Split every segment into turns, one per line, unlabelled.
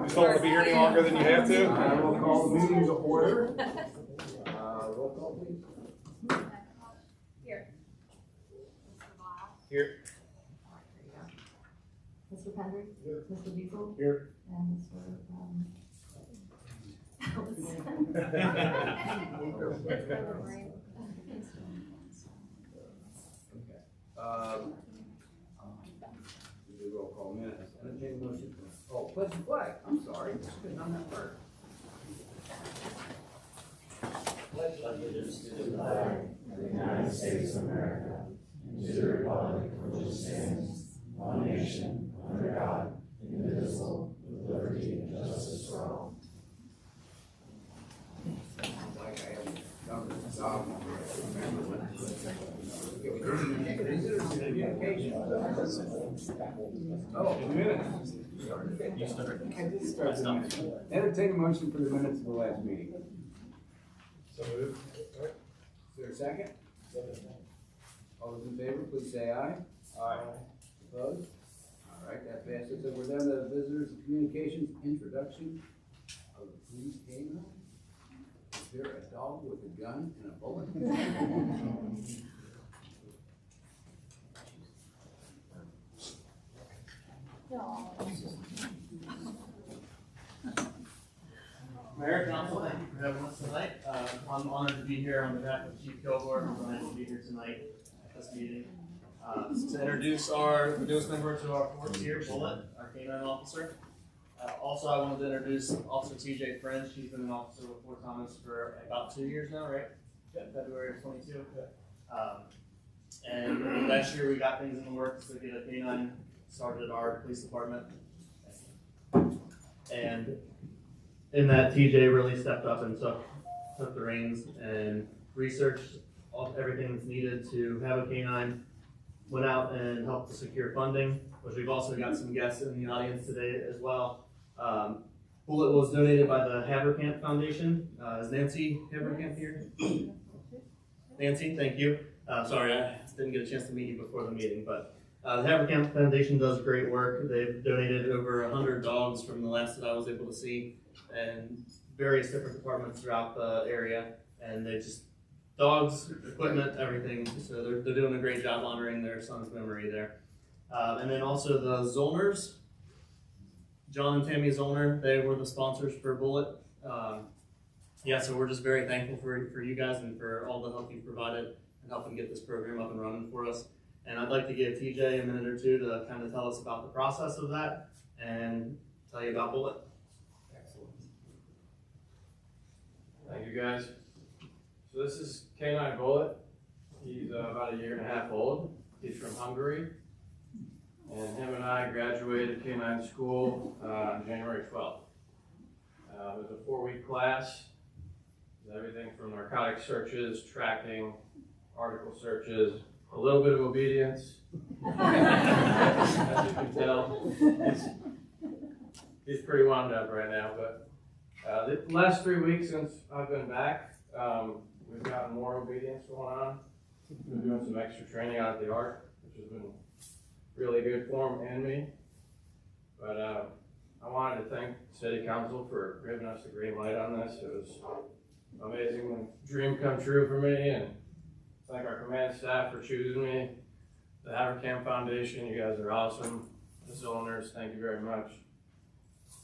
Just don't want to be here any longer than you have to.
I will call the meeting to order. Roll call, please.
Here.
Here.
Mr. Pendry?
Here.
Mr. Diesel?
Here.
And Mr.
Do the roll call minutes. Entertain motion. Oh, pledge the flag. I'm sorry. Couldn't on that part. Pledge allegiance to the flag
of the United States of America, and to the republic for which it stands, one nation, under God, indivisible, with liberty and justice for all.
Like I have covered this off. Communication. Oh, minutes.
You start.
I did start the minutes. Entertain a motion for the minutes of the last meeting.
So moved.
Is there a second? All those in favor, please say aye.
Aye.
Opposed? All right, that passes. So we're down to visitors and communications, introduction of the police canine. Is there a dog with a gun and a bullet?
Mayor, Council, thank you for having us tonight. I'm honored to be here on behalf of Chief Kilgore. I'm glad to be here tonight at this meeting. To introduce our newest member to our force here, Bullet, our canine officer. Also, I wanted to introduce Officer TJ French. He's been an officer with Fort Thomas for about 2 years now, right? February of 22. And last year we got things in the works to get a canine started at our police department. And in that, TJ really stepped up and took the reins and researched everything that's needed to have a canine. Went out and helped to secure funding, which we've also got some guests in the audience today as well. Bullet was donated by the Haverkamp Foundation. Is Nancy Haverkamp here? Nancy, thank you. Sorry, I didn't get a chance to meet you before the meeting, but the Haverkamp Foundation does great work. They've donated over 100 dogs from the last that I was able to see, and various different departments throughout the area. And they just, dogs, equipment, everything. So they're doing a great job honoring their son's memory there. And then also the Zollners, John and Tammy Zollner, they were the sponsors for Bullet. Yeah, so we're just very thankful for you guys and for all the help you've provided and helping get this program up and running for us. And I'd like to give TJ a minute or two to kind of tell us about the process of that and tell you about Bullet.
Excellent. Thank you, guys. So this is Canine Bullet. He's about 1.5 years old. He's from Hungary. And him and I graduated canine school on January 12th. It was a 4-week class. It was everything from narcotic searches, tracking, article searches, a little bit of obedience. As you can tell, he's pretty wound up right now. But the last 3 weeks since I've been back, we've gotten more obedience going on. We've been doing some extra training out at the Ark, which has been really good for him and me. But I wanted to thank City Council for giving us the green light on this. It was amazing, dream come true for me, and thank our command staff for choosing me. The Haverkamp Foundation, you guys are awesome. The Zollners, thank you very much.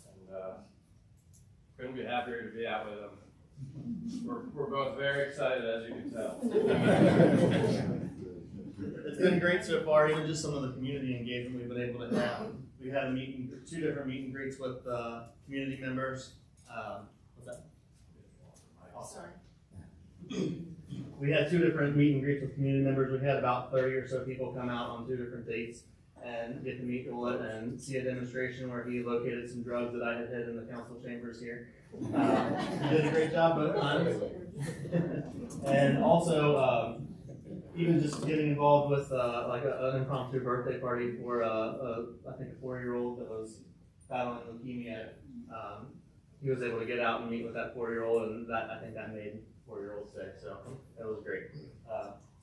And couldn't be happier to be out with them. We're both very excited, as you can tell.
It's been great so far, even just some of the community engagement we've been able to have. We had two different meet and greets with community members. What's that? Oh, sorry. We had 2 different meet and greets with community members. We had about 30 or so people come out on 2 different dates and get to meet Bullet and see a demonstration where he located some drugs that I had hid in the council chambers here. He did a great job both times. And also, even just getting involved with like an impromptu birthday party for I think a 4-year-old that was battling leukemia. He was able to get out and meet with that 4-year-old, and I think that made 4-year-olds day. So it was great.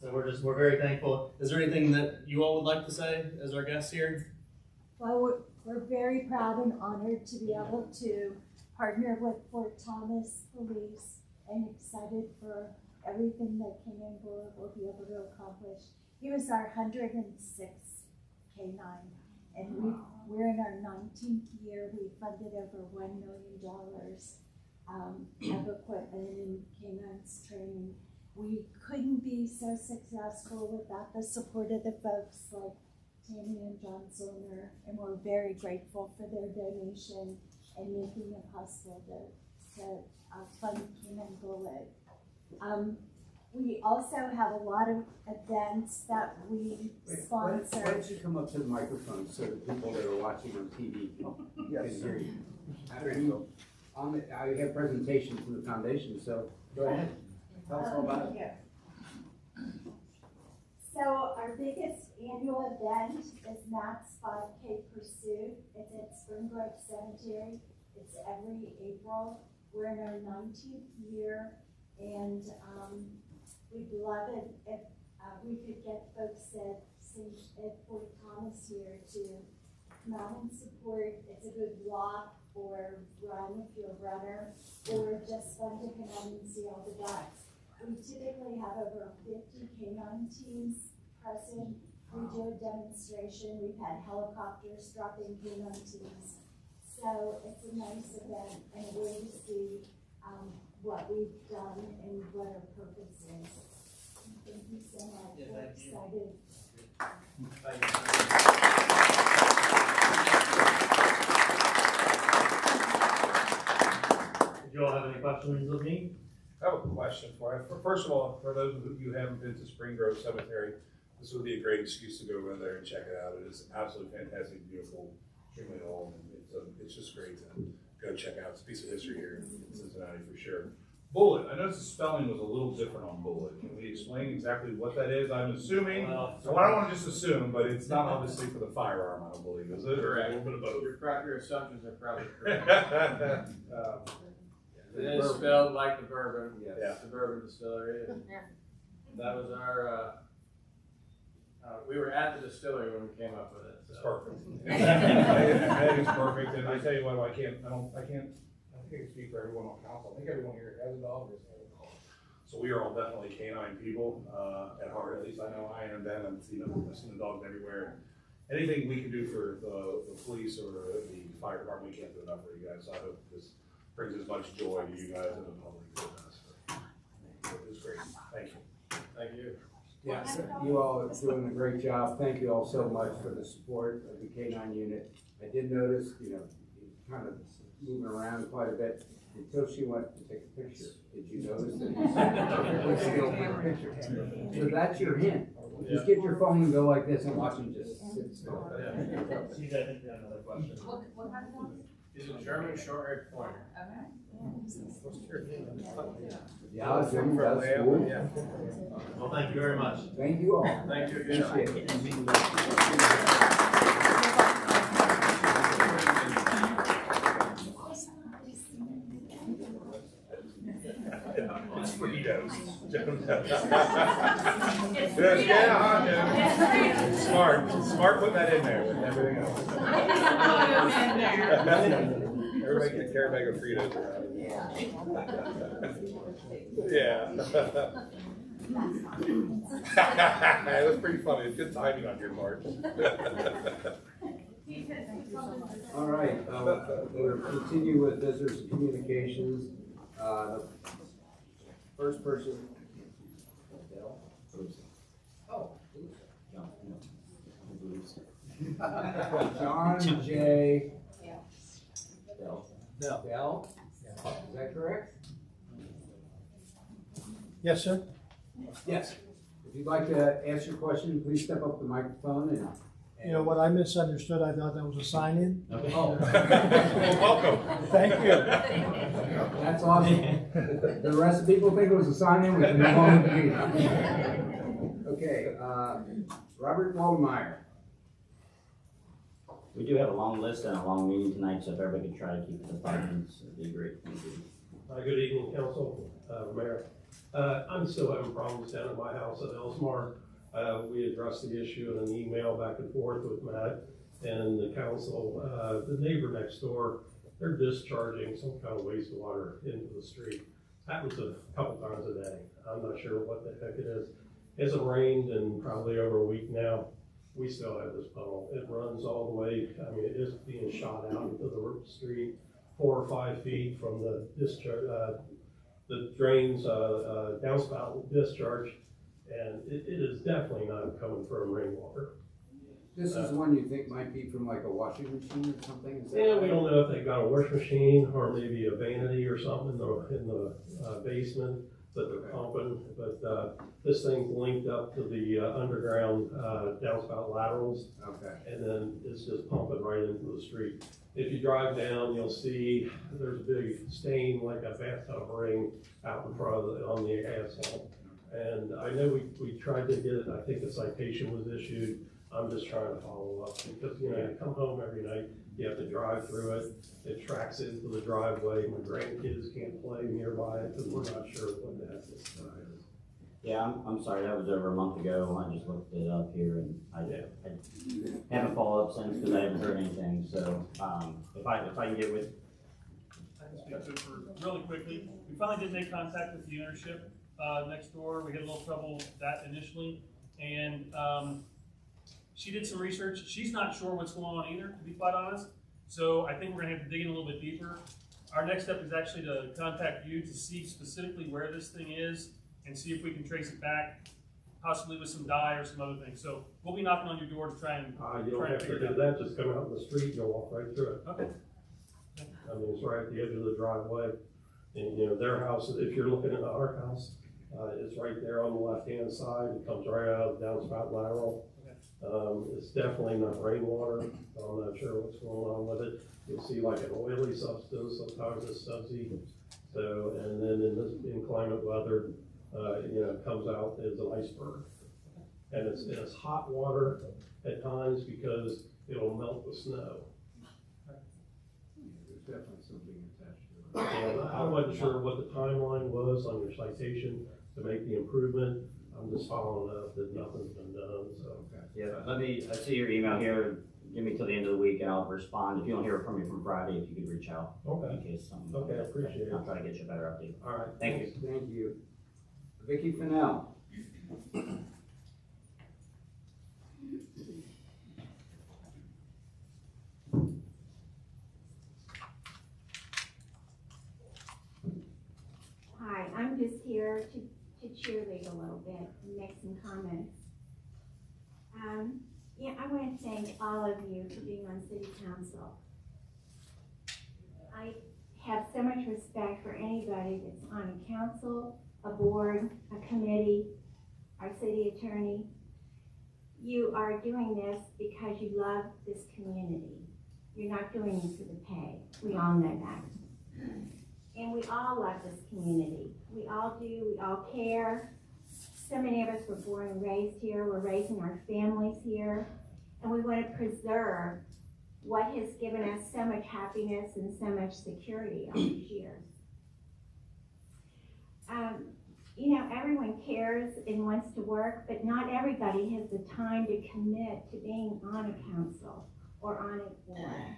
So we're very thankful. Is there anything that you all would like to say as our guests here?
Well, We're very proud and honored to be able to partner with Fort Thomas Police and excited for everything that Canine Bullet will be able to accomplish. He was our 106th canine, and we're in our 19th year. We funded over $1 million of equipment and canines training. We couldn't be so successful without the support of the folks like Tammy and John Zollner, and we're very grateful for their donation and making it possible to fund Canine Bullet. We also have a lot of events that we
Why
sponsor.
don't you come up to the microphone so that people that are watching on TV can hear you? I have presentations from the foundation, so go ahead. Tell us all about it.
So our biggest annual event is Matt's 5K Pursuit. It's at Spring Grove Cemetery. It's every April. We're in our 19th year, and we'd love it if we could get folks at Fort Thomas here to come out and support. It's a good walk or run if you're a runner, or just fun to come out and see all the dogs. We typically have over 50 canine teams present. We do a demonstration. We've had helicopters drop in canine teams. So it's a nice event and a way to see what we've done and what our purpose is. Thank you so much. We're excited.
Do you all have any questions of me?
I have a question for you. First of all, for those of you who haven't been to Spring Grove Cemetery, this would be a great excuse to go over there and check it out. It is absolutely fantastic, beautiful, extremely old, and it's just great to go check out. It's a piece of history here in Cincinnati for sure. Bullet, I noticed the spelling was a little different on bullet. Can we explain exactly what that is? I'm assuming, so I don't want to just assume, but it's not obviously for the firearm, I don't believe, is it? Or a little bit of both?
Your assumptions are probably correct. It is spelled like the bourbon,
Yeah.
the bourbon distillery. And that was our, we were at the distillery when we came up with it.
It's
So.
perfect. I think it's perfect, and I tell you what, I can't think I can speak for everyone on council. I think everyone here has a dog or has a dog. So we are all definitely canine people at heart. At least I know I am. Then I've seen the dogs everywhere. Anything we can do for the police or the fire department, we can't do enough for you guys. So I hope this brings as much joy to you guys and the public as it does. It was great. Thank you.
Thank you.
Yes, you all are doing a great job. Thank you all so much for the support of the K9 unit. I did notice, kind of moving around quite a bit until she went to take a picture. Did you notice that he's perfectly still for a picture? So that's your hint. Just get your phone and go like this and watch him just sit still.
You guys think you have another question?
What kind of dog?
He's a German short-haired pointer.
Yeah, Jim, that's cool.
Yeah.
Well, thank you very much.
Thank you all.
Thank you again.
Appreciate it.
It's Fritos. Yeah, smart putting that in there with everything else. Everybody can carry a bag of Fritos around. Yeah. That was pretty funny. It's good timing on your part.
All right, we'll continue with visitors and communications. The first person. John J. Bell. Is that correct?
Yes, sir.
Yes. If you'd like to ask your question, please step up to the microphone and.
You know what, I misunderstood. I thought that was a sign-in.
Oh.
Well, welcome.
Thank you.
That's awesome. The rest of the people think it was a sign-in, we can move on with the meeting. Okay, Robert Waldmeyer.
We do have a long list and a long meeting tonight, so if everybody could try to keep it to 5 minutes, it'd be great. Thank you.
Good evening, Council, Mayor. I'm still having problems down at my house at Elsmar. We addressed the issue in an email back and forth with Matt. and the council, the neighbor next door, they're discharging some kind of wastewater into the street. Happens a couple times a day. I'm not sure what the heck it is. It hasn't rained in probably over a week now. We still have this puddle. It runs all the way, I mean, it is being shot out into the street 4 or 5 feet from the discharge, the drains, downspout discharge, and it is definitely not coming from rainwater.
This is one you think might be from like a washing machine or something? Is that
Yeah, we
right?
don't know if they got a wash machine or maybe a vanity or something in the basement that they're pumping, but this thing's linked up to the underground downspout laterals,
Okay.
and then it's just pumping right into the street. If you drive down, you'll see there's a big stain like a bathtub ring out in front of on the asphalt. And I know we tried to get it, I think a citation was issued. I'm just trying to follow up because, you know, you come home every night, you have to drive through it. It tracks into the driveway. My grandkids can't play nearby it because we're not sure what the heck this guy is.
Yeah, I'm sorry, that was over a month ago. I just looked it up here and I haven't followed up since because I haven't heard anything. So, if I can get with.
I can speak to it for really quickly. We finally did make contact with the ownership next door. We had a little trouble with that initially, and she did some research. She's not sure what's going on either, to be quite honest. So I think we're gonna have to dig in a little bit deeper. Our next step is actually to contact you to see specifically where this thing is and see if we can trace it back, possibly with some dye or some other things. So we'll be knocking on your door to try and
You don't have to
figure
do
it out.
that, just come out in the street, you'll walk right through it.
Okay.
I mean, it's right at the edge of the driveway. And, you know, their house, if you're looking at our house, it's right there on the left-hand side. It comes right out of the downspout lateral. It's definitely not rainwater. I'm not sure what's going on with it. You'll see like an oily substance, sometimes it's sudsy. So, and then in inclement weather, you know, it comes out as an iceberg. And it's hot water at times because it'll melt the snow.
There's definitely something attached to it.
And I wasn't sure what the timeline was on your citation to make the improvement. I'm just following up that nothing's been done, so.
Yeah, I see your email here. Give me till the end of the week and I'll respond. If you don't hear from me from Friday, if you could reach out.
Okay.
In case something.
Okay, I appreciate it.
I'll try to get you a better update.
All right.
Thank you.
Thank you. Vicky Fennell.
Hi, I'm just here to cheerlead a little bit and make some comments. Yeah, I want to thank all of you for being on city council. I have so much respect for anybody that's on a council, a board, a committee, our city attorney. You are doing this because you love this community. You're not doing it for the pay. We all know that. And we all love this community. We all do, we all care. So many of us were born and raised here. We're raising our families here. And we want to preserve what has given us so much happiness and so much security all these years. You know, everyone cares and wants to work, but not everybody has the time to commit to being on a council or on a board.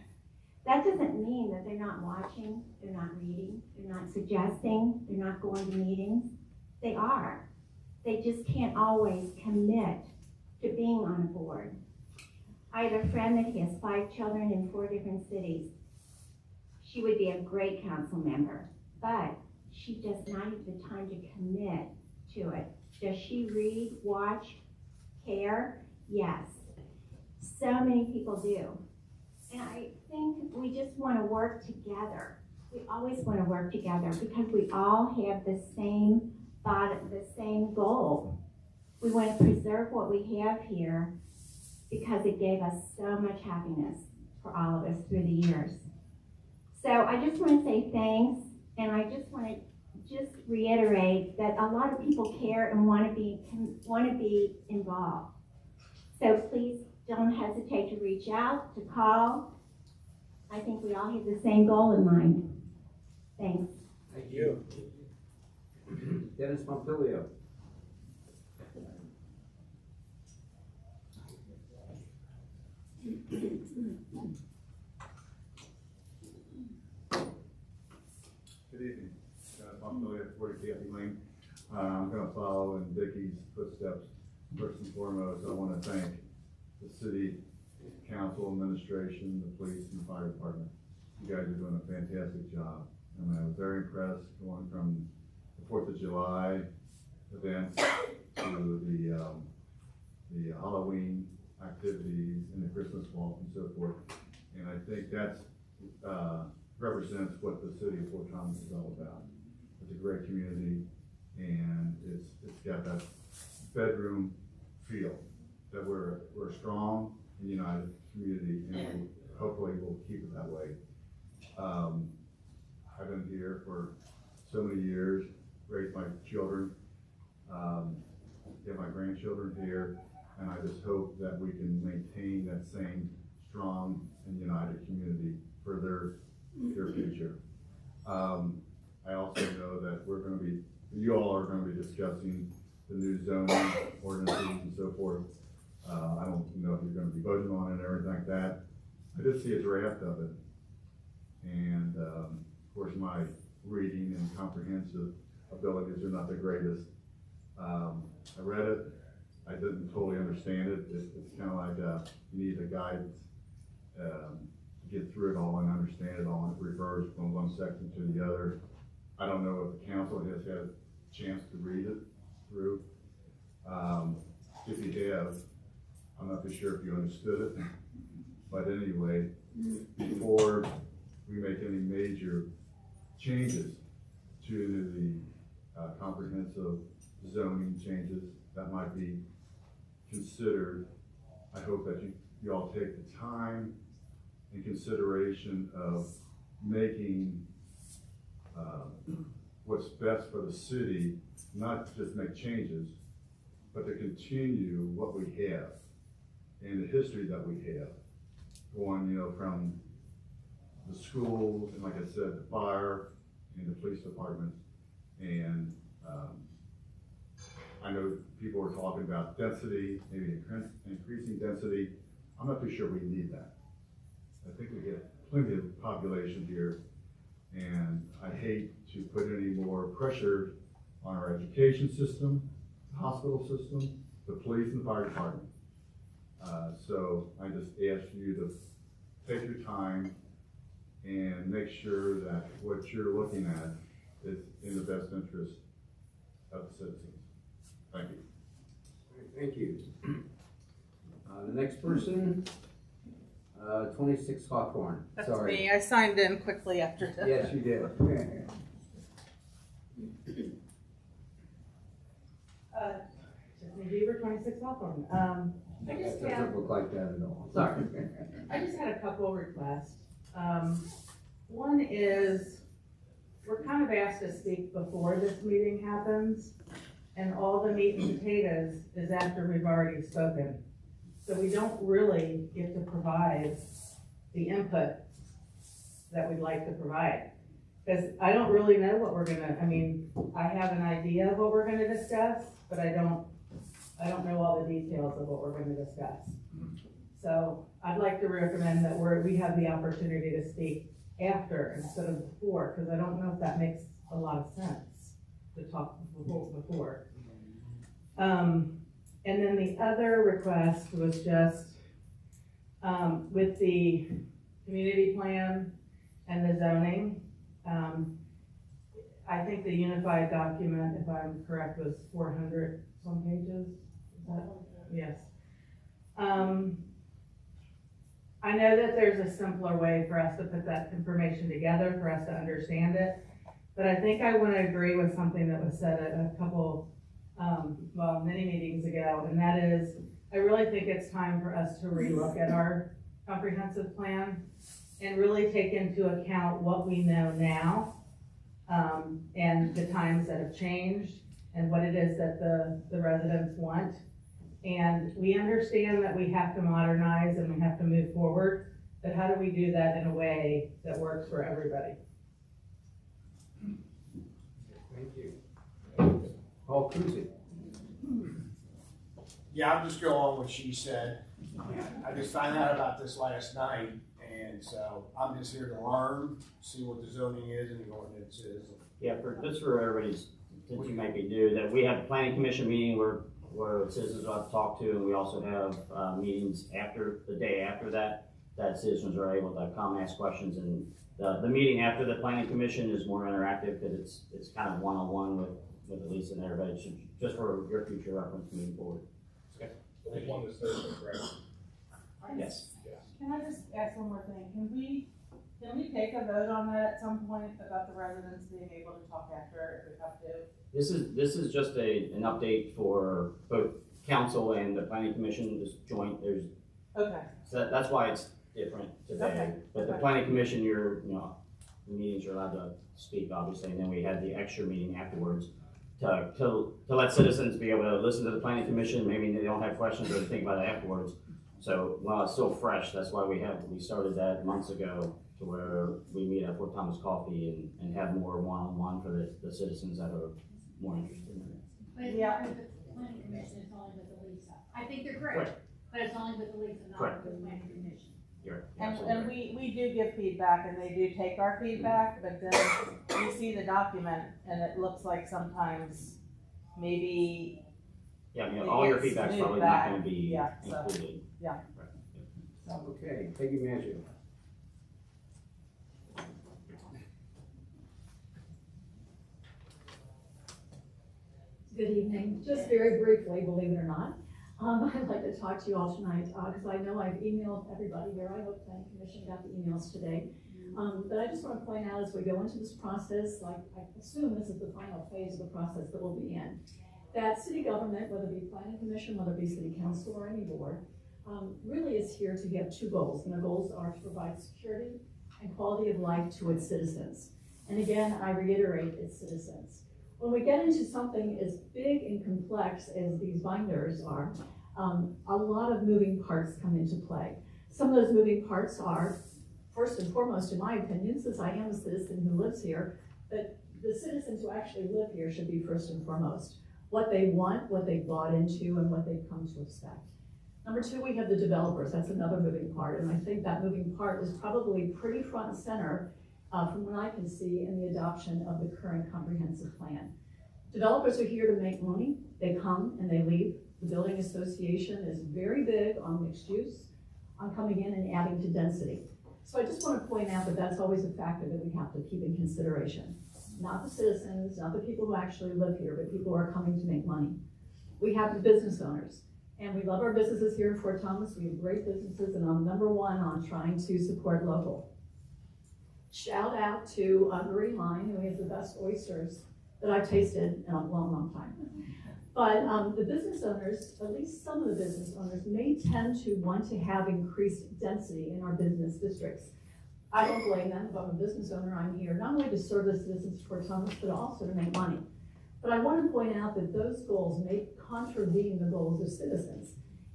That doesn't mean that they're not watching, they're not reading, they're not suggesting, they're not going to meetings. They are. They just can't always commit to being on a board. I have a friend that has 5 children in 4 different cities. She would be a great council member, but she does not have the time to commit to it. Does she read, watch, care? Yes. So many people do. And I think we just want to work together. We always want to work together because we all have the same thought, the same goal. We want to preserve what we have here because it gave us so much happiness for all of us through the years. So I just want to say thanks, and I just want to reiterate that a lot of people care and want to be involved. So please don't hesitate to reach out, to call. I think we all have the same goal in mind. Thanks.
Thank you. Dennis Pompilio.
Good evening. Tom Billy at 40 Kathy Lane. I'm going to follow in Dickie's footsteps. First and foremost, I want to thank the city council, administration, the police, and the fire department. You guys are doing a fantastic job. I mean, I was very impressed going from the 4th of July events to the Halloween activities and the Christmas walk and so forth. And I think that's represents what the city of Fort Thomas is all about. It's a great community, and it's got that bedroom feel that we're a strong and united community, and we hopefully we'll keep it that way. I've been here for so many years, raised my children, get my grandchildren here, and I just hope that we can maintain that same strong and united community for their future. I also know that you all are going to be discussing the new zoning ordinances and so forth. I don't know if you're going to be voting on it and everything like that. I did see a draft of it, and of course my reading and comprehensive abilities are not the greatest. I read it. I didn't totally understand it. It's kind of like you need a guidance to get through it all and understand it all, and it refers from one section to the other. I don't know if the council has had a chance to read it through. If you have, I'm not too sure if you understood it, but anyway, before we make any major changes to the comprehensive zoning changes that might be considered, I hope that you all take the time in consideration of making what's best for the city, not just make changes, but to continue what we have and the history that we have, going, from the schools, and like I said, the fire and the police department. And I know people were talking about density, maybe increasing density. I'm not too sure we need that. I think we get plenty of population here, and I hate to put any more pressure on our education system, the hospital system, the police and the fire department. So I just ask you to take your time and make sure that what you're looking at is in the best interest of the citizens. Thank you.
Thank you. The next person, 26 Hawthorne.
That's
Sorry.
me. I signed in quickly after that.
Yes, you did.
Tiffany Beaver, 26 Hawthorne. I just
That doesn't look like that at all.
Sorry. I just had a couple requests. One is, we're kind of asked to speak before this meeting happens, and all the meat and potatoes is after we've already spoken. So we don't really get to provide the input that we'd like to provide. Because I don't really know what we're gonna, I have an idea of what we're gonna discuss, but I don't know all the details of what we're gonna discuss. So I'd like to recommend that we have the opportunity to speak after instead of before, because I don't know if that makes a lot of sense to talk before. And then the other request was just, with the community plan and the zoning, I think the unified document, if I'm correct, was 400 some pages. Is that, yes. I know that there's a simpler way for us to put that information together, for us to understand it, but I think I want to agree with something that was said a couple, many meetings ago, and that is, I really think it's time for us to relook at our comprehensive plan and really take into account what we know now, and the times that have changed, and what it is that the residents want. And we understand that we have to modernize and we have to move forward, but how do we do that in a way that works for everybody?
Thank you. Paul Kuzi.
Yeah, I'll just go on what she said. I just found out about this last night, and so I'm just here to learn, see what the zoning is and the ordinance is.
Yeah, just for everybody's, since you might be new, that we have a planning commission meeting where citizens will have to talk to, and we also have meetings after, the day after that citizens are able to come ask questions, and the meeting after the planning commission is more interactive because it's kind of one-on-one with Elisa and everybody, just for your future reference moving forward.
I think one is Thursday, correct?
Yes.
Can I just ask one more thing? Can we take a vote on that at some point about the residents being able to talk after if we have to?
This is just an update for both council and the planning commission, just joint,
Okay.
so that's why it's different today.
Okay.
But the planning commission, the meetings you're allowed to speak, obviously, and then we had the extra meeting afterwards to let citizens be able to listen to the planning commission, maybe they don't have questions or think about it afterwards. So while it's still fresh, that's why we started that months ago to where we meet at Fort Thomas Coffee and have more one-on-one for the citizens that are more interested in it.
But it's not with the planning commission, it's only with the Lisa. I think they're great, but it's only with the Lisa, not
Correct.
with the planning commission.
And we do give feedback and they do take our feedback, but then you see the document and it looks like sometimes maybe.
Yeah, all your feedback's probably not gonna be
so,
included.
yeah.
Right.
Okay, Peggy Maggio.
Good evening. Just very briefly, believe it or not, I'd like to talk to you all tonight because I know I've emailed everybody here. I hope Planning Commission got the emails today. But I just want to point out as we go into this process, like I assume this is the final phase of the process that we'll be in, that city government, whether it be Planning Commission, whether it be city council or any board, really is here to have two goals. And the goals are to provide security and quality of life to its citizens. And again, I reiterate, its citizens. When we get into something as big and complex as these binders are, a lot of moving parts come into play. Some of those moving parts are, first and foremost, in my opinion, since I am a citizen who lives here, that the citizens who actually live here should be first and foremost. What they want, what they've bought into, and what they've come to expect. Number two, we have the developers. That's another moving part, and I think that moving part is probably pretty front and center from what I can see in the adoption of the current comprehensive plan. Developers are here to make money. They come and they leave. The building association is very big on mixed use, on coming in and adding to density. So I just want to point out that that's always a factor that we have to keep in consideration. Not the citizens, not the people who actually live here, but people who are coming to make money. We have the business owners, and we love our businesses here in Fort Thomas. We have great businesses, and I'm number one on trying to support local. Shout out to Marine Line, who has the best oysters that I've tasted in a long, long time. But the business owners, at least some of the business owners, may tend to want to have increased density in our business districts. I don't blame them. If I'm a business owner, I'm here not only to serve the citizens of Fort Thomas, but also to make money. But I want to point out that those goals may contravene the goals of citizens.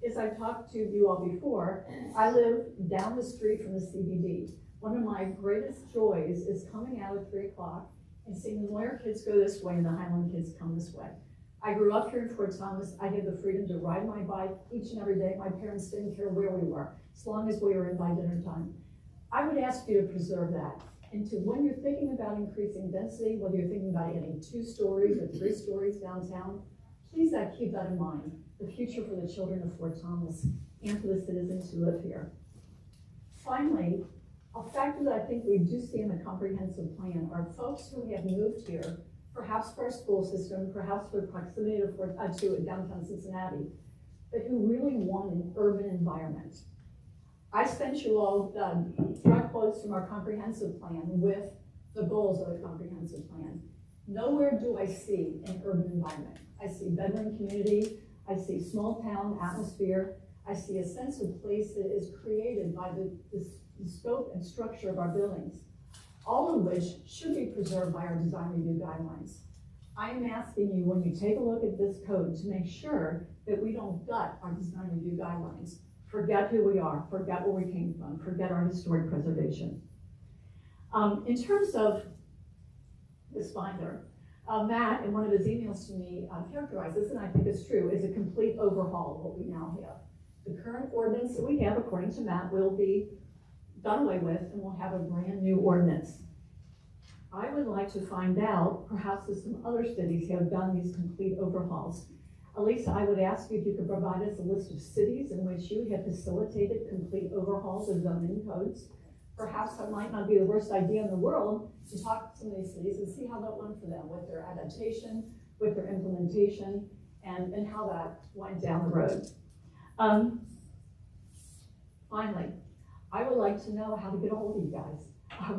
As I've talked to you all before, I live down the street from the CBD. One of my greatest joys is coming out at 3 o'clock and seeing the Moyer kids go this way and the Highland kids come this way. I grew up here in Fort Thomas. I had the freedom to ride my bike each and every day. My parents didn't care where we were, as long as we were in by dinner time. I would ask you to preserve that. And to when you're thinking about increasing density, whether you're thinking about adding 2 stories or 3 stories downtown, please keep that in mind. The future for the children of Fort Thomas and for the citizens who live here. Finally, a factor that I think we do see in the comprehensive plan are folks who have moved here, perhaps for our school system, perhaps for proximity to downtown Cincinnati, but who really want an urban environment. I sent you all direct quotes from our comprehensive plan with the goals of the comprehensive plan. Nowhere do I see an urban environment. I see bedroom community, I see small town atmosphere, I see a sense of place that is created by the scope and structure of our buildings, all of which should be preserved by our design review guidelines. I am asking you, when you take a look at this code, to make sure that we don't gut our design review guidelines. Forget who we are, forget where we came from, forget our historic preservation. In terms of this binder, Matt, in one of his emails to me, characterizes, and I think it's true, is a complete overhaul of what we now have. The current ordinance that we have, according to Matt, will be done away with, and we'll have a brand new ordinance. I would like to find out, perhaps if some other cities have done these complete overhauls. Elisa, I would ask you if you could provide us a list of cities in which you have facilitated complete overhauls of zoning codes. Perhaps that might not be the worst idea in the world to talk to some of these cities and see how that went for them with their adaptation, with their implementation, and how that went down the road. Finally, I would like to know how to get a hold of you guys.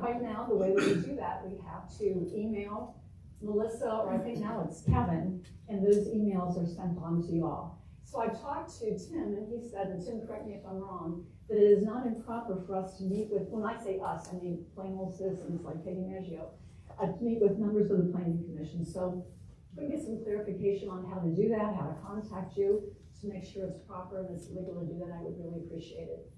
Right now, the way that we do that, we have to email Melissa, or I think now it's Kevin, and those emails are sent on to you all. So I talked to Tim, and he said, and Tim, correct me if I'm wrong, that it is not improper for us to meet with, when I say us, I mean plain old citizens like Katie Maggio, to meet with members of the Planning Commission. So if we get some clarification on how to do that, how to contact you to make sure it's proper and it's legal to do that, I would really appreciate it.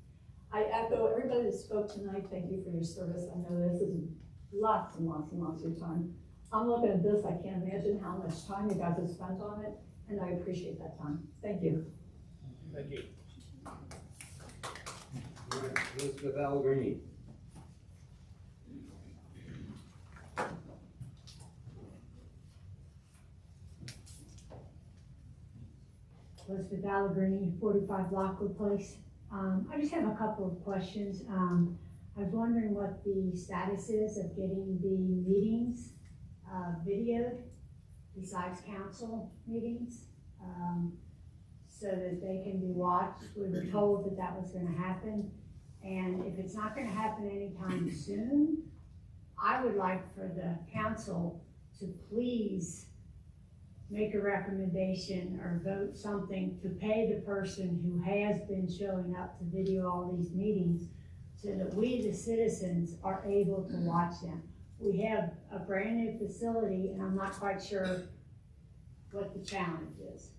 I echo everybody that spoke tonight. Thank you for your service. I know this is lots and lots and lots of your time. I'm looking at this, I can't imagine how much time you guys have spent on it, and I appreciate that time. Thank you.
Thank you.
All right, Elizabeth Allegrini.
Elizabeth Allegrini, 45 Lockwood Place. I just have a couple of questions. I was wondering what the status is of getting the meetings videoed besides council meetings, so that they can be watched. We were told that that was going to happen, and if it's not going to happen anytime soon, I would like for the council to please make a recommendation or vote something to pay the person who has been showing up to video all these meetings, so that we, the citizens, are able to watch them. We have a brand new facility, and I'm not quite sure what the challenge is.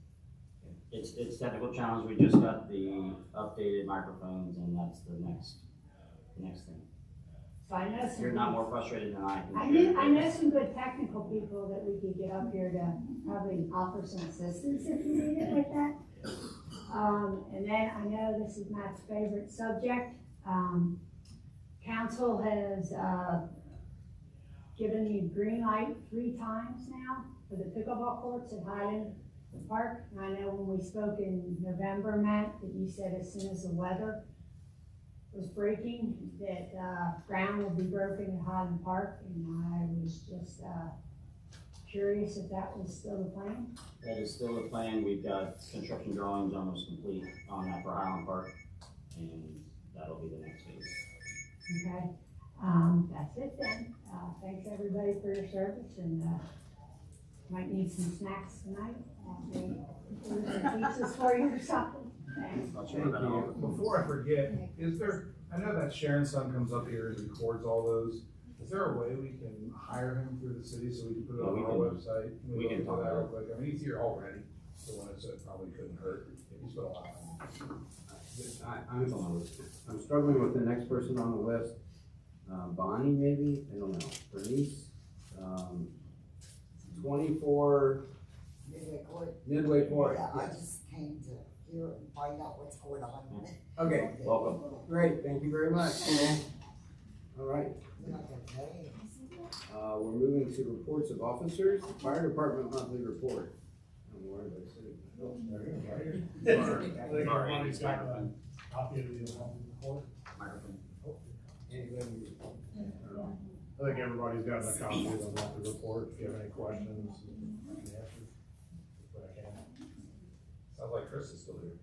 It's technical challenge. We just got the updated microphones, and that's the next thing.
So I know
You're not more frustrated than I can.
I know some good technical people that we could get up here to probably offer some assistance if you need it with that. And then I know this is Matt's favorite subject. Council has given the green light 3 times now for the pickleball courts at Highland Park. And I know when we spoke in November, Matt, that you said as soon as the weather was breaking, that ground would be broken at Highland Park, and I was just curious if that was still the plan.
That is still the plan. We've got construction drawings almost complete on that for Highland Park, and that'll be the next phase.
Okay, that's it then. Thanks everybody for your service, and might need some snacks tonight. Some pizzas for you or something. Thanks.
Thank you. Before I forget, is there, I know that Sharon Sun comes up here and records all those. Is there a way we can hire him through the city so we can put it on our website?
We can
talk
talk
that real
about
quick. I mean, he's here already, so when it's, it probably couldn't hurt. He spent a lot of time.
I'm struggling with the next person on the list. Bonnie, maybe? I don't know. Bernice? 24 Midway Court.
Yeah, I
Yes.
just came to hear and find out what's going on.
Okay,
welcome.
Great, thank you very much. All right.
You're not gonna pay.
We're moving to reports of officers, fire department monthly report. I'm worried about sitting.
Everybody's got a copy of the report. I think everybody's got a copy of the monthly report. If you have any questions, I can answer. But I can.
Sounds like Chris is still here.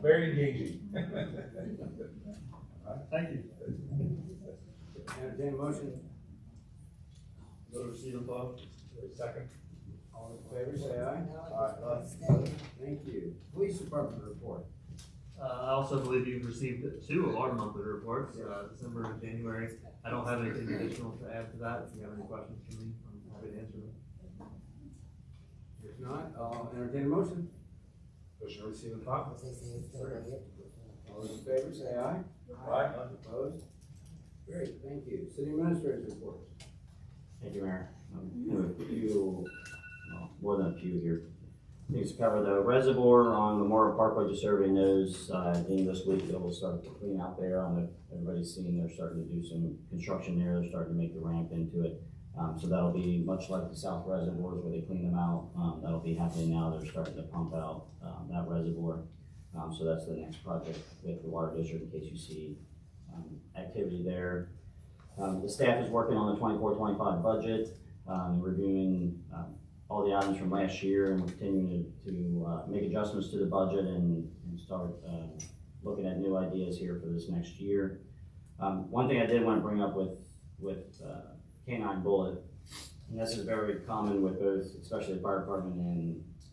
Very engaging.
Thank you.
Entertained motion.
Go to receive and file.
Second.
All in favor, say aye.
Aye.
Thank you. Police department report.
I also believe you've received 2 of our monthly reports, December and January. I don't have anything additional to add to that. If you have any questions for me, I'm happy to answer them.
If not, I'll entertain a motion.
Motion to receive and file.
All those in favor, say aye.
Aye.
Opposed? Great, thank you. City administrator's report.
Thank you, Mayor. A few, well, more than a few here. things to cover. The reservoir on Memorial Parkway, just so everybody knows, at the end of this week, they will start to clean out there. I don't know if everybody's seen, they're starting to do some construction there. They're starting to make the ramp into it. So that'll be much like the South Reservoirs where they clean them out. That'll be happening now. They're starting to pump out that reservoir. So that's the next project with the Water District, in case you see activity there. The staff is working on the 24-25 budget, reviewing all the items from last year, and we're continuing to make adjustments to the budget and start looking at new ideas here for this next year. One thing I did want to bring up with K-9 Bullet, and this is very common with both, especially the fire department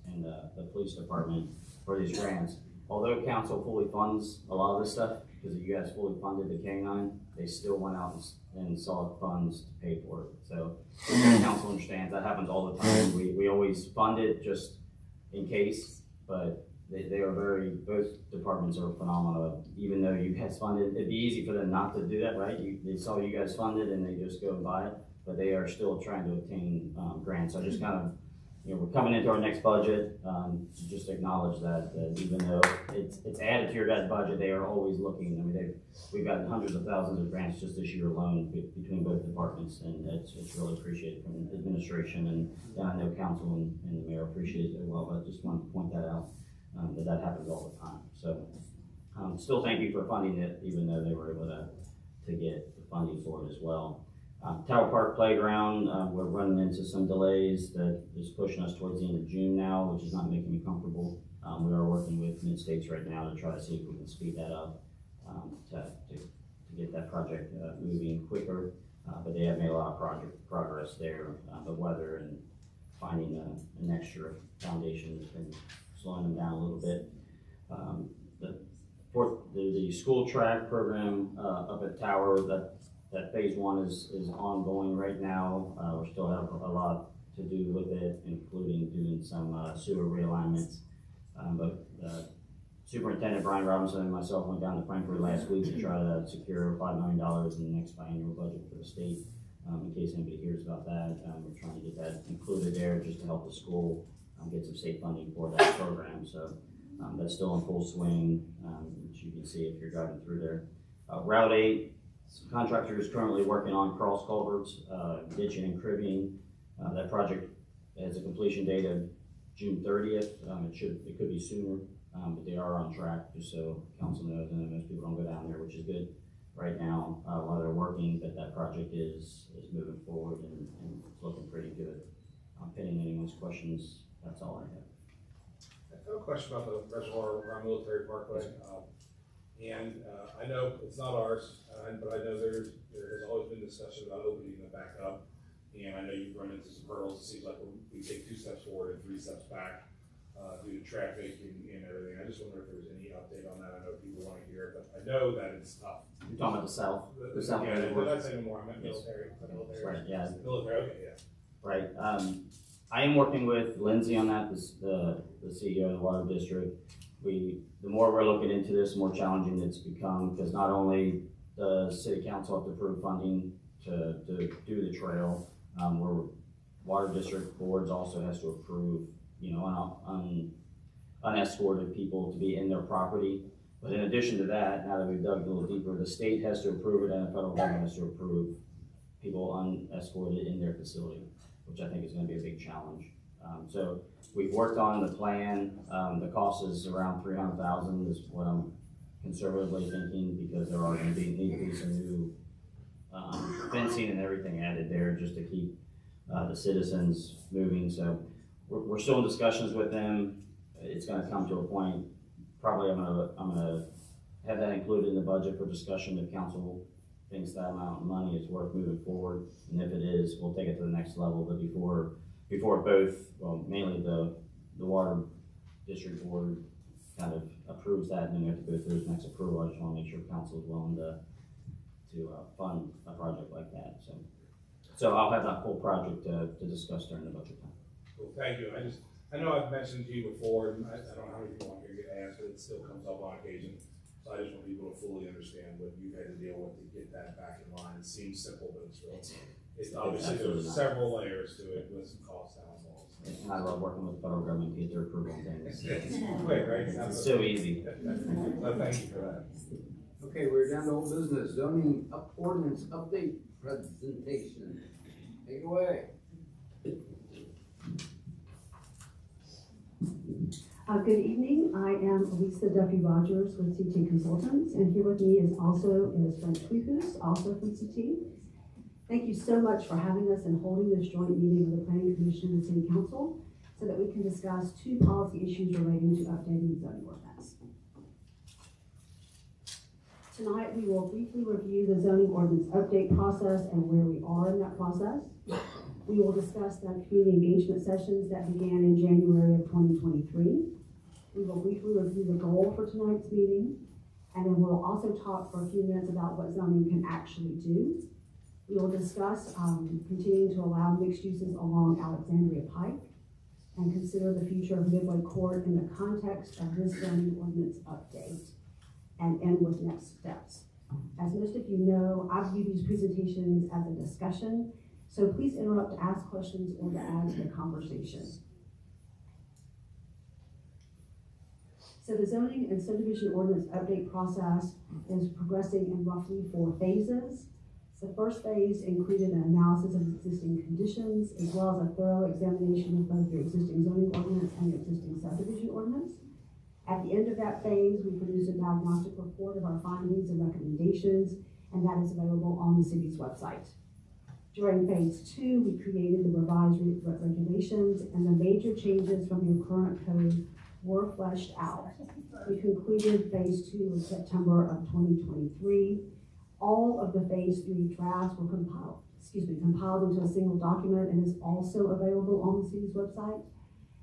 and the police department for these grants. Although council fully funds a lot of this stuff, because you guys fully funded the K-9, they still went out and sought funds to pay for it. So council understands that happens all the time. We always fund it just in case, but they are both departments are phenomenal. Even though you guys funded, it'd be easy for them not to do that, right? They saw you guys funded and they just go and buy it, but they are still trying to obtain grants. So I just kind of, we're coming into our next budget, just acknowledge that even though it's added to your guys' budget, they are always looking. I mean, we've got hundreds of thousands of grants just this year alone between both departments, and it's really appreciated from the administration, and I know council and the mayor appreciate it as well, but I just wanted to point that out, that happens all the time. So still thank you for funding it, even though they were able to get the funding for it as well. Tower Park Playground, we're running into some delays that is pushing us towards the end of June now, which is not making me comfortable. We are working with Mid-States right now to try to see if we can speed that up to get that project moving quicker. But they have made a lot of progress there. The weather and finding an extra foundation has been slowing them down a little bit. The school track program up at Tower, that phase one is ongoing right now. We still have a lot to do with it, including doing some sewer realignments. But Superintendent Brian Robinson and myself went down to Frankfurt last week to try to secure $5 million in the next biannual budget for the state. In case anybody hears about that, we're trying to get that included there just to help the school get some state funding for that program. So that's still in full swing, which you can see if you're driving through there. Route 8. Contractor is currently working on cross culverts, ditching and cribbing. That project has a completion date of June 30th. It could be sooner, but they are on track, just so council knows, and most people don't go down there, which is good right now while they're working, but that project is moving forward and it's looking pretty good. Pending anyone's questions, that's all I have.
I have a question about the reservoir around Military Parkway. I know it's not ours, but I know there has always been discussion about opening it back up. And I know you've run into some hurdles. It seems like we take 2 steps forward and 3 steps back due to traffic and everything. I just wonder if there's any update on that. I know people want to hear it, but I know that it's tough.
You're talking about the south? The south
yeah, but that's anymore. I meant military.
Right, yeah.
Military, okay, yeah.
Right. I am working with Lindsay on that, the CEO of the Water District. The more we're looking into this, the more challenging it's become, because not only does City Council have to approve funding to do the trail, where Water District boards also has to approve, unescorted people to be in their property. But in addition to that, now that we've dug a little deeper, the state has to approve it and the federal government has to approve people unescorted in their facility, which I think is going to be a big challenge. So we've worked on the plan. The cost is around $300,000 is what I'm conservatively thinking, because there are going to need to be some new fencing and everything added there just to keep the citizens moving. So we're still in discussions with them. It's going to come to a point. Probably I'm gonna have that included in the budget for discussion if council thinks that amount of money is worth moving forward, and if it is, we'll take it to the next level. But before both, well, mainly the Water District Board kind of approves that, and then we have to go through its next approval. I just want to make sure council is willing to fund a project like that. So I'll have that full project to discuss during the budget time.
Cool, thank you. I know I've mentioned to you before, and I don't know how many people want to get asked, but it still comes up on occasion. So I just want people to fully understand what you've had to deal with to get that back in line. It seems simple, but it's real. It's obviously there's several layers to it with some cost down involved.
And I love working with the federal government to get their approval on things.
Quick, right?
It's so easy.
Well, thank you for that.
Okay, we're down to old business, zoning ordinance update presentation. Take it away.
Good evening. I am Lisa Duffy Rogers with CT Consultants, and here with me is Frank Tweepus, also from CT. Thank you so much for having us and holding this joint meeting with the Planning Commission and City Council so that we can discuss two policy issues relating to updating the zoning ordinance. Tonight, we will briefly review the zoning ordinance update process and where we are in that process. We will discuss the community engagement sessions that began in January of 2023. We will briefly review the goal for tonight's meeting, and then we'll also talk for a few minutes about what zoning can actually do. We will discuss continuing to allow mixed uses along Alexandria Pike and consider the future of Midway Court in the context of this zoning ordinance update, and end with next steps. As most of you know, I view these presentations as a discussion, so please interrupt to ask questions or to add to the conversation. So the zoning and subdivision ordinance update process is progressing in roughly 4 phases. The first phase included an analysis of existing conditions, as well as a thorough examination of both the existing zoning ordinance and the existing subdivision ordinance. At the end of that phase, we produced a diagnostic report of our findings and recommendations, and that is available on the city's website. During phase 2, we created the revised regulations, and the major changes from your current code were fleshed out. We concluded phase 2 in September of 2023. All of the phase 3 drafts were compiled into a single document and is also available on the city's website.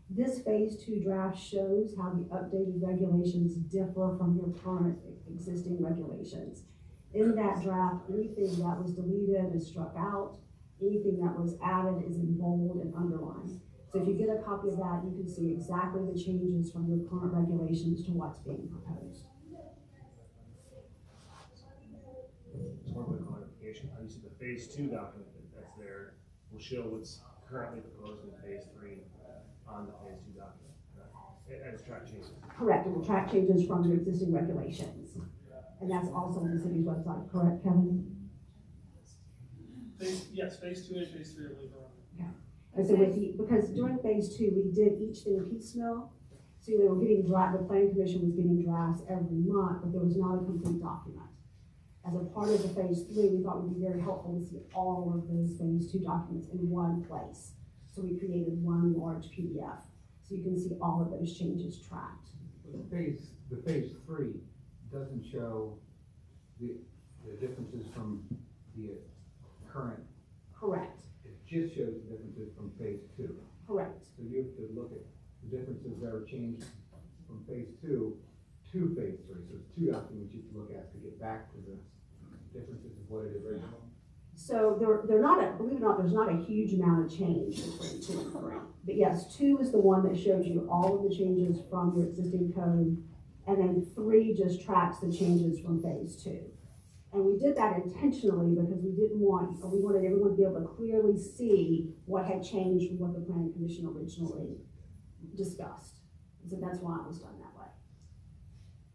This phase 2 draft shows how the updated regulations differ from your current existing regulations. In that draft, anything that was deleted is struck out. Anything that was added is in bold and underlined. So if you get a copy of that, you can see exactly the changes from your current regulations to what's being proposed.
One quick clarification, obviously the phase 2 document that's there will show what's currently proposed in phase 3 on the phase 2 document, as track changes.
Correct, it will track changes from your existing regulations. And that's also on the city's website, correct, Kevin?
Yes, phase 2 and phase 3 are later on.
Yeah. And so because during phase 2, we did each thing piecemeal. So they were getting the planning commission was getting drafts every month, but there was not a complete document. As a part of the phase 3, we thought it would be very helpful to see all of those phase 2 documents in one place. So we created one large PDF, so you can see all of those changes tracked.
The phase 3 doesn't show the differences from the current.
Correct.
It just shows the differences from phase 2.
Correct.
So you have to look at the differences that are changed from phase 2 to phase 3. So it's 2 documents you have to look at to get back to the differences of what it is original.
So they're not, believe it or not, there's not a huge amount of change between 2 and 3. But yes, 2 is the one that shows you all of the changes from your existing code, and then 3 just tracks the changes from phase 2. And we did that intentionally because we wanted everyone to be able to clearly see what had changed from what the Planning Commission originally discussed. So that's why it was done that way.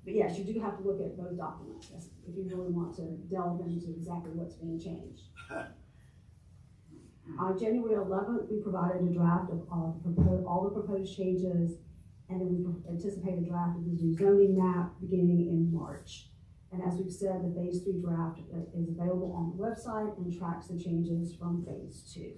But yes, you do have to look at both documents if you really want to delve into exactly what's being changed. On January 11th, we provided a draft of all the proposed changes, and then we anticipate a draft of the new zoning map beginning in March. And as we've said, the phase 3 draft is available on the website and tracks the changes from phase 2.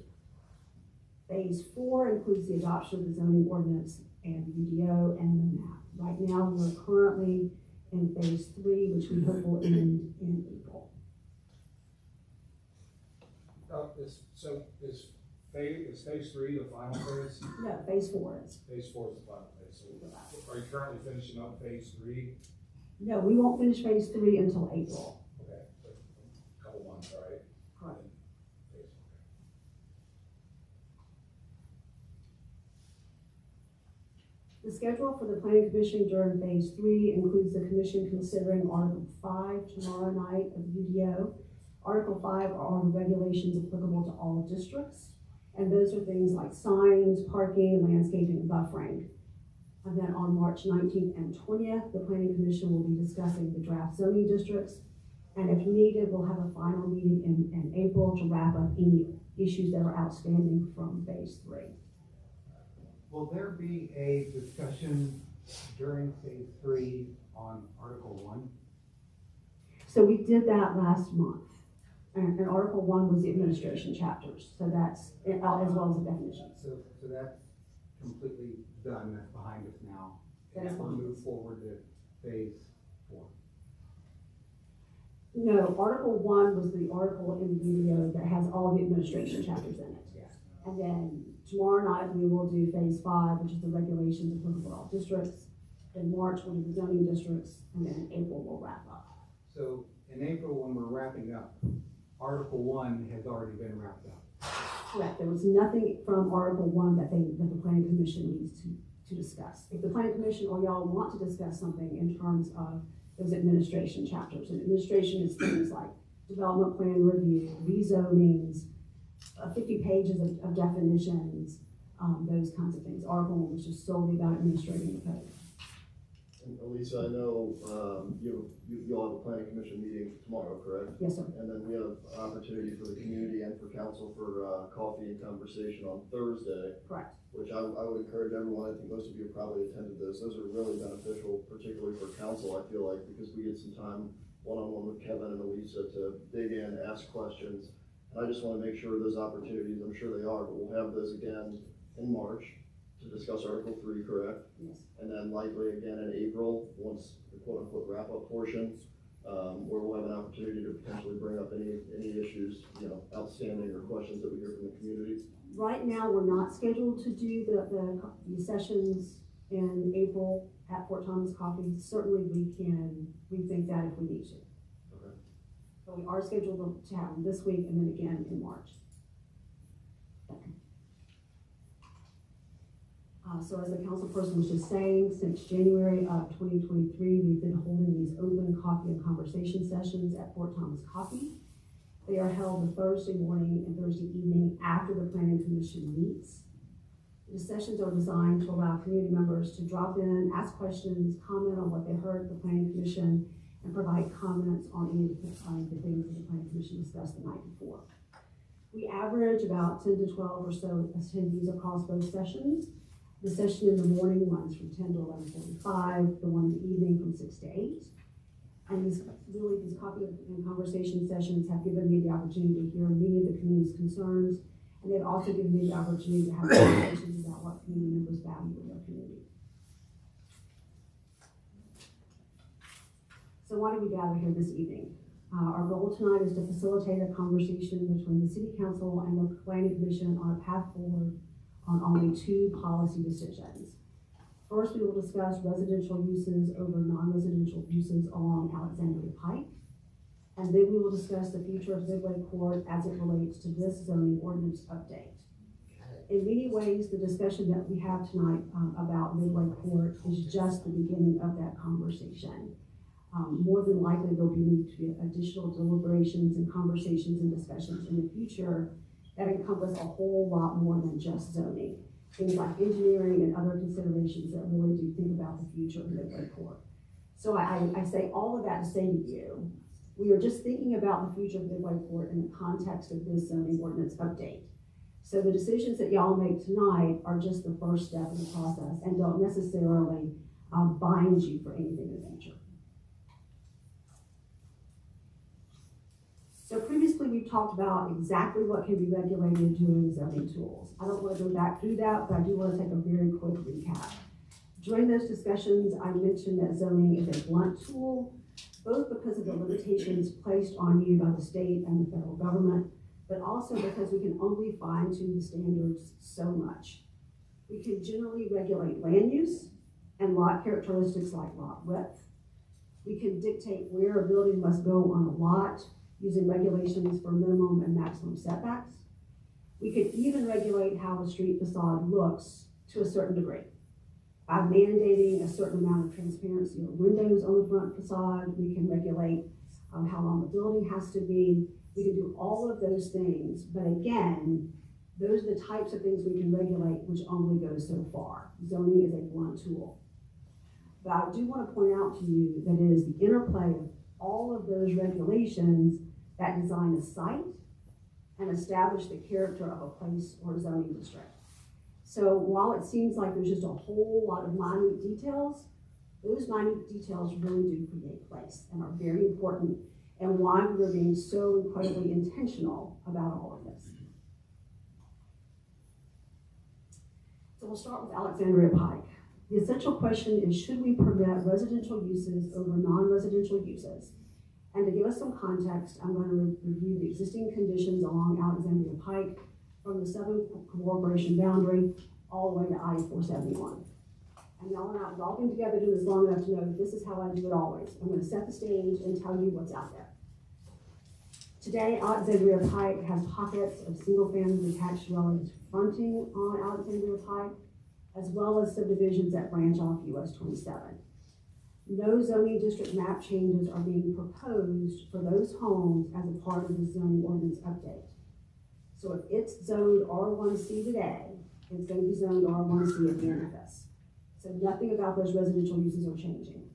Phase 4 includes the adoption of the zoning ordinance and UDO and the map. Right now, we're currently in phase 3, which we hope will end in April.
Is phase 3 the final phase?
No, phase 4 is.
Phase 4 is the final phase. So are you currently finishing up phase 3?
No, we won't finish phase 3 until April.
Okay, so a couple months, right?
Correct. The schedule for the Planning Commission during phase 3 includes the Commission considering Article 5 tomorrow night of UDO. Article 5 are the regulations applicable to all districts. And those are things like signs, parking, landscaping, and buffering. And then on March 19th and 20th, the Planning Commission will be discussing the draft zoning districts. And if needed, we'll have a final meeting in April to wrap up any issues that are outstanding from phase 3.
Will there be a discussion during phase 3 on Article 1?
So we did that last month. And Article 1 was the administration chapters. So that's, as well as the definitions.
So that's completely done, that's behind us now.
That is
And we'll
behind
move forward to phase 4.
No, Article 1 was the article in the video that has all the administration chapters in it.
Yeah.
And then tomorrow night, we will do phase 5, which is the regulations applicable to all districts. In March, we'll do the zoning districts, and then in April, we'll wrap up.
So in April, when we're wrapping up, Article 1 has already been wrapped up.
Correct, there was nothing from Article 1 that the Planning Commission needs to discuss. If the Planning Commission or y'all want to discuss something in terms of those administration chapters, and administration is things like development plan review, rezonings, 50 pages of definitions, those kinds of things. Article 1 was just solely about administrating the code.
And Elisa, I know you'll have a planning commission meeting tomorrow, correct?
Yes, sir.
And then we have opportunity for the community and for council for coffee and conversation on Thursday.
Correct.
Which I would encourage everyone. I think most of you have probably attended those. Those are really beneficial, particularly for council, I feel like, because we get some time one-on-one with Kevin and Elisa to dig in, ask questions. And I just want to make sure those opportunities, I'm sure they are, but we'll have those again in March to discuss Article 3, correct?
Yes.
And then likely again in April, once the quote-unquote wrap-up portion, where we'll have an opportunity to potentially bring up any issues, outstanding or questions that we hear from the community.
Right now, we're not scheduled to do the sessions in April at Fort Thomas Coffee. Certainly, we think that if we need to.
Okay.
But we are scheduled to have them this week and then again in March. So as the councilperson was just saying, since January of 2023, we've been holding these open coffee and conversation sessions at Fort Thomas Coffee. They are held the Thursday morning and Thursday evening after the Planning Commission meets. The sessions are designed to allow community members to drop in, ask questions, comment on what they heard at the Planning Commission, and provide comments on any of the things that the Planning Commission discussed the night before. We average about 10 to 12 or so attendees across both sessions. The session in the morning runs from 10 to 11:45, the one in the evening from 6 to 8. And these coffee and conversation sessions have given me the opportunity to hear many of the community's concerns, and they've also given me the opportunity to have conversations about what community members value in their community. So why do we gather here this evening? Our goal tonight is to facilitate a conversation between the City Council and the Planning Commission on a path forward on only 2 policy decisions. First, we will discuss residential uses over non-residential uses along Alexandria Pike. And then we will discuss the future of Midway Court as it relates to this zoning ordinance update. In many ways, the discussion that we have tonight about Midway Court is just the beginning of that conversation. More than likely, there'll need to be additional deliberations and conversations and discussions in the future that encompass a whole lot more than just zoning. Things like engineering and other considerations that really do think about the future of Midway Court. So I say all of that to say to you, we are just thinking about the future of Midway Court in the context of this zoning ordinance update. So the decisions that y'all make tonight are just the first step in the process and don't necessarily bind you for anything in the future. So previously we've talked about exactly what can be regulated during zoning tools. I don't want to go back through that, but I do want to take a very quick recap. During those discussions, I mentioned that zoning is a blunt tool, both because of the limitations placed on you by the state and the federal government, but also because we can only fine-tune the standards so much. We can generally regulate land use and lot characteristics like lot width. We can dictate where a building must go on a lot, using regulations for minimum and maximum setbacks. We could even regulate how a street facade looks to a certain degree. By mandating a certain amount of transparency or windows on the front facade, we can regulate how long the building has to be. We can do all of those things, but again, Those are the types of things we can regulate, which only go so far. Zoning is a blunt tool. But I do want to point out to you that it is the interplay of all of those regulations that design a site and establish the character of a place or zoning district. So while it seems like there's just a whole lot of minute details, those minute details really do create place and are very important, and why we're being so incredibly intentional about all of this. So we'll start with Alexandria Pike. The essential question is, should we permit residential uses over non-residential uses? And to give us some context, I'm going to review the existing conditions along Alexandria Pike from the Southern Corporation boundary all the way to I-471. And y'all and I have all been together doing this long enough to know that this is how I do it always. I'm going to set the stage and tell you what's out there. Today, Alexandria Pike has pockets of single-family detached dwellings fronting on Alexandria Pike, as well as subdivisions that branch off US 27. No zoning district map changes are being proposed for those homes as a part of the zoning ordinance update. So if it's zoned R1C today, it's going to be zoned R1C at the end of this. So nothing about those residential uses are changing.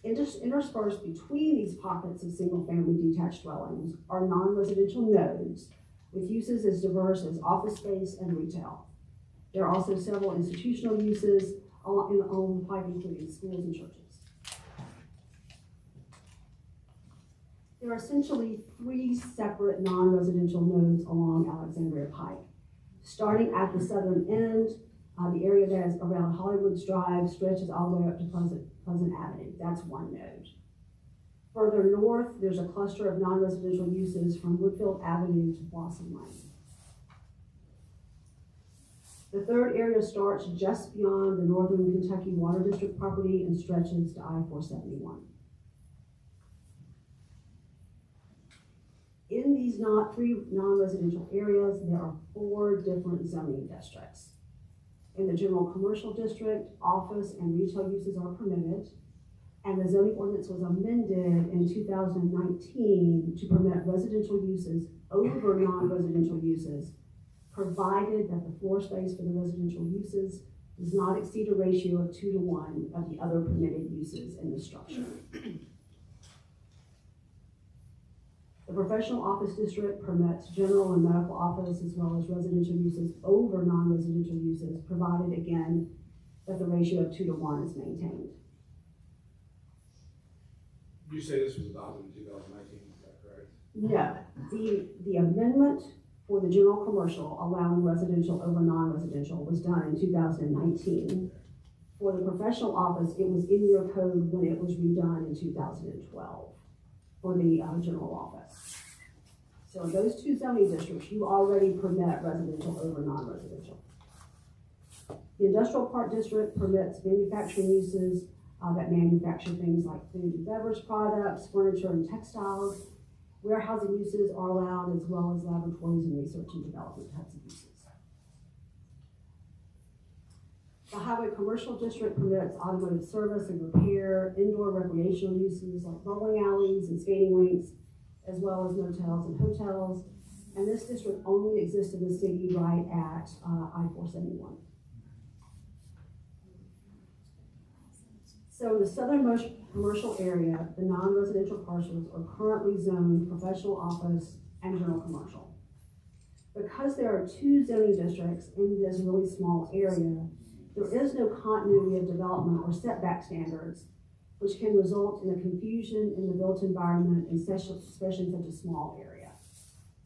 Interspersed between these pockets of single-family detached dwellings are non-residential nodes with uses as diverse as office space and retail. There are also several institutional uses on Pike, including schools and churches. There are essentially 3 separate non-residential nodes along Alexandria Pike. Starting at the southern end, the area that is around Hollywood Drive stretches all the way up to Pleasant Avenue. That's one node. Further north, there's a cluster of non-residential uses from Woodfield Avenue to Blossom Lane. The third area starts just beyond the Northern Kentucky Water District property and stretches to I-471. In these 3 non-residential areas, there are 4 different zoning districts. In the general commercial district, office and retail uses are permitted, and the zoning ordinance was amended in 2019 to permit residential uses over non-residential uses, provided that the floor space for the residential uses does not exceed a ratio of 2 to 1 of the other permitted uses in the structure. The professional office district permits general and medical office as well as residential uses over non-residential uses, provided again that the ratio of 2 to 1 is maintained.
You say this was adopted in 2019, is that correct?
No, the amendment for the general commercial allowing residential over non-residential was done in 2019. For the professional office, it was in your code when it was redone in 2012 for the general office. So in those 2 zoning districts, you already permit residential over non-residential. The industrial park district permits manufacturing uses that manufacture things like food and beverage products, furniture and textiles. Warehousing uses are allowed, as well as laboratories and research and development types of uses. The highway commercial district permits automotive service and repair, indoor recreational uses like bowling alleys and skating rinks, as well as motels and hotels. And this district only exists in the city right at I-471. So in the southernmost commercial area, the non-residential parcels are currently zoned professional office and general commercial. Because there are 2 zoning districts in this really small area, there is no continuity of development or setback standards, which can result in a confusion in the built environment, especially in such a small area.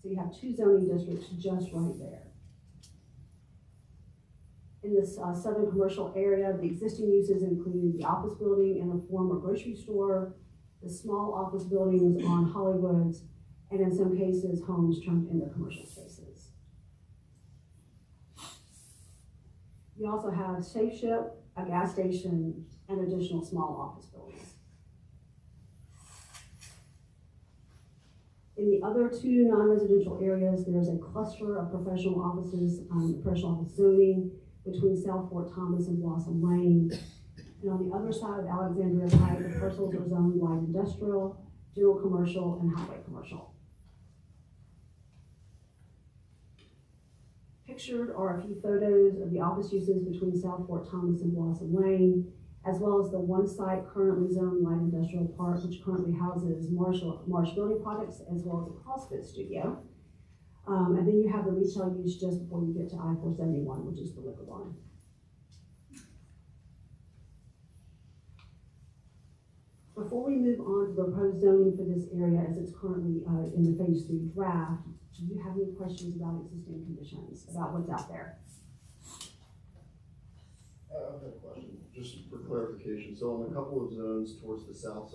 So you have 2 zoning districts just right there. In this southern commercial area, the existing uses include the office building and a former grocery store, the small office buildings on Hollywood, and in some cases, homes turned into commercial spaces. You also have Safe Ship, a gas station, and additional small office buildings. In the other 2 non-residential areas, there's a cluster of professional offices, professional office zoning between South Fort Thomas and Blossom Lane. And on the other side of Alexandria Pike, the parcels are zoned light industrial, general commercial, and highway commercial. Pictured are a few photos of the office uses between South Fort Thomas and Blossom Lane, as well as the one site currently zoned light industrial park, which currently houses Marsh Building Products as well as a CrossFit studio. And then you have the retail use just before you get to I-471, which is the liquor barn. Before we move on to the proposed zoning for this area as it's currently in the phase 3 draft, do you have any questions about existing conditions, about what's out there?
I've got a question, just for clarification. So on a couple of zones towards the south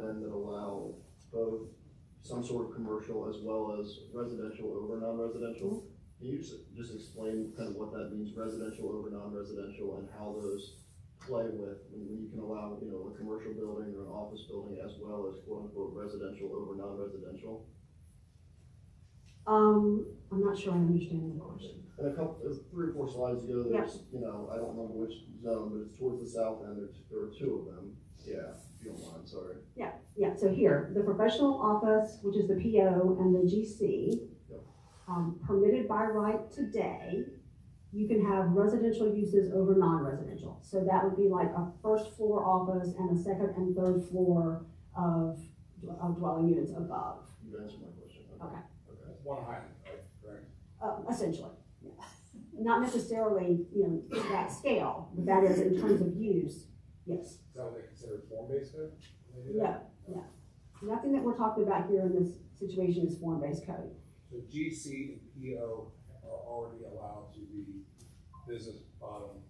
end that allow both some sort of commercial as well as residential over non-residential, can you just explain kind of what that means, residential over non-residential, and how those play with when you can allow, you know, a commercial building or an office building as well as quote unquote residential over non-residential?
I'm not sure I understand the question.
And a couple, 3 or 4 slides ago, there's, you know, I don't remember which zone, but it's towards the south end, there are 2 of them. Yeah, if you don't mind, sorry.
Yeah, so here, the professional office, which is the PO, and the GC, permitted by right today, you can have residential uses over non-residential. So that would be like a first floor office and a second and third floor of dwelling units above.
You answered my question.
Okay.
One height, right, correct?
Essentially, yeah. Not necessarily, you know, that scale, but that is in terms of use, yes.
Is that what they consider form-based code?
No. Nothing that we're talking about here in this situation is form-based code.
So GC and PO are already allowed to be business bottom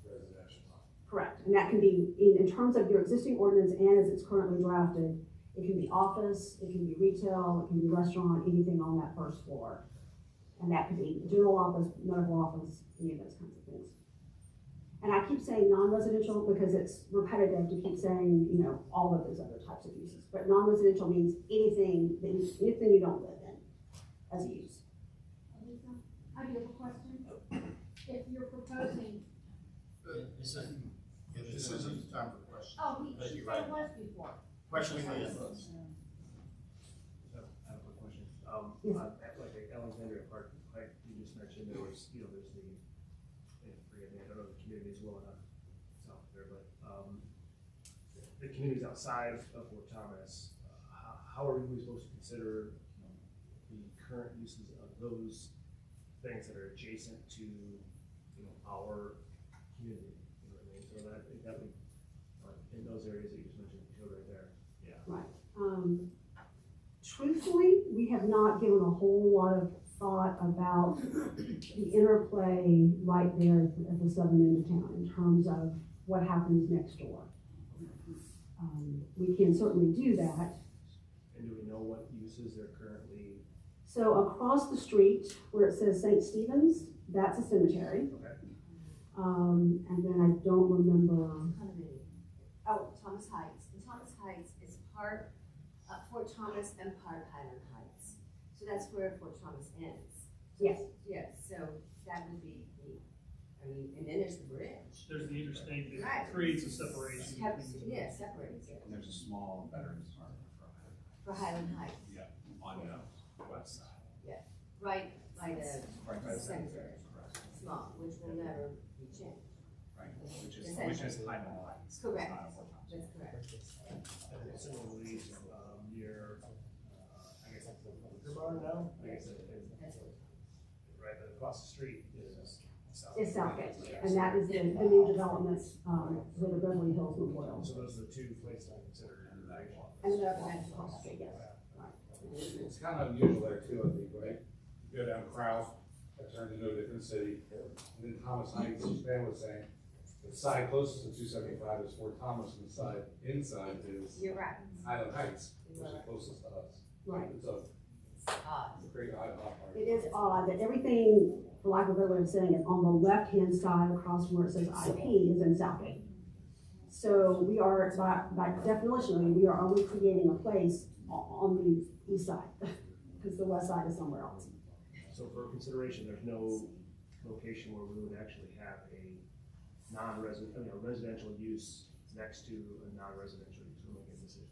residential.
Correct, and that can be, in terms of your existing ordinance and as it's currently drafted, it can be office, it can be retail, it can be restaurant, anything on that first floor. And that could be general office, medical office, any of those kinds of things. And I keep saying non-residential because it's repetitive to keep saying, you know, all of those other types of uses. But non-residential means anything you don't live in as a use.
Lisa, I do have a question. If you're proposing.
This isn't time for questions.
Oh, she said it was before.
Question please.
I have a quick question. Like Alexandria Park, like you just mentioned, there's the, forgive me, I don't know the communities well enough south there, but the communities outside of Fort Thomas, how are we supposed to consider the current uses of those things that are adjacent to, our community? You know what I mean? So that would, in those areas that you just mentioned, right there. Yeah.
Right. Truthfully, we have not given a whole lot of thought about the interplay right there at the southern end of town in terms of what happens next door. We can certainly do that.
And do we know what uses they're currently?
So across the street where it says St. Stephen's, that's a cemetery.
Okay.
And then I don't remember.
Oh, Thomas Heights. And Thomas Heights is part of Fort Thomas and part of Highland Heights. So that's where Fort Thomas ends.
Yes.
Yes, so that would be and then there's the bridge.
There's the interstate that
Right.
creates a separation.
Yeah, separates it.
And there's a small veterans park
For Highland Heights.
Yeah, on the west side.
Yeah, right by the
Right by the
cemetery. Small, which will never be changed.
Right, which is Highland Heights.
Correct.
Not a Fort Thomas.
That's correct.
And similarly, near, I guess that's the liquor barn now? I guess right, but across the street is Southgate.
It's Southgate, and that is the new development for the Beverly Hills Memorial.
So those are the 2 places I consider.
And the across the street, yes.
It's kind of unusual there too, I think, right? You go down Krause, that turns into a different city. And then Thomas Heights, as Ben was saying, the side closest to 275 is Fort Thomas, and the side inside is
You're right.
Highland Heights, which is closest to us.
Right.
It's a great odd part.
It is odd that everything, for lack of a better way of saying it, on the left-hand side across from where it says IP is in Southgate. So we are, by definition, we are only creating a place on the east side, because the west side is somewhere else.
So for consideration, there's no location where we would actually have a residential use next to a non-residential use. We'll make a decision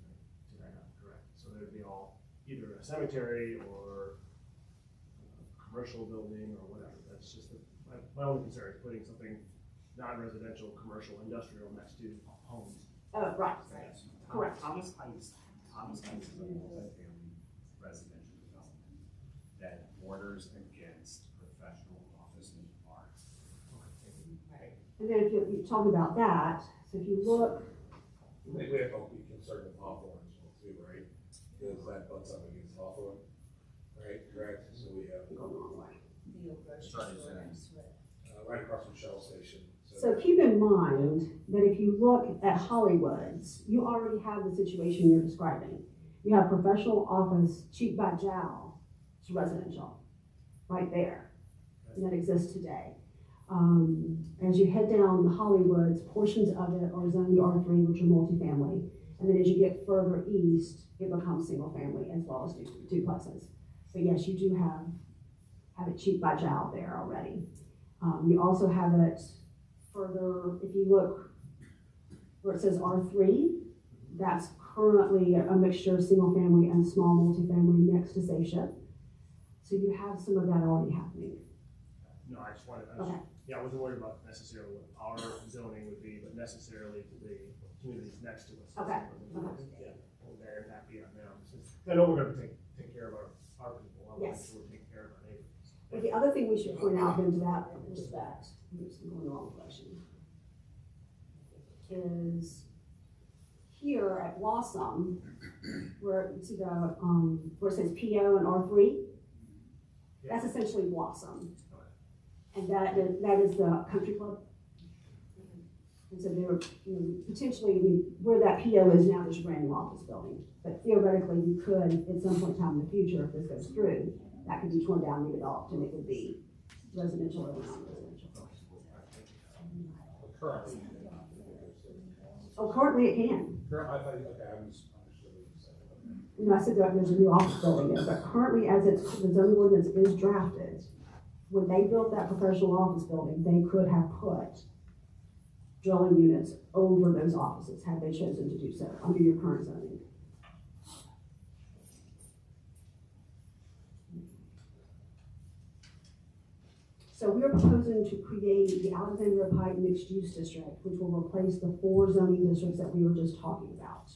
tonight, correct? So there'd be all either a cemetery or a commercial building or whatever. It's just that my only concern is putting something non-residential, commercial, industrial next to homes.
Right, correct.
Thomas Heights is a multi-family residential development that borders against professional office and art.
And then if you're talking about that, so if you look,
I think we have to be concerned with Hawthorne too, right? Because that butts up against Hawthorne, right? Correct, so we have.
Going the wrong way.
Right across from Shell Station.
So keep in mind that if you look at Hollywoods, you already have the situation you're describing. You have professional office, cheap by jowl, it's residential, right there. And that exists today. As you head down the Hollywoods, portions of it are zoned R3, which are multifamily. And then as you get further east, it becomes single family as well as duplexes. But yes, you do have it cheap by jowl there already. You also have it further, if you look where it says R3, that's currently a mixture of single family and small multifamily next to Safe Ship. So you have some of that already happening.
No, I just wanted,
Okay.
yeah, I wasn't worried about necessarily what our zoning would be, but necessarily to the communities next to us.
Okay.
Yeah, well, their impact beyond them. I know we're gonna take care of our people, I want to make
Yes.
sure we're taking care of our neighbors.
But the other thing we should point out into that is that, oops, I'm going the wrong direction, is here at Blossom, where you see the, where it says PO and R3, that's essentially Blossom. And that is the country club. And so there, potentially, where that PO is now, there's a brand new office building. But theoretically, you could, at some point in time in the future, if this goes through, that could be torn down, redeveloped, and it would be residential or non-residential.
Currently.
Oh, currently it can.
I thought, okay, I understood what you said.
I said that there's a new office building there, but currently as the zoning ordinance is drafted, when they built that professional office building, they could have put dwelling units over those offices had they chosen to do so under your current zoning. So we are proposing to create the Alexandria Pike Mixed Use District, which will replace the 4 zoning districts that we were just talking about.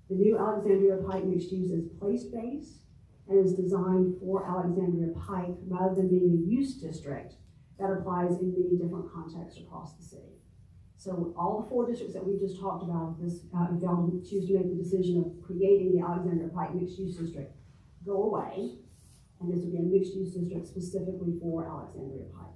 The new Alexandria Pike Mixed Use is place-based and is designed for Alexandria Pike rather than being a use district that applies in many different contexts across the city. So all the 4 districts that we just talked about, this, if y'all choose to make the decision of creating the Alexandria Pike Mixed Use District, go away. And this would be a mixed-use district specifically for Alexandria Pike.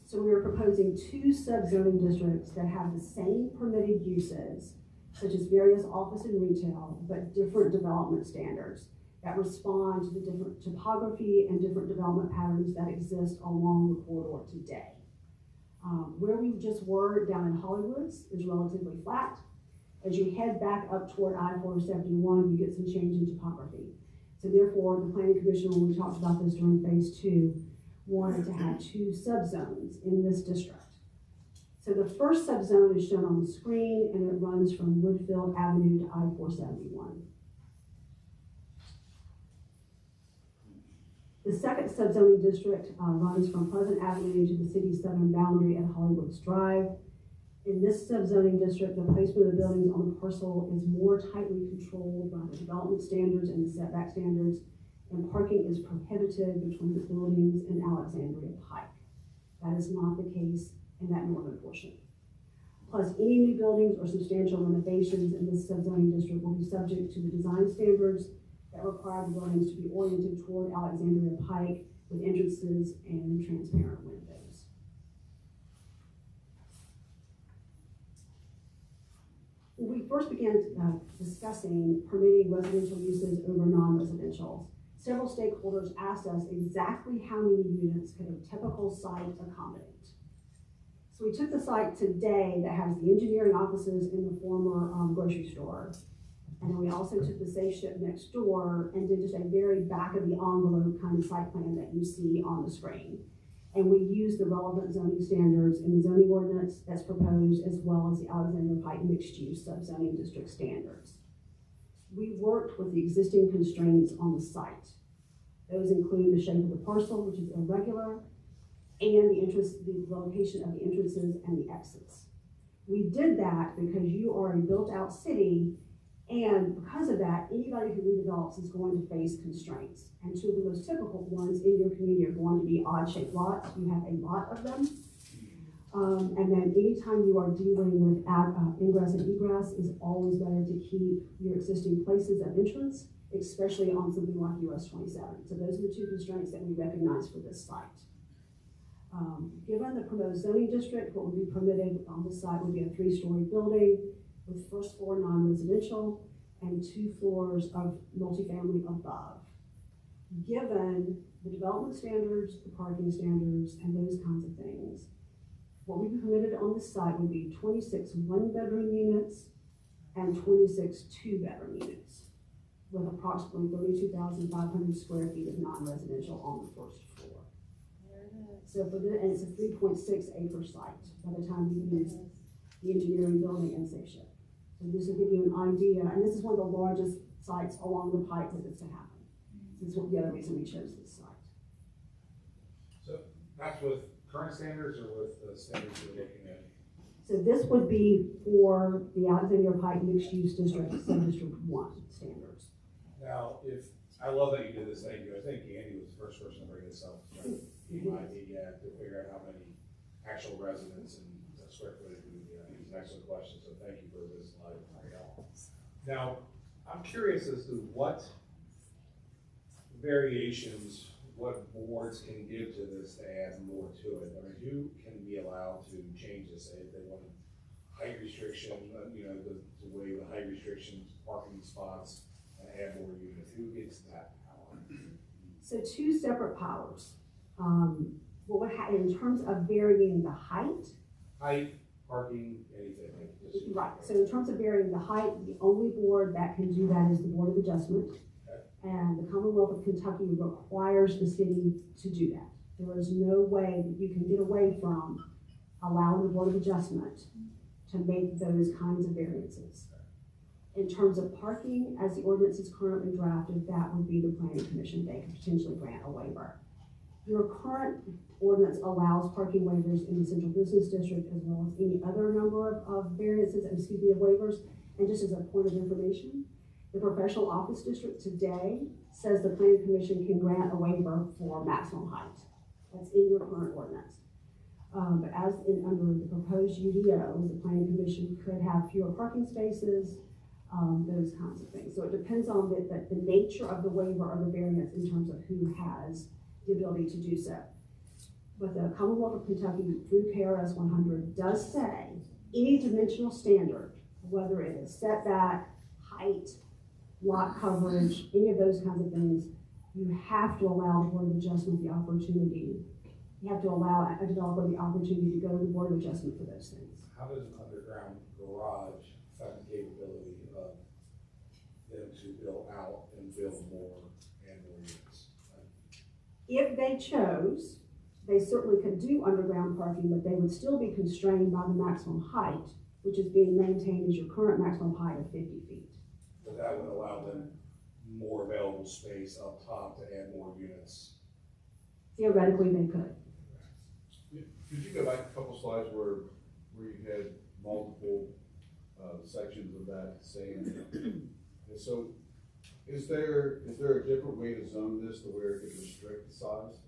So we are proposing 2 sub-zoning districts that have the same permitted uses, such as various office and retail, but different development standards that respond to the different topography and different development patterns that exist along the corridor today. Where we just were down in Hollywoods is relatively flat. As you head back up toward I-471, you get some change in topography. So therefore, the Planning Commission, when we talked about this during phase 2, wanted to have 2 subzones in this district. So the first subzone is shown on the screen, and it runs from Woodfield Avenue to I-471. The second subzoning district runs from Pleasant Avenue to the city's southern boundary at Hollywoods Drive. In this subzoning district, the placement of the buildings on the parcel is more tightly controlled by the development standards and the setback standards, and parking is prohibited between the buildings and Alexandria Pike. That is not the case in that northern portion. Plus, any new buildings or substantial renovations in this subzoning district will be subject to the design standards that require the buildings to be oriented toward Alexandria Pike with entrances and transparent windows. When we first began discussing permitting residential uses over non-residential, several stakeholders asked us exactly how many units could a typical site accommodate. So we took the site today that has the engineering offices in the former grocery store, and then we also took the Safe Ship next door and did just a very back of the envelope kind of site plan that you see on the screen. And we used the relevant zoning standards in the zoning ordinance that's proposed, as well as the Alexandria Pike mixed use subzoning district standards. We worked with the existing constraints on the site. Those include the shape of the parcel, which is irregular, and the location of the entrances and the exits. We did that because you are a built-out city, and because of that, anybody who redevelops is going to face constraints. And two of the most typical ones in your community are going to be odd-shaped lots. You have a lot of them. And then anytime you are dealing with ingress and egress, it's always better to keep your existing places of entrance, especially on something like US 27. So those are the two constraints that we recognize for this site. Given the proposed zoning district, what would be permitted on this site would be a 3-story building with first floor non-residential and 2 floors of multifamily above. Given the development standards, the parking standards, and those kinds of things, what would be permitted on this site would be 26 one-bedroom units and 26 two-bedroom units, with approximately 32,500 square feet of non-residential on the first floor. So for the, and it's a 3.6 acre site by the time you use the engineering, building, and safe shed. So this will give you an idea, and this is one of the largest sites along the pike for this to happen. This is the other reason we chose this site.
So that's with current standards or with the standards you're looking at?
So this would be for the Alexandria Pike Mixed Use District, Sub-District 1 standards.
Now, I love that you did this, thank you. I think Andy was the first person to bring this up, to figure out how many actual residents and square footage we would be. I think it's an excellent question, so thank you for this slide. Now, I'm curious as to what variations, what boards can give to this to add more to it. I mean, who can be allowed to change this, say if they want height restriction, to waive the height restrictions, parking spots, and add more units? Who gets that power?
So two separate powers. What would happen in terms of varying the height?
Height, parking, anything.
Right, so in terms of varying the height, the only board that can do that is the Board of Adjustment.
Okay.
And the Commonwealth of Kentucky requires the city to do that. There is no way that you can get away from allowing the Board of Adjustment to make those kinds of variances. In terms of parking, as the ordinance is currently drafted, that would be the Planning Commission. They could potentially grant a waiver. Your current ordinance allows parking waivers in the Central Business District as well as any other number of variances, of waivers. And just as a point of information, the Professional Office District today says the Planning Commission can grant a waiver for maximum height. That's in your current ordinance. But under the proposed UDO, the Planning Commission could have fewer parking spaces, those kinds of things. So it depends on the nature of the waiver or the variance in terms of who has the ability to do so. But the Commonwealth of Kentucky through KRS 100 does say any dimensional standard, whether it is setback, height, lot coverage, any of those kinds of things, you have to allow the Board of Adjustment the opportunity. You have to allow a developer the opportunity to go to the Board of Adjustment for those things.
How does an underground garage affect the capability of them to build out and build more and more units?
If they chose, they certainly could do underground parking, but they would still be constrained by the maximum height, which is being maintained as your current maximum height of 50 feet.
But that would allow them more available space up top to add more units.
Theoretically, they could.
Could you go back a couple slides where you had multiple sections of that saying, and so is there a different way to zone this to where it could restrict the size?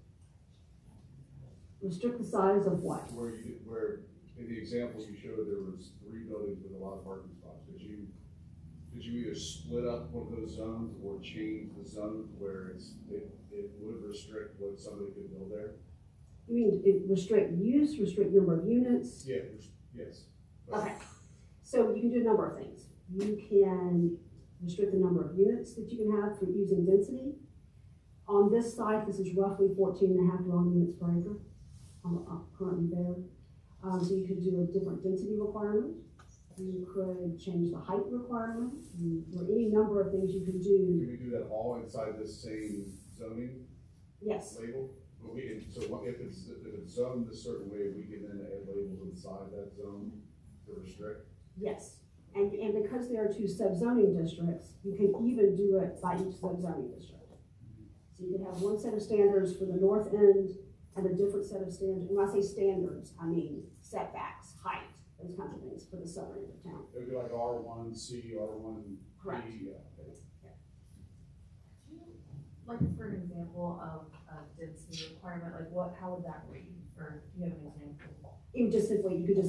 Restrict the size of what?
Where in the examples you showed, there was 3 buildings with a lot of parking spots. Did you either split up one of those zones or change the zone where it would restrict what somebody could build there?
You mean restrict use, restrict number of units?
Yeah, yes.
Okay, so you can do a number of things. You can restrict the number of units that you can have for using density. On this site, this is roughly 14.5 dwelling units per acre, currently there. So you could do a different density requirement. You could change the height requirement. Or any number of things you can do.
Can we do that all inside this same zoning?
Yes.
Label? But we can, so if it's zoned a certain way, we can then add labels inside that zone to restrict?
Yes. And because there are 2 sub-zoning districts, you can even do it by each sub-zoning district. So you could have one set of standards for the north end and a different set of standards. When I say standards, I mean setbacks, height, those kinds of things for the southern end of town.
It would be like R1C, R1B.
Correct.
Like for an example of a density requirement, like how would that read? Or do you have an example?
You could just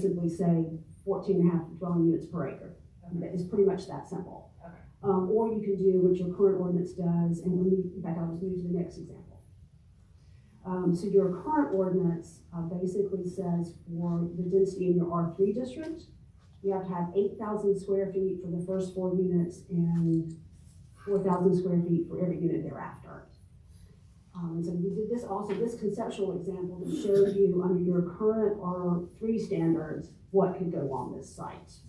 simply say 14 and a half dwelling units per acre. It's pretty much that simple.
Okay.
Or you can do what your current ordinance does, and in fact, I'll just move to the next example. So your current ordinance basically says for the density in your R3 district, you have to have 8,000 square feet for the first 4 units and 4,000 square feet for every unit thereafter. And so we did this conceptual example that showed you under your current R3 standards what could go on this site.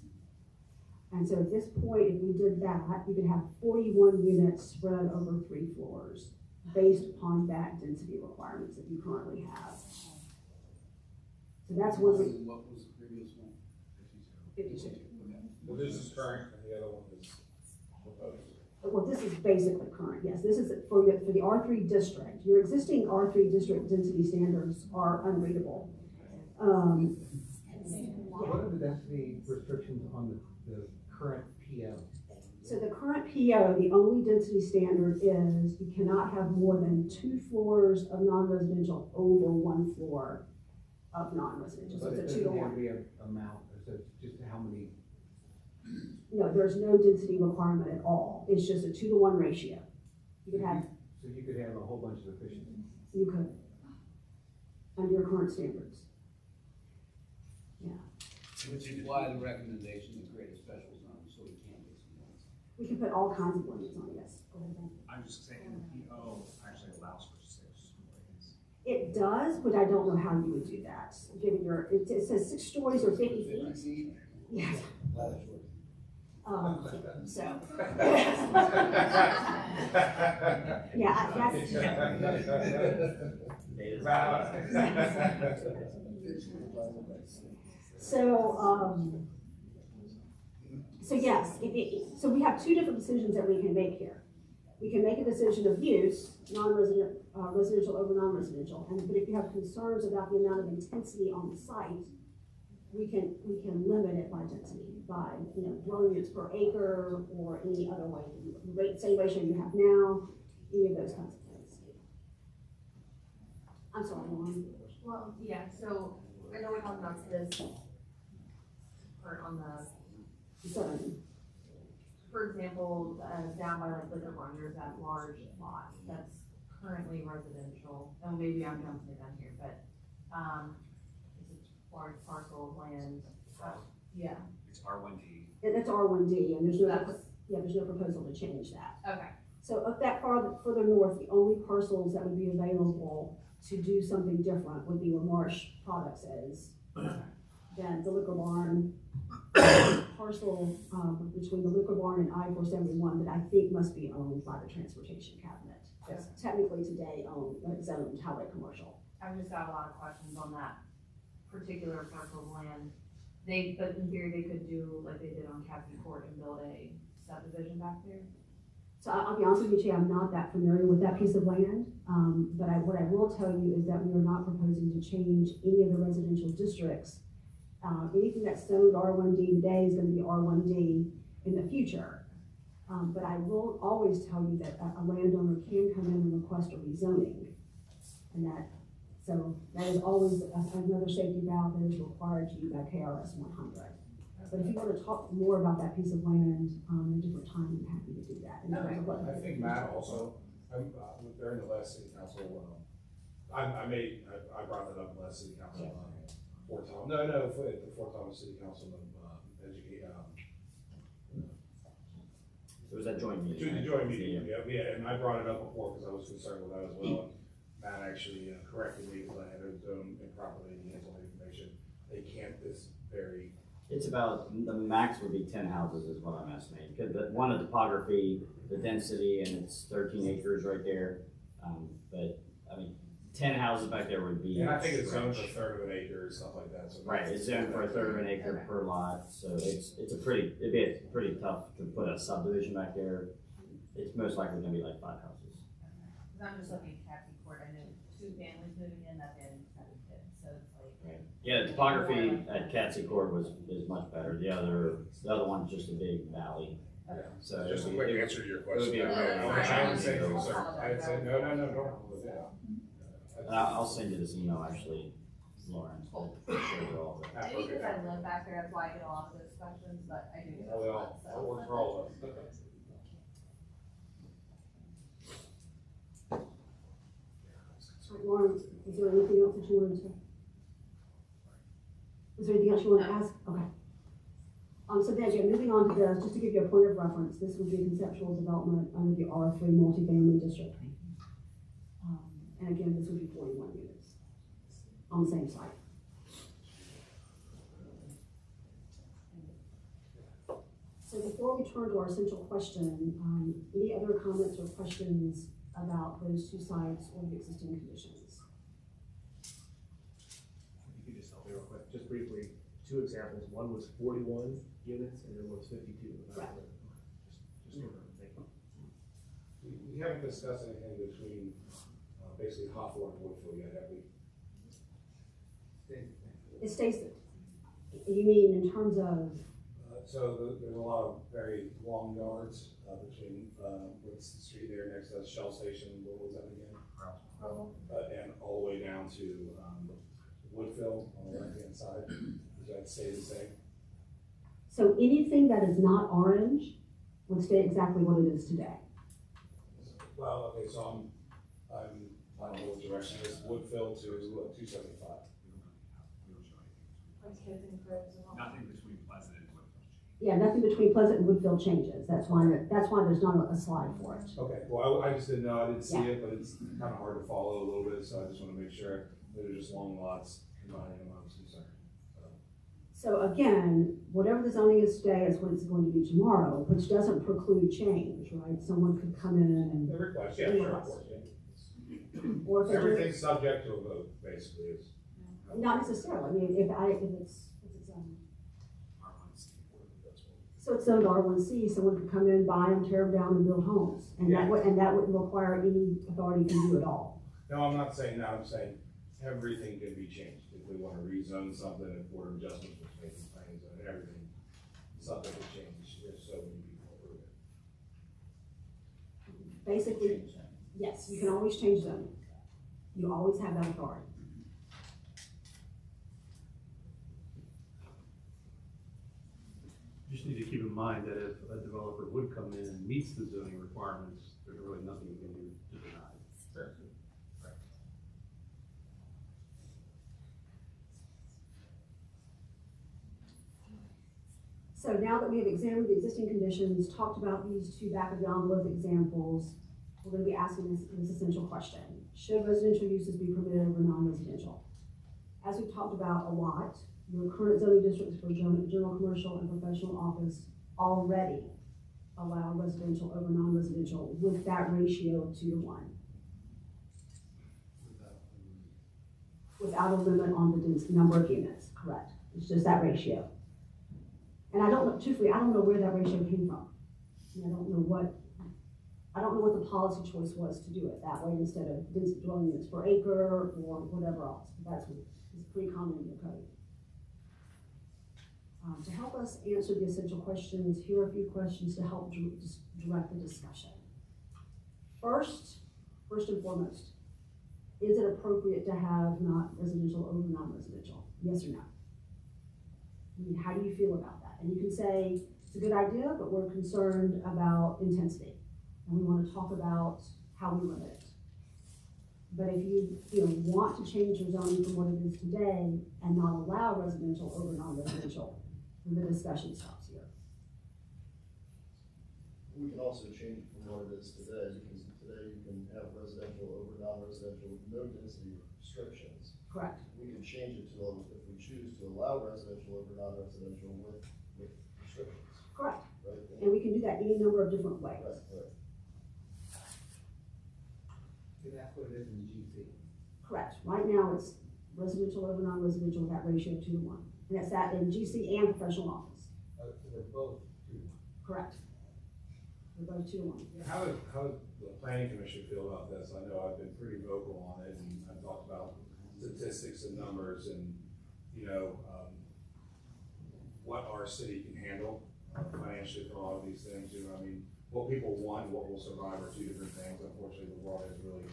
And so at this point, if we did that, you could have 41 units spread over 3 floors based upon that density requirements that you currently have. So that's one of the.
What was the previous one?
52.
Well, this is current, and the other one is proposed.
Well, this is basically current, yes. This is for the R3 district. Your existing R3 district density standards are unreadable.
What are the density restrictions on the current PO?
So the current PO, the only density standard is you cannot have more than 2 floors of non-residential over 1 floor of non-residential. So
But it
it's a 2 to
doesn't have
1.
to be an amount, so it's just how many?
No, there's no density requirement at all. It's just a 2 to 1 ratio. You could have,
So you could have a whole bunch of efficiencies.
you could, under your current standards. Yeah.
Which is why the recommendation to create a special zone, so we can get some limits.
We can put all kinds of limits on it, yes. Go ahead, Ben.
I'm just saying, the PO actually allows for 6 stories.
It does, but I don't know how you would do that. Given your, it says 6 stories or 50 feet. Yes. So. Yeah, that's. So yes, so we have 2 different decisions that we can make here. We can make a decision of use, non-resident, residential over non-residential, but if you have concerns about the amount of intensity on the site, we can limit it by density, by dwelling units per acre or any other way. Same ratio you have now, any of those kinds of things. I'm sorry, Lauren.
Well, yeah, so I know we're talking about this part on the, for example, down by like Liquor Barn, there's that large lot that's currently residential, and maybe I'm jumping the gun here, but, it's a large parcel of land. Yeah.
It's R1D.
That's R1D, and there's no proposal to change that.
Okay.
So up that further north, the only parcels that would be available to do something different would be where Marsh Products is. Then the Liquor Barn parcel between the Liquor Barn and I-471 that I think must be owned by the Transportation Cabinet. It's technically today zoned highway commercial.
I've just got a lot of questions on that particular parcel of land. But in theory, they could do like they did on Captain Court and build a subdivision back there.
So I'll be honest with you, Jay, I'm not that familiar with that piece of land, but what I will tell you is that we are not proposing to change any of the residential districts. Anything that's zoned R1D today is going to be R1D in the future. But I will always tell you that a landowner can come in and request a rezoning. And so that is always another safety valve that is required to you by KRS 100. But if you want to talk more about that piece of land at a different time, I'm happy to do that.
I think Matt also, during the last city council, I brought that up in the last city council. Fort Thomas, the Fort Thomas City Council
It was that joint meeting.
The joint meeting, yeah, and I brought it up before because I was concerned with that as well. Matt actually corrected me because I had it zoned improperly and he has all the information. They can't,
It's about, the max would be 10 houses is what I'm estimating. Because the topography, the density, and it's 13 acres right there. But, I mean, 10 houses back there would be.
And I think it's zoned for a third of an acre or stuff like that. So
right, it's zoned for a third of an acre per lot. So it'd be pretty tough to put a subdivision back there. It's most likely gonna be like 5 houses.
Cause I'm just looking at Catsy Court, I know 2 families moving in, that family 7 kids, so it's like.
Yeah, the topography at Catsy Court is much better. The other one's just a big valley. So
Just a
it would
quick
be-
answer to your
it would be
question.
a very
I didn't say,
nice-
sir, I didn't say, no, don't.
And I'll send you this email, actually, Lauren. I'll share it all.
Maybe because I live back there, that's why I get a lot of those questions, but I do get a
We
lot,
all,
so.
that works for all of us.
Lauren, is there anything else that you wanted to? Is there anything else you want to ask? Okay. So then again, moving on to this, just to give you a point of reference, this would be a conceptual development under the R3 multifamily district. And again, this would be 41 units on the same site. So before we turn to our essential question, any other comments or questions about those 2 sites or the existing conditions?
If you could just help me real quick, just briefly, 2 examples. One was 41 units and then one was 52.
Right.
Just thank you.
We haven't discussed anything between, basically Hawthorne and Woodfield yet, have we?
It stays, you mean in terms of?
So there's a lot of very long yards, between, what's the street there next to the Shell Station, what was that again? And all the way down to, Woodfield on the right-hand side, does that stay the same?
So anything that is not orange would stay exactly what it is today.
Well, okay, so I don't know what direction it is, Woodfield to 275.
Nothing between Pleasant and Woodfield.
Yeah, nothing between Pleasant and Woodfield changes. That's why there's not a slide for it.
Okay, well, I just didn't know, I didn't see it, but it's kind of hard to follow a little bit, so I just want to make sure that they're just long lots combining them, I was concerned.
So again, whatever the zoning is today is what it's going to be tomorrow, which doesn't preclude change, right? Someone could come in and.
The request, yeah, sure, of course, yeah.
Or if
Everything's subject to a vote, basically, is.
Not necessarily. I mean, if it's so it's zoned R1C, someone could come in, buy them, tear them down, and build homes, and that wouldn't require any authority from you at all.
No, I'm not saying that, I'm saying everything can be changed. If we want to rezone something, if Board of Adjustments was making plans and everything, something could change if so many people approve it.
Basically, yes, you can always change zoning. You always have that authority.
You just need to keep in mind that if a developer would come in and meets the zoning requirements, there's really nothing you can do to deny.
Sure.
So now that we have examined the existing conditions, talked about these 2 back of the envelope examples, we're going to be asking this essential question. Should residential uses be permitted over non-residential? As we've talked about a lot, your current zoning districts for general commercial and professional office already allow residential over non-residential with that ratio of 2-to-1. Without a limit on the number of units, correct. It's just that ratio. And I don't know, truthfully, I don't know where that ratio came from. And I don't know what the policy choice was to do it that way instead of density dwelling units per acre or whatever else. That's what is pretty common in the code. To help us answer the essential questions, here are a few questions to help direct the discussion. First and foremost, is it appropriate to have not residential over non-residential? Yes or no? I mean, how do you feel about that? And you can say, it's a good idea, but we're concerned about intensity. And we want to talk about how we limit it. But if you want to change your zoning from what it is today and not allow residential over non-residential, then the discussion stops here.
We can also change it from what it is today, because today you can have residential over non-residential with no density restrictions.
Correct.
We can change it to, if we choose to allow residential over non-residential with restrictions.
Correct.
Right?
And we can do that any number of different ways.
Right.
That's what it is in GC.
Correct. Right now, it's residential over non-residential with that ratio of 2-to-1. And that's that in GC and professional office.
They're both 2-to-1.
Correct. Or both 2 to 1?
How does the planning commission feel about this? I know I've been pretty vocal on it, and I've talked about statistics and numbers and, you know, what our city can handle financially for all of these things. You know, I mean, what people want and what will survive are two different things. Unfortunately, the world has really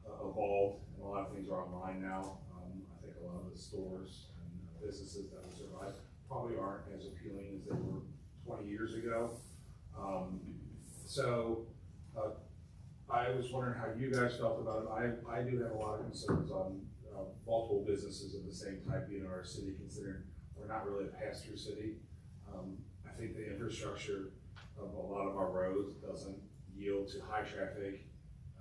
evolved, and a lot of things are online now. I think a lot of the stores and businesses that will survive probably aren't as appealing as they were 20 years ago. I was wondering how you guys felt about it. I do have a lot of concerns on multiple businesses of the same type being in our city, considering we're not really a pass-through city. I think the infrastructure of a lot of our roads doesn't yield to high traffic,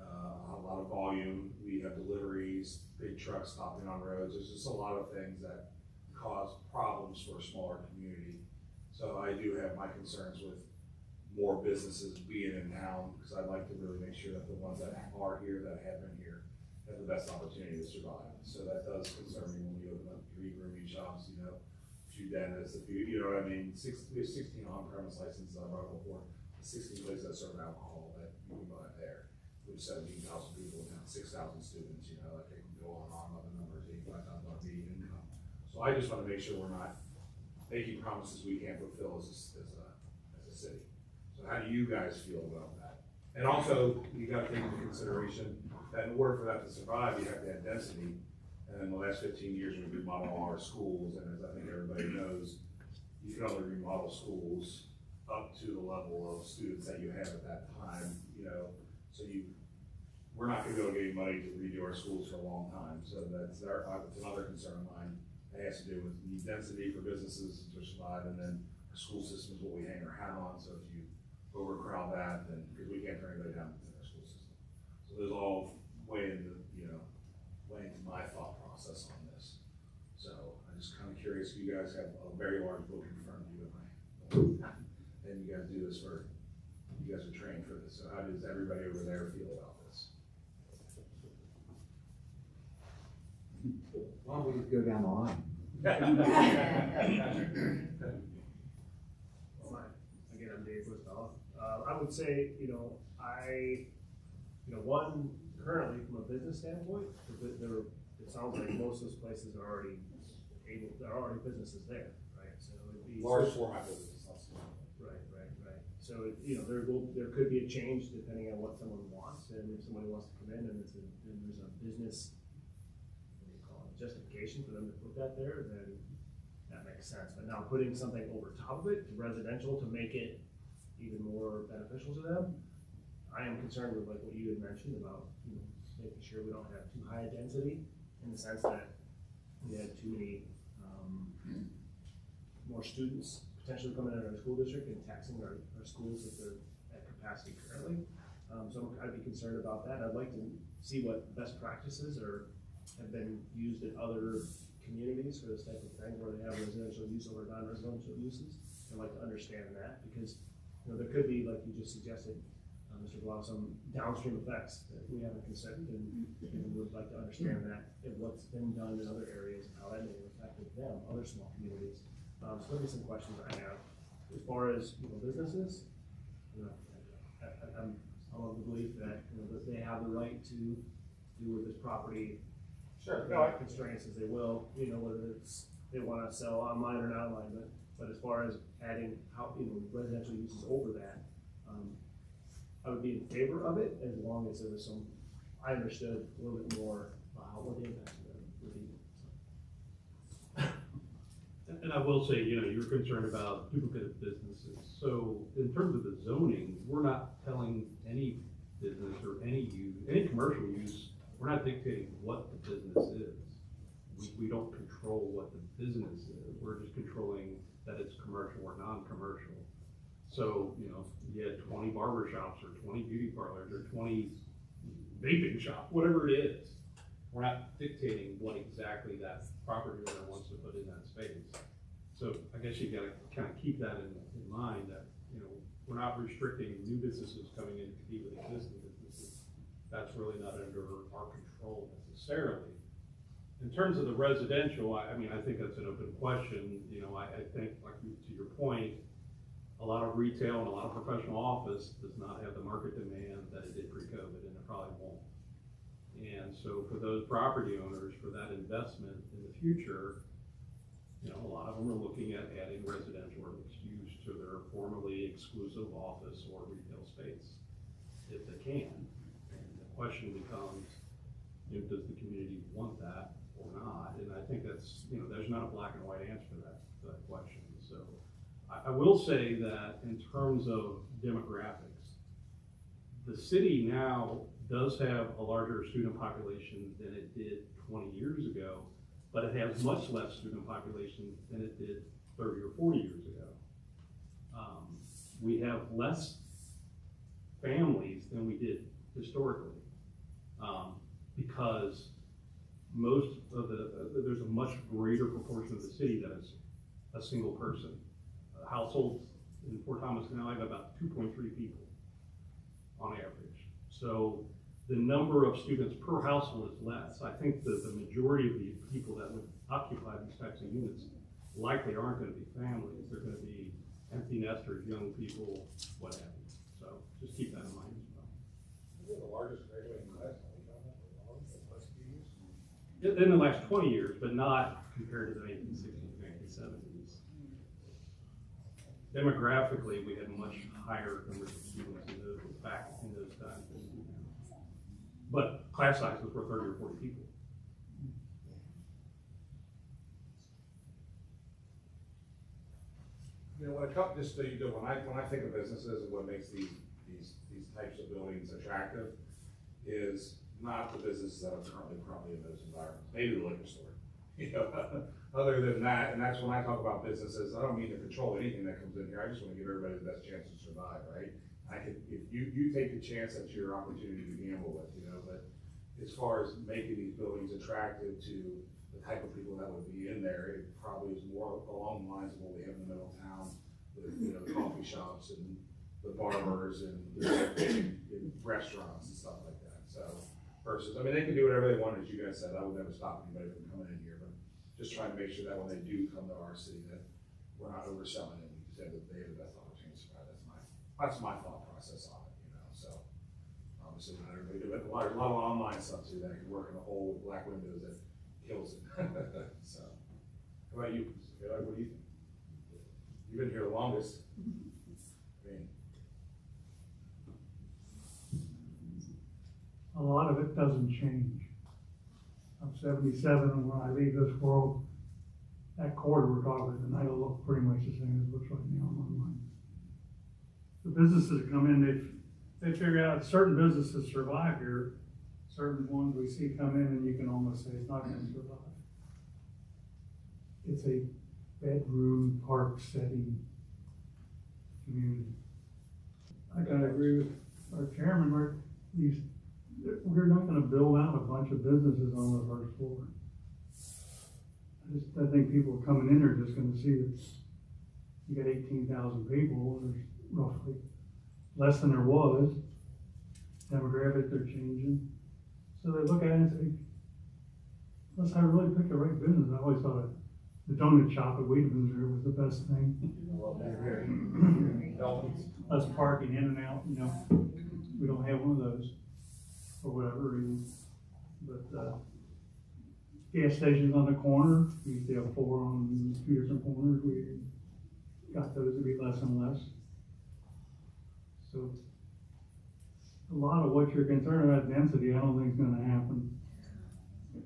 a lot of volume. We have deliveries, big trucks stopping on roads. There's just a lot of things that cause problems for a smaller community. So I do have my concerns with more businesses being in town, because I'd like to really make sure that the ones that are here, that have been here, have the best opportunity to survive. So that does concern me when we open up 3 grooming shops, you know, a few dentists, you know what I mean? We have 16 on-premise licenses I brought before, 16 places that serve alcohol that you can buy there. We have 17,000 people in town, 6,000 students, you know, like they can go on about the numbers, $85,000 median income. So I just want to make sure we're not making promises we can't fulfill as a city. So how do you guys feel about that? And also, you got to take into consideration that in order for that to survive, you have to have density. And in the last 15 years, we've remodeled all our schools, and as I think everybody knows, you can only remodel schools up to the level of students that you have at that time, you know. So we're not going to be able to get any money to redo our schools for a long time. So that's another concern of mine. It has to do with need density for businesses to survive, and then our school system is what we hang our hat on. So if you overcrowd that, then because we can't turn anybody down within our school system. So there's all way into my thought process on this. So I'm just kind of curious if you guys have a very large book in front of you, and you guys do this you guys are trained for this. So how does everybody over there feel about this?
Why don't we just go down the line?
Again, I'm Dave Westall. I would say, one, currently from a business standpoint, it sounds like most of those places are already there are already businesses there, right? So it'd be
large format businesses.
Right. So, there could be a change depending on what someone wants, and if somebody wants to come in and there's a business, justification for them to put that there, then that makes sense. But now putting something over top of it, residential, to make it even more beneficial to them, I am concerned with like what you had mentioned about, making sure we don't have too high a density, in the sense that we had too many more students potentially coming into our school district and taxing our schools if they're at capacity currently. So I'd be concerned about that. I'd like to see what best practices have been used in other communities for this type of thing, where they have residential use over non-residential uses. I'd like to understand that, because there could be, like you just suggested, Mr. Blau, some downstream effects that we haven't considered, and we would like to understand that and what's been done in other areas and how that may have affected them, other small communities. So there'll be some questions I have. As far as businesses, I'm of the belief that that they have the right to do with this property.
Sure.
Constraints as they will, whether it's they want to sell online or not online, but as far as adding residential uses over that, I would be in favor of it as long as there was I understood a little bit more about what the impact would be.
And I will say, you're concerned about duplicative businesses. So in terms of the zoning, we're not telling any business or any commercial use, we're not dictating what the business is. We don't control what the business is. We're just controlling that it's commercial or non-commercial. So, you had 20 barber shops or 20 beauty parlors or 20 vaping shops, whatever it is. We're not dictating what exactly that property owner wants to put in that space. So I guess you gotta kind of keep that in mind, that, we're not restricting new businesses coming in to compete with existing businesses. That's really not under our control necessarily. In terms of the residential, I think that's an open question. I think, like to your point, a lot of retail and a lot of professional office does not have the market demand that it did pre-COVID, and it probably won't. And so for those property owners, for that investment in the future, you know, a lot of them are looking at adding residential or mixed use to their formerly exclusive office or retail space, if they can. And the question becomes, you know, does the community want that or not? And I think that's, you know, there's not a black and white answer to that question. So I will say that in terms of demographics, the city now does have a larger student population than it did 20 years ago, but it has much less student population than it did 30 or 40 years ago. We have less families than we did historically, because most of there's a much greater proportion of the city that is a single person. Households in Fort Thomas now have about 2.3 people on average. So the number of students per household is less. I think that the majority of the people that would occupy these types of units likely aren't going to be families. They're going to be empty nesters, young people, what have you. So just keep that in mind as well.
We're the largest graduating class
in the last 20 years, but not compared to the 1960s and 1970s. Demographically, we had much higher numbers of students back in those times than we do now. But class sizes were 30 or 40 people.
You know, when it comes, just so you know, when I think of businesses and what makes these types of buildings attractive is not the businesses that are currently probably in those environments, maybe the liquor store. You know, other than that, and that's when I talk about businesses, I don't mean to control anything that comes in here. I just want to give everybody the best chance to survive, right? If you take the chance, that's your opportunity to gamble with, you know. But as far as making these buildings attractive to the type of people that would be in there, it probably is more along the lines of what we have in the middle of town, with, you know, the coffee shops and the barbers and restaurants and stuff like that. So versus, I mean, they can do whatever they want, as you guys said. I would never stop anybody from coming in here, but just trying to make sure that when they do come to our city, that we're not overselling it. We say that they have the best opportunity to survive. That's my thought process on it, you know. So obviously not everybody do it. A lot of online stuff too that can work in a hole with black windows that kills it. So how about you? What do you think? You've been here the longest. I mean,
a lot of it doesn't change. I'm 77, and when I leave this world, that corridor we're talking about tonight will look pretty much the same as it looks right now in my mind. The businesses that come in, they figure out certain businesses survive here, certain ones we see come in and you can almost say it's not going to survive. It's a bedroom, park setting community. I kind of agree with our chairman, we're not going to build out a bunch of businesses on the first floor. I think people coming in are just going to see that you got 18,000 people, there's roughly less than there was. Demographics are changing. So they look at it and say, unless I really pick the right business. I always thought the donut shop at Wiedemannsburg was the best thing. Less parking in and out, you know. We don't have one of those for whatever reason. But gas stations on the corner, we used to have 4 on 2 different corners. We got those to be less and less. So a lot of what you're concerned about density, I don't think is going to happen.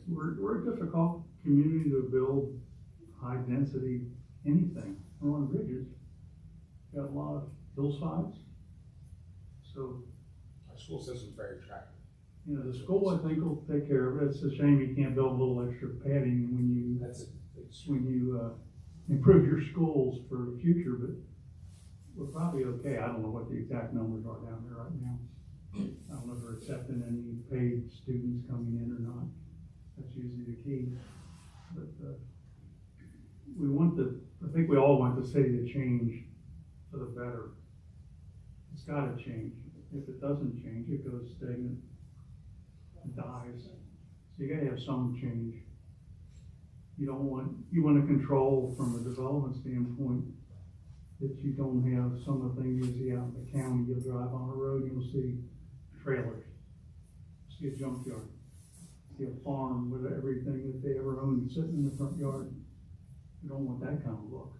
We're a difficult community to build high density anything. We're on ridges. Got a lot of hillsides. So
our school system's very attractive.
You know, the school I think will take care of it. It's a shame you can't build a little extra padding when you improve your schools for the future, but we're probably okay. I don't know what the exact numbers are down there right now. I don't know if they're accepting any paid students coming in or not. That's usually the key. But I think we all want the city to change for the better. It's got to change. If it doesn't change, it goes stagnant and dies. So you got to have some change. You want to control from a development standpoint that you don't have some of the things you see out in the county. You'll drive on a road, you'll see trailers, see a junkyard, see a farm with everything that they ever owned sitting in the front yard. You don't want that kind of look.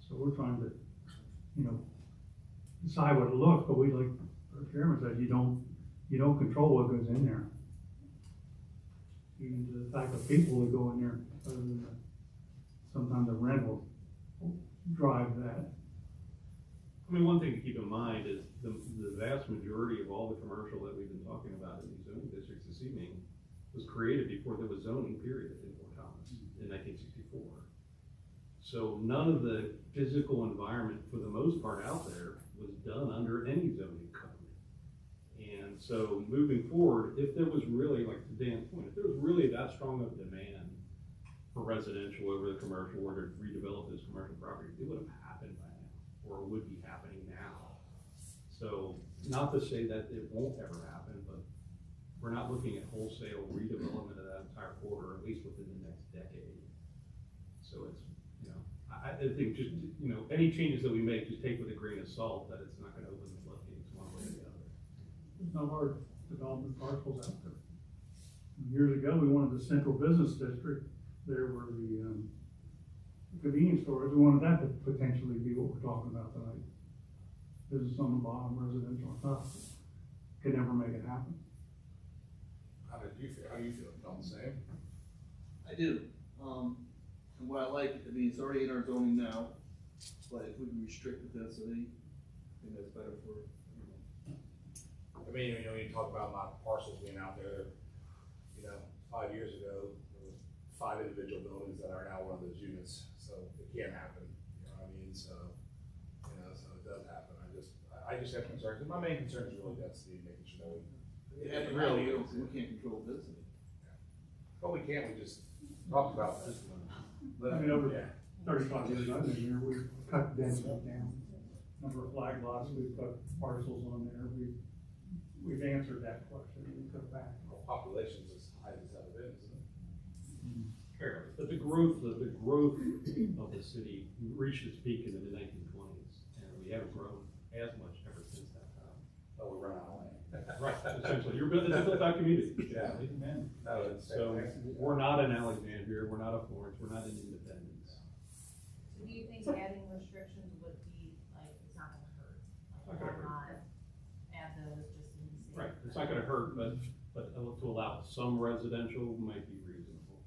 So we're trying to, decide what it looks, but we, like our chairman said, you don't control what goes in there. Even to the fact of people that go in there, other than sometimes the rental drive that.
I mean, one thing to keep in mind is the vast majority of all the commercial that we've been talking about in these zoning districts this evening was created before there was zoning, period, in Fort Thomas in 1964. So none of the physical environment, for the most part out there, was done under any zoning code. And so moving forward, if there was really, like to Dan's point, if there was really that strong of demand for residential over the commercial, or to redevelop those commercial properties, it would have happened by now, or would be happening now. So not to say that it won't ever happen, but we're not looking at wholesale redevelopment of that entire quarter, at least within the next decade. So it's, I think just, any changes that we make, just take with a grain of salt that it's not gonna open the floodgates one way or the other.
There's no hard development parcels out there. Years ago, we wanted the central business district, there were the convenience stores, we wanted that to potentially be what we're talking about tonight. Business on the bottom, residential on top. Could never make it happen.
How do you feel? How do you feel? Feel the same?
I do. And what I like, I mean, it's already in our zoning now, but if we can restrict the density, I think that's better for everyone.
I mean, when you talk about my parcels being out there, 5 years ago, there was 5 individual buildings that are now one of those units, so it can't happen, you know what I mean? So, so it does happen. I just have concerns, and my main concern is really density, making sure that we
can't control density.
But we can, we just talked about this one.
I mean, over 35 years I've been here, we've cut density down. Number of flag lots, we've put parcels on there, we've answered that question, we took back.
Population's as high as it's ever been, isn't it?
Fair, but the growth of the city reached its peak in the mid-1920s, and we haven't grown as much ever since that time.
Oh, we run out of land.
Right, essentially, you're building a built-out community.
Yeah.
Amen.
So
we're not in Alexandria, we're not a Florence, we're not in Independence.
So do you think adding restrictions would be, like, it's not gonna hurt?
It's not gonna hurt.
Add those just to be safe?
Right, it's not gonna hurt, but to allow some residential might be reasonable.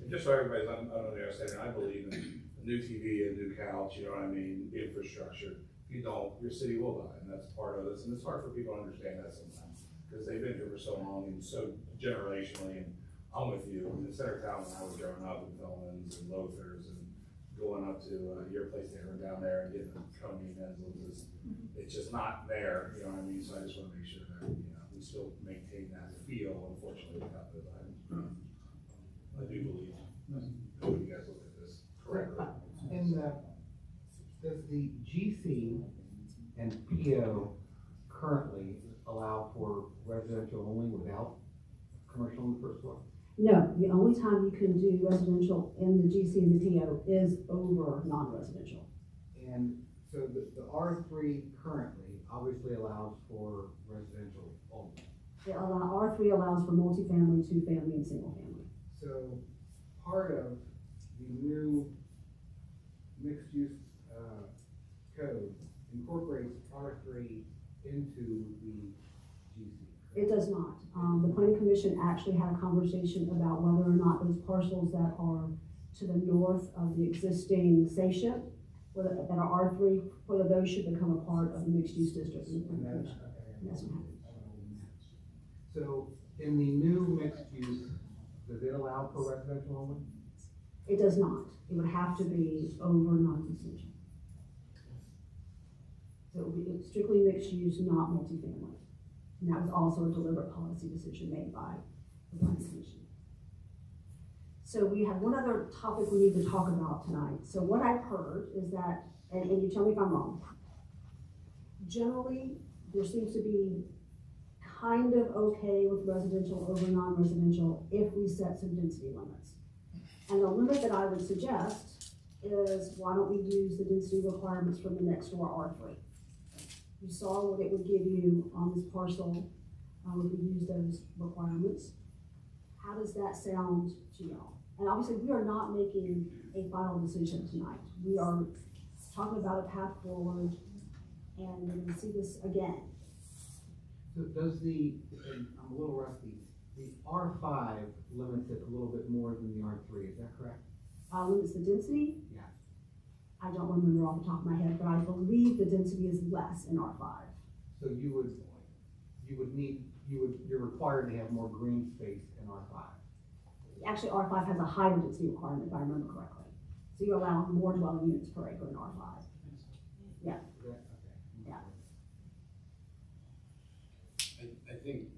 And just so everybody's understanding, I believe in a new TV, a new couch, you know what I mean, infrastructure. If you don't, your city will die, and that's part of this, and it's hard for people to understand that sometimes, because they've been here for so long and so generationally, and I'm with you. In the center of town, when I was growing up in Philman's and Lothers and going up to your place there and down there and getting a Coney and Enzel's, it's just not there, you know what I mean? So I just want to make sure that, we still maintain that feel, unfortunately, without those items. I do believe, hope you guys look at this correctly.
And, does the GC and PO currently allow for residential only without commercial in the first floor?
No, the only time you can do residential in the GC and the PO is over non-residential.
And so the R3 currently obviously allows for residential only.
R3 allows for multifamily, 2-family, and single family.
So part of the new mixed use code incorporates R3 into the GC.
It does not. The planning commission actually had a conversation about whether or not those parcels that are to the north of the existing spaceship, that are R3, whether those should become a part of the mixed use district. And that's what happened.
So in the new mixed use, does it allow for residential only?
It does not. It would have to be over non-residential. So it would be strictly mixed use, not multifamily. And that was also a deliberate policy decision made by the planning commission. So we have one other topic we need to talk about tonight. So what I've heard is that, and you tell me if I'm wrong, generally there seems to be kind of okay with residential over non-residential if we set some density limits. And the limit that I would suggest is why don't we use the density requirements from the next door R3? You saw what it would give you on this parcel, if we use those requirements. How does that sound to y'all? And obviously, we are not making a final decision tonight. We are talking about a path forward, and we're gonna see this again.
So does and I'm a little rusty, the R5 limits it a little bit more than the R3, is that correct?
Limits the density?
Yeah.
I don't remember off the top of my head, but I believe the density is less in R5.
So you're required to have more green space in R5.
Actually, R5 has a higher density requirement, if I remember correctly. So you allow more dwelling units per acre in R5. Yeah. Yeah.
I think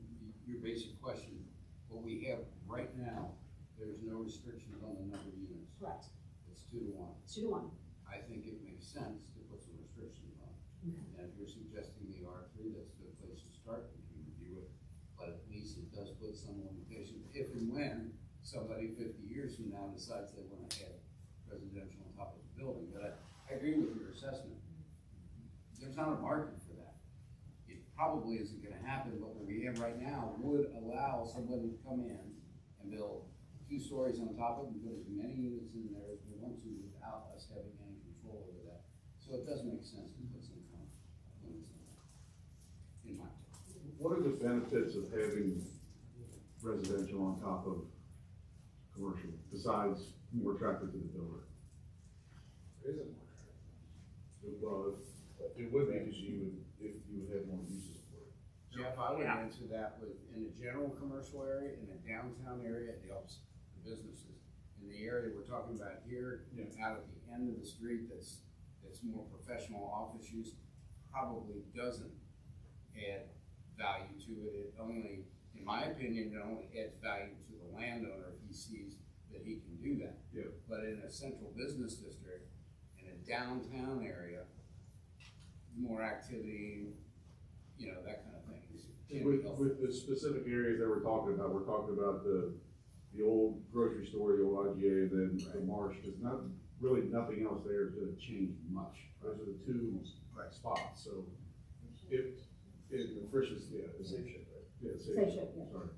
your basic question, what we have right now, there's no restrictions on the number of units.
Correct.
It's 2 to 1.
It's 2 to 1.
I think it makes sense to put some restrictions on it.
Okay.
And if you're suggesting the R3, that's a good place to start, we can review it. But at least it does put some limitations, if and when somebody 50 years from now decides they want to add residential on top of the building. But I agree with your assessment. There's not a market for that. It probably isn't gonna happen, but what we have right now would allow somebody to come in and build 2 stories on top of it and put as many units in there as we want to without us having any control over that. So it does make sense to put some kind of limits on that, in my opinion.
What are the benefits of having residential on top of commercial, besides more traffic to the builder?
There isn't more traffic.
Well, it would be, because if you would have more uses for it.
Jeff, I would answer that with, in a general commercial area, in a downtown area, it helps the businesses. In the area we're talking about here, out at the end of the street, that's more professional office use, probably doesn't add value to it. It only, in my opinion, it only adds value to the landowner if he sees that he can do that.
Yeah.
But in a central business district, in a downtown area, more activity, that kind of thing.
With the specific areas that we're talking about the old grocery store, the old IGA, and then the marsh, there's nothing else there to change much. Those are the 2 spots, so if the Frisch's, the safe ship, right? Yeah,
Safe ship, yeah.
Sorry.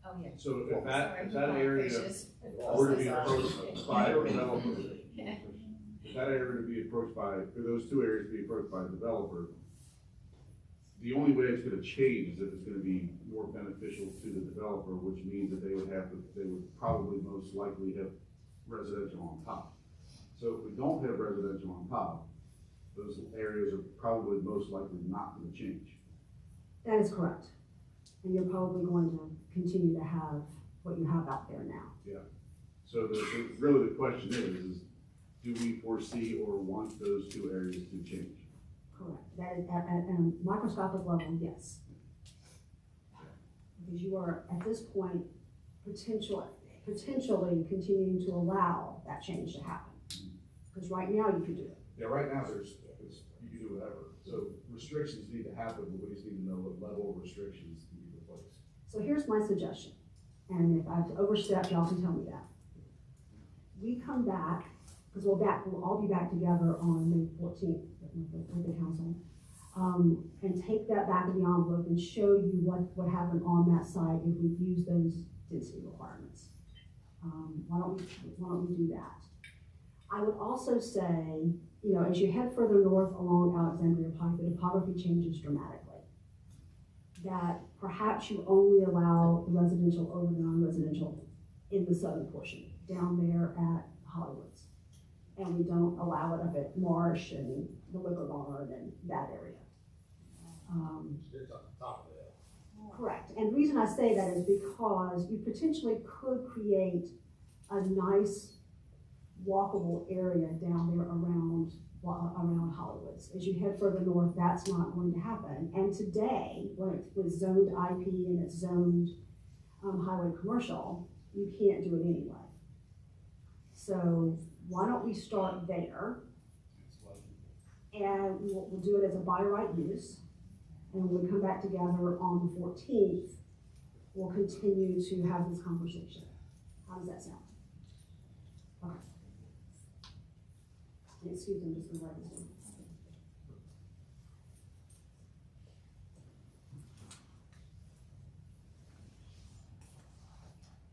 Oh, yeah.
So if
Sorry,
that area
Frisch's.
were to be approached by a developer, if that area to be approached by, for those 2 areas to be approached by a developer, the only way it's gonna change is if it's gonna be more beneficial to the developer, which means that they would probably most likely have residential on top. So if we don't have residential on top, those areas are probably most likely not gonna change.
That is correct. And you're probably going to continue to have what you have out there now.
Yeah. So really the question is do we foresee or want those 2 areas to change?
Correct. That is at a microscopic level, yes. Because you are at this point potentially continuing to allow that change to happen. Because right now you can do it.
Yeah, right now you can do whatever. So restrictions need to happen, but we just need to know what level of restrictions can be replaced.
So here's my suggestion, and if I've overstepped, y'all can tell me that. We come back, because we'll all be back together on May 14th with the council, and take that back of the envelope and show you what happened on that site if we use those density requirements. Why don't we do that? I would also say, as you head further north along Alexandria Pike, the topography changes dramatically. That perhaps you only allow the residential over the non-residential in the southern portion, down there at Hollywoods. And we don't allow it up at Marsh and the Liquor Barn and that area.
It's on the top of that.
Correct. And the reason I say that is because you potentially could create a nice walkable area down there around Hollywoods. As you head further north, that's not going to happen. And today, when it was zoned IP and it's zoned highway commercial, you can't do it anyway. So why don't we start there? And we'll do it as a by right use. And when we come back together on the 14th, we'll continue to have this conversation. How does that sound? Okay. Excuse me, I'm just gonna write this down.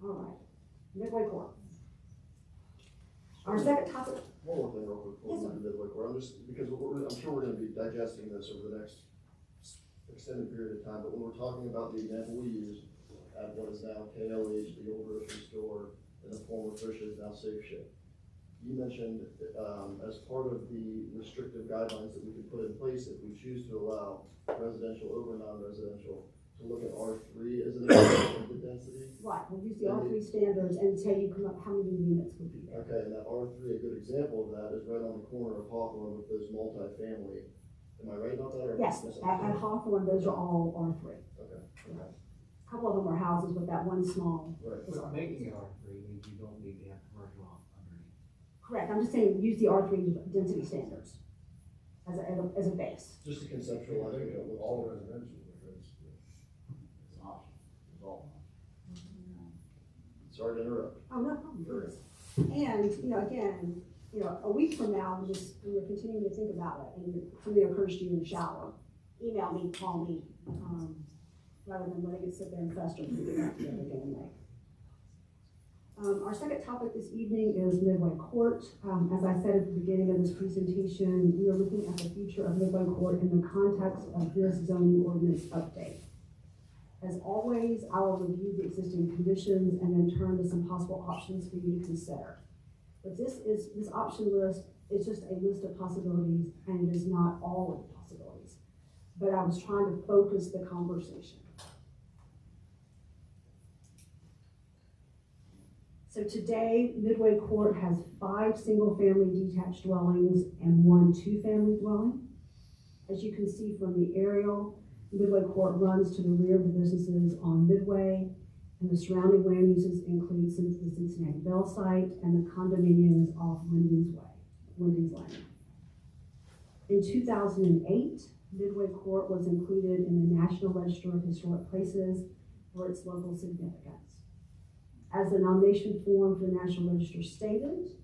All right, Midway Court. Our second topic.
One more thing real quick before we move to Midway Court. I'm just, because I'm sure we're gonna be digesting this over the next extended period of time, but when we're talking about the example we use at what is now KLH, the old grocery store, in the former Frisch's, now Safe Ship. You mentioned, as part of the restrictive guidelines that we could put in place if we choose to allow residential over non-residential, to look at R3 as an example of the density.
Right, we'll use the R3 standards and tell you come up how many units would be there.
Okay, and that R3, a good example of that is right on the corner of Hawthorne with those multifamily. Am I right about that? Or
Yes, at Hawthorne, those are all R3.
Okay.
Yeah. A couple of them are houses with that one small.
Right.
is
But
R3.
making it R3 means you don't need to have commercial underneath.
Correct, I'm just saying, use the R3 density standards as a base.
Just to conceptualize it with all residential. Sorry to interrupt.
Oh, no problem, please. And, again, a week from now, when you're continuing to think about it, and something occurs to you in the shower, email me, call me, rather than letting it sit there and fester and figure out the other day anyway. Our second topic this evening is Midway Court. As I said at the beginning of this presentation, we are looking at the future of Midway Court in the context of this zoning ordinance update. As always, I will review the existing conditions and then turn to some possible options for you to consider. But this option list is just a list of possibilities, and it is not all of the possibilities. But I was trying to focus the conversation. So today, Midway Court has 5 single-family detached dwellings and 1 two-family dwelling. As you can see from the aerial, Midway Court runs to the rear of the businesses on Midway, and the surrounding land uses include the Cincinnati Bell site and the condominiums off Windings Lane. In 2008, Midway Court was included in the National Register of Historic Places for its local significance. As the nomination form for the National Register stated,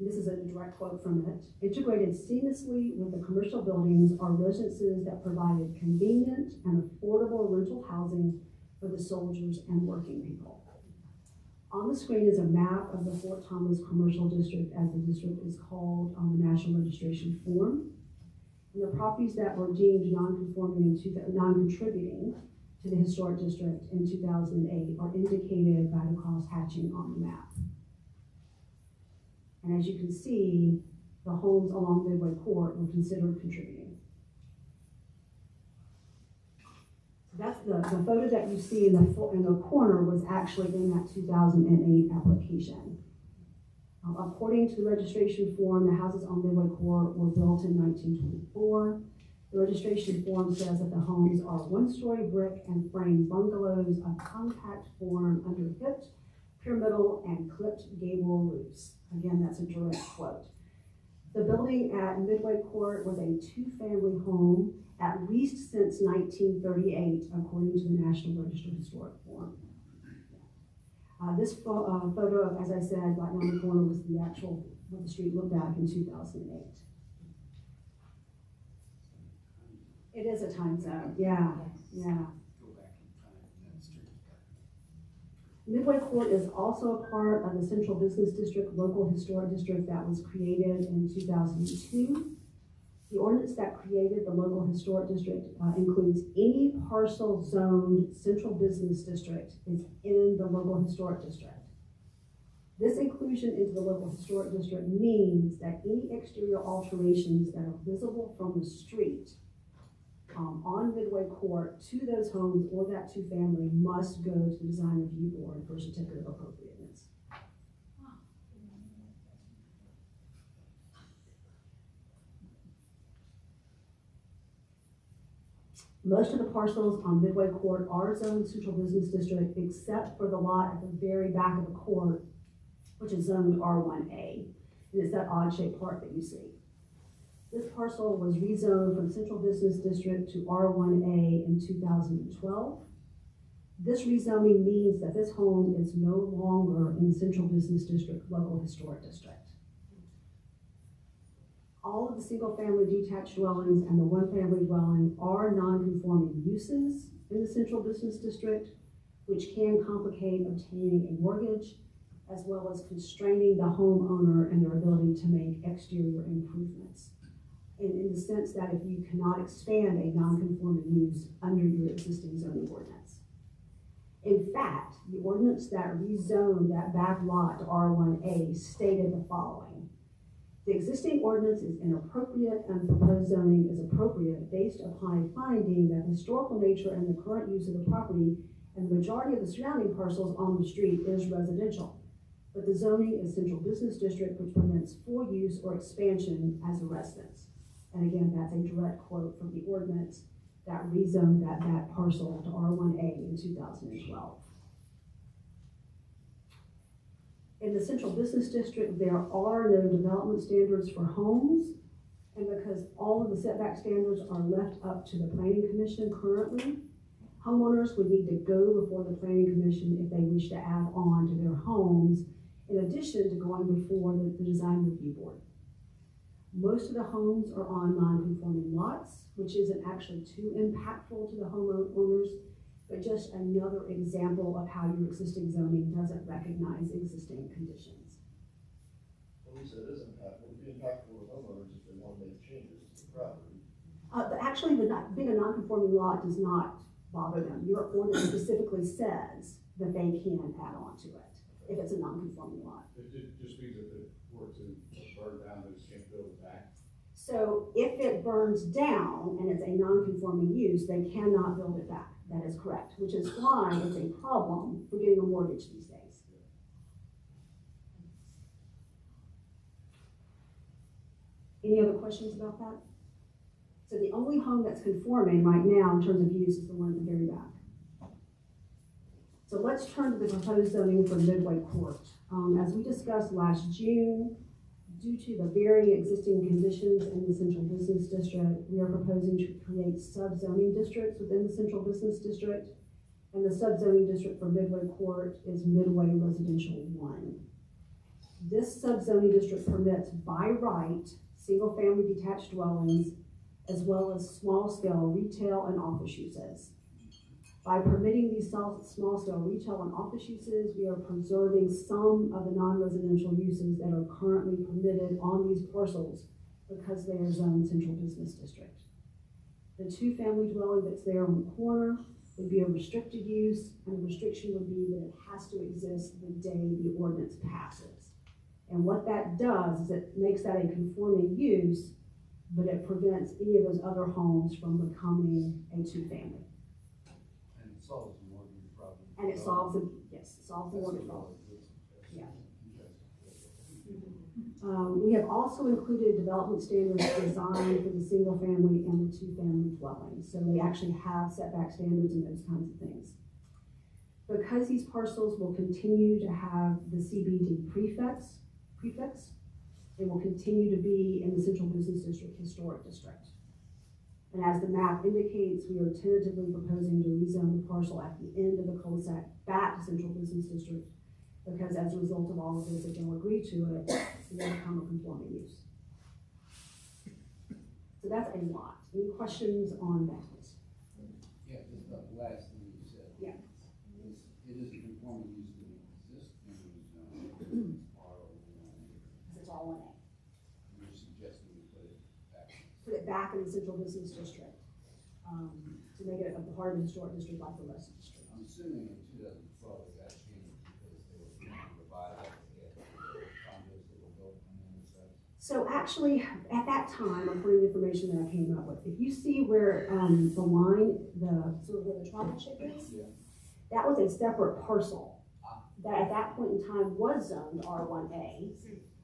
this is a direct quote from it, integrated seamlessly with the commercial buildings are residences that provided convenient and affordable rental housing for the soldiers and working people. On the screen is a map of the Fort Thomas Commercial District, as the district is called on the National Registration Form. And the properties that were deemed non-contributing to the historic district in 2008 are indicated by the cross hatching on the map. And as you can see, the homes along Midway Court were considered contributing. That's the photo that you see in the corner was actually in that 2008 application. According to the registration form, the houses on Midway Court were built in 1924. The registration form says that the homes are 1-story brick and frame bungalows of compact form under hipped, pyramidal, and clipped gable roofs. Again, that's a direct quote. The building at Midway Court was a 2-family home at least since 1938, according to the National Register Historic Form. This photo, as I said, right on the corner was the actual, what the street looked like in 2008. It is a time zone, yeah. Midway Court is also a part of the Central Business District Local Historic District that was created in 2002. The ordinance that created the Local Historic District includes any parcel zoned Central Business District is in the Local Historic District. This inclusion into the Local Historic District means that any exterior alterations that are visible from the street on Midway Court to those homes or that 2-family must go to the Design Review Board for a certificate of appropriateness. Most of the parcels on Midway Court are zoned Central Business District, except for the lot at the very back of the court, which is zoned R1A. And it's that odd-shaped part that you see. This parcel was rezoned from Central Business District to R1A in 2012. This rezoning means that this home is no longer in Central Business District Local Historic District. All of the single-family detached dwellings and the one-family dwelling are non-conforming uses in the central business district, which can complicate obtaining a mortgage, as well as constraining the homeowner and their ability to make exterior improvements. In the sense that if you cannot expand a non-conforming use under your existing zoning ordinance. In fact, the ordinance that rezoned that back lot to R1A stated the following: the existing ordinance is inappropriate and proposed zoning is appropriate based upon a finding that the historical nature and the current use of the property and the majority of the surrounding parcels on the street is residential. But the zoning is central business district, which permits full use or expansion as a residence. And again, that's a direct quote from the ordinance that rezoned that parcel to R1A in 2012. In the central business district, there are no development standards for homes, and because all of the setback standards are left up to the planning commission currently, homeowners would need to go before the planning commission if they wish to add on to their homes, in addition to going before the design review board. Most of the homes are on non-conforming lots, which isn't actually too impactful to the homeowners, but just another example of how your existing zoning doesn't recognize existing conditions.
Well, you said it is impactful. It would be impactful to homeowners if they want to make changes to the property.
But actually, being a non-conforming lot does not bother them. Your ordinance specifically says that they can add on to it if it's a non-conforming lot.
It just means that the were to burn down, they just can't build it back.
So if it burns down and it's a non-conforming use, they cannot build it back. That is correct, which is why it's a problem for getting a mortgage these days. Any other questions about that? So the only home that's conforming right now in terms of use is the one at the very back. So let's turn to the proposed zoning for Midway Court. As we discussed last June, due to the varying existing conditions in the central business district, we are proposing to create sub-zoning districts within the central business district. And the sub-zoning district for Midway Court is Midway Residential 1. This sub-zoning district permits by right single-family detached dwellings as well as small-scale retail and office uses. By permitting these small-scale retail and office uses, we are preserving some of the non-residential uses that are currently permitted on these parcels because they are zoned central business district. The two-family dwelling that's there on the corner would be a restricted use, and the restriction would be that it has to exist the day the ordinance passes. And what that does is it makes that a conforming use, but it prevents any of those other homes from becoming a two-family.
And it solves the mortgage problem.
And it solves the, yes, it solves the mortgage problem. Yeah. We have also included development standards designed for the single family and the two family dwellings. So they actually have setback standards and those kinds of things. Because these parcels will continue to have the CBD prefix, they will continue to be in the Central Business District Historic District. And as the map indicates, we are tentatively proposing to rezone the parcel at the end of the cul-de-sac back to Central Business District, because as a result of all of this, if they'll agree to it, it will become a conforming use. So that's a lot. Any questions on that?
Yeah, just about the last thing you said.
Yeah.
It is a conforming use to the existing zone.
Because it's all 1A.
You're suggesting we put it back.
Put it back in the Central Business District, to make it a part of the historic district like the rest of the district.
I'm assuming in 2012 it got changed because they were trying to provide like condos that were built on the other side.
So actually, at that time, according to the information that I came up with, if you see where the line, the sort of where the tribal chip is, that was a separate parcel that at that point in time was zoned R1A,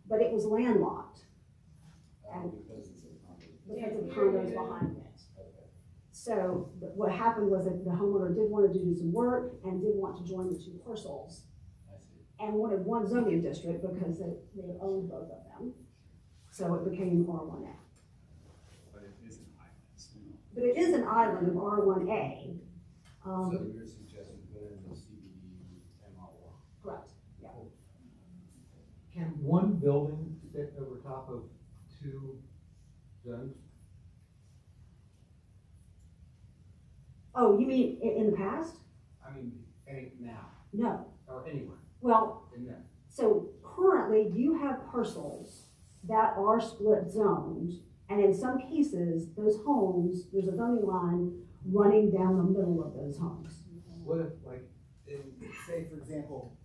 but it was landlocked. And because of the condos behind it. So what happened was that the homeowner did want to do some work and did want to join the two parcels and wanted one zoning district because they owned both of them. So it became R1A.
But it is an island.
But it is an island of R1A.
So you're suggesting put it in the CBD MR1?
Correct, yeah.
Can one building fit over top of two
zones?
Oh, you mean in the past?
I mean, any, now,
No.
or anywhere,
Well,
in them.
so currently you have parcels that are split zoned, and in some cases, those homes, there's a zoning line running down the middle of those homes.
What if, like, in, say, for example,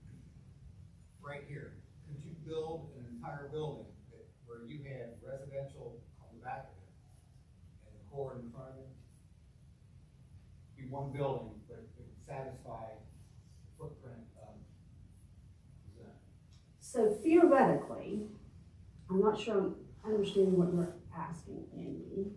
right here, could you build an entire building that, where you had residential on the back of it and the core in front of it? Be one building, but it would satisfy the footprint of the zone.
So theoretically, I'm not sure I'm understanding what you're asking, Andy.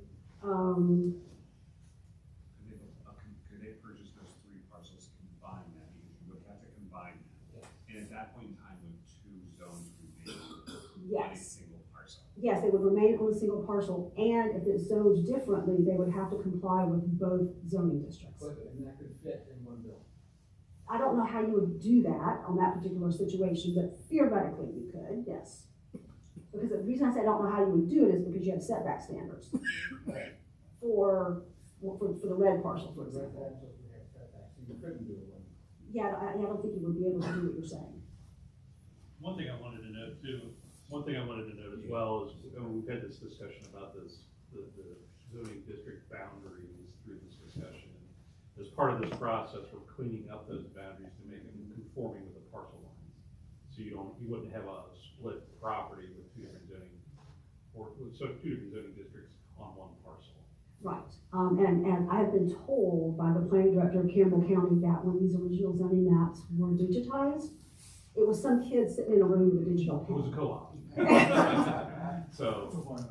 Could they purchase those three parcels, combine that, because you would have to combine them? And at that point in time, would two zones remain on a
Yes.
single parcel?
Yes, they would remain on a single parcel, and if it's zoned differently, they would have to comply with both zoning districts.
And that could fit in one building.
I don't know how you would do that on that particular situation, but theoretically you could, yes. Because the reason I say I don't know how you would do it is because you have setback standards for the red parcel, for example.
Residential, we have setbacks, so you couldn't do it one.
Yeah, I don't think you would be able to do what you're saying.
One thing I wanted to note too, as well is, we've had this discussion about this, the zoning district boundaries through this discussion. As part of this process, we're cleaning up those boundaries to make them conforming with the parcel lines. So you wouldn't have a split property with two different zoning districts on one parcel.
Right, and I have been told by the planning director of Campbell County that when these original zoning maps were digitized, it was some kid sitting in a room with a digital pen.
It was a co-op. So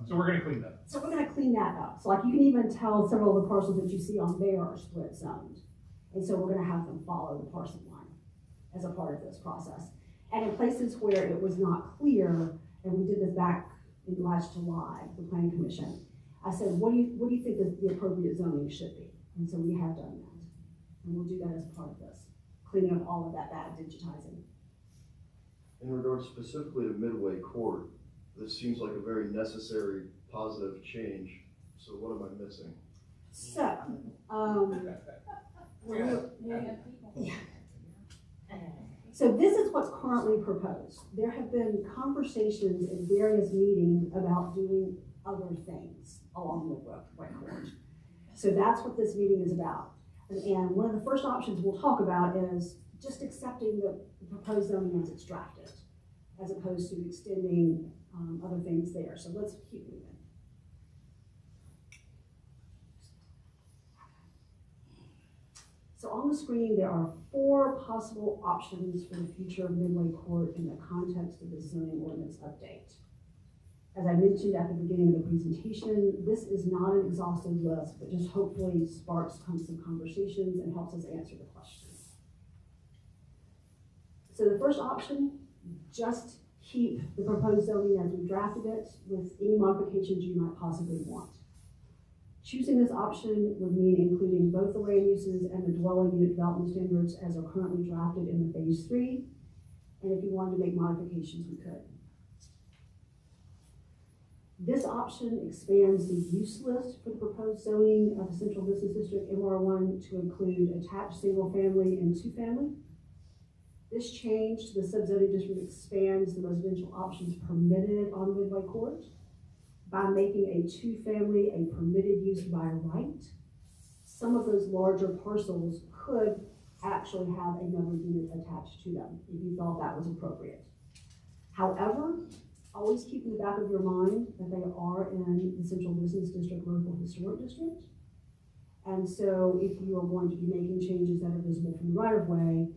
we're gonna clean that up.
So we're gonna clean that up. So like you can even tell several of the parcels that you see on there are split zoned. And so we're gonna have them follow the parcel line as a part of this process. And in places where it was not clear, and we did this back in last July, the planning commission, I said, what do you think the appropriate zoning should be? And so we have done that. And we'll do that as part of this, cleaning up all of that bad digitizing.
In regards specifically to Midway Court, this seems like a very necessary, positive change. So what am I missing?
So, so this is what's currently proposed. There have been conversations in various meetings about doing other things along the Midway Court. So that's what this meeting is about. And one of the first options we'll talk about is just accepting the proposed zoning as it's drafted, as opposed to extending other things there. So let's keep moving. So on the screen, there are 4 possible options for the future of Midway Court in the context of the zoning ordinance update. As I mentioned at the beginning of the presentation, this is not an exhaustive list, but just hopefully sparks some conversations and helps us answer the questions. So the first option, just keep the proposed zoning as we drafted it with any modifications you might possibly want. Choosing this option would mean including both the land uses and the dwelling unit development standards as are currently drafted in the phase 3. And if you wanted to make modifications, we could. This option expands the use list for the proposed zoning of the Central Business District MR1 to include attached single family and 2-family. This change to the subzoning district expands the residential options permitted on Midway Court by making a 2-family a permitted use by right. Some of those larger parcels could actually have another unit attached to them if you thought that was appropriate. However, always keep in the back of your mind that they are in the Central Business District Local Historic District. And so if you are going to be making changes that are visible from the right of way,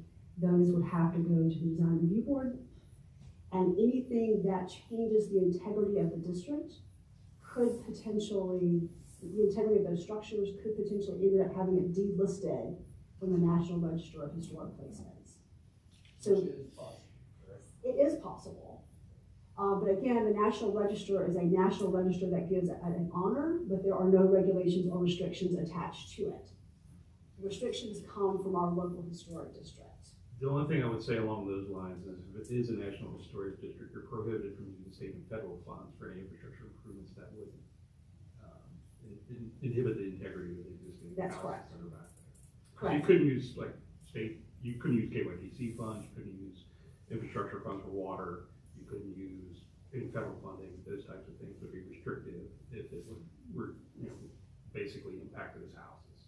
those would have to go to the Design Review Board. And anything that changes the integrity of the district could potentially, the integrity of those structures could potentially end up having it delisted from the National Register of Historic Places. So it is possible. But again, the National Register is a national register that gives an honor, but there are no regulations or restrictions attached to it. The restrictions come from our local historic district.
The only thing I would say along those lines is if it is a National Historic District, you're prohibited from using state and federal funds for any infrastructure improvements that would inhibit the integrity of the existing.
That's
houses
correct.
that are back there. So
Correct.
you couldn't use like you couldn't use KYTC funds, you couldn't use infrastructure funds for water, you couldn't use any federal funding, those types of things would be restrictive if it were, basically impacted as houses.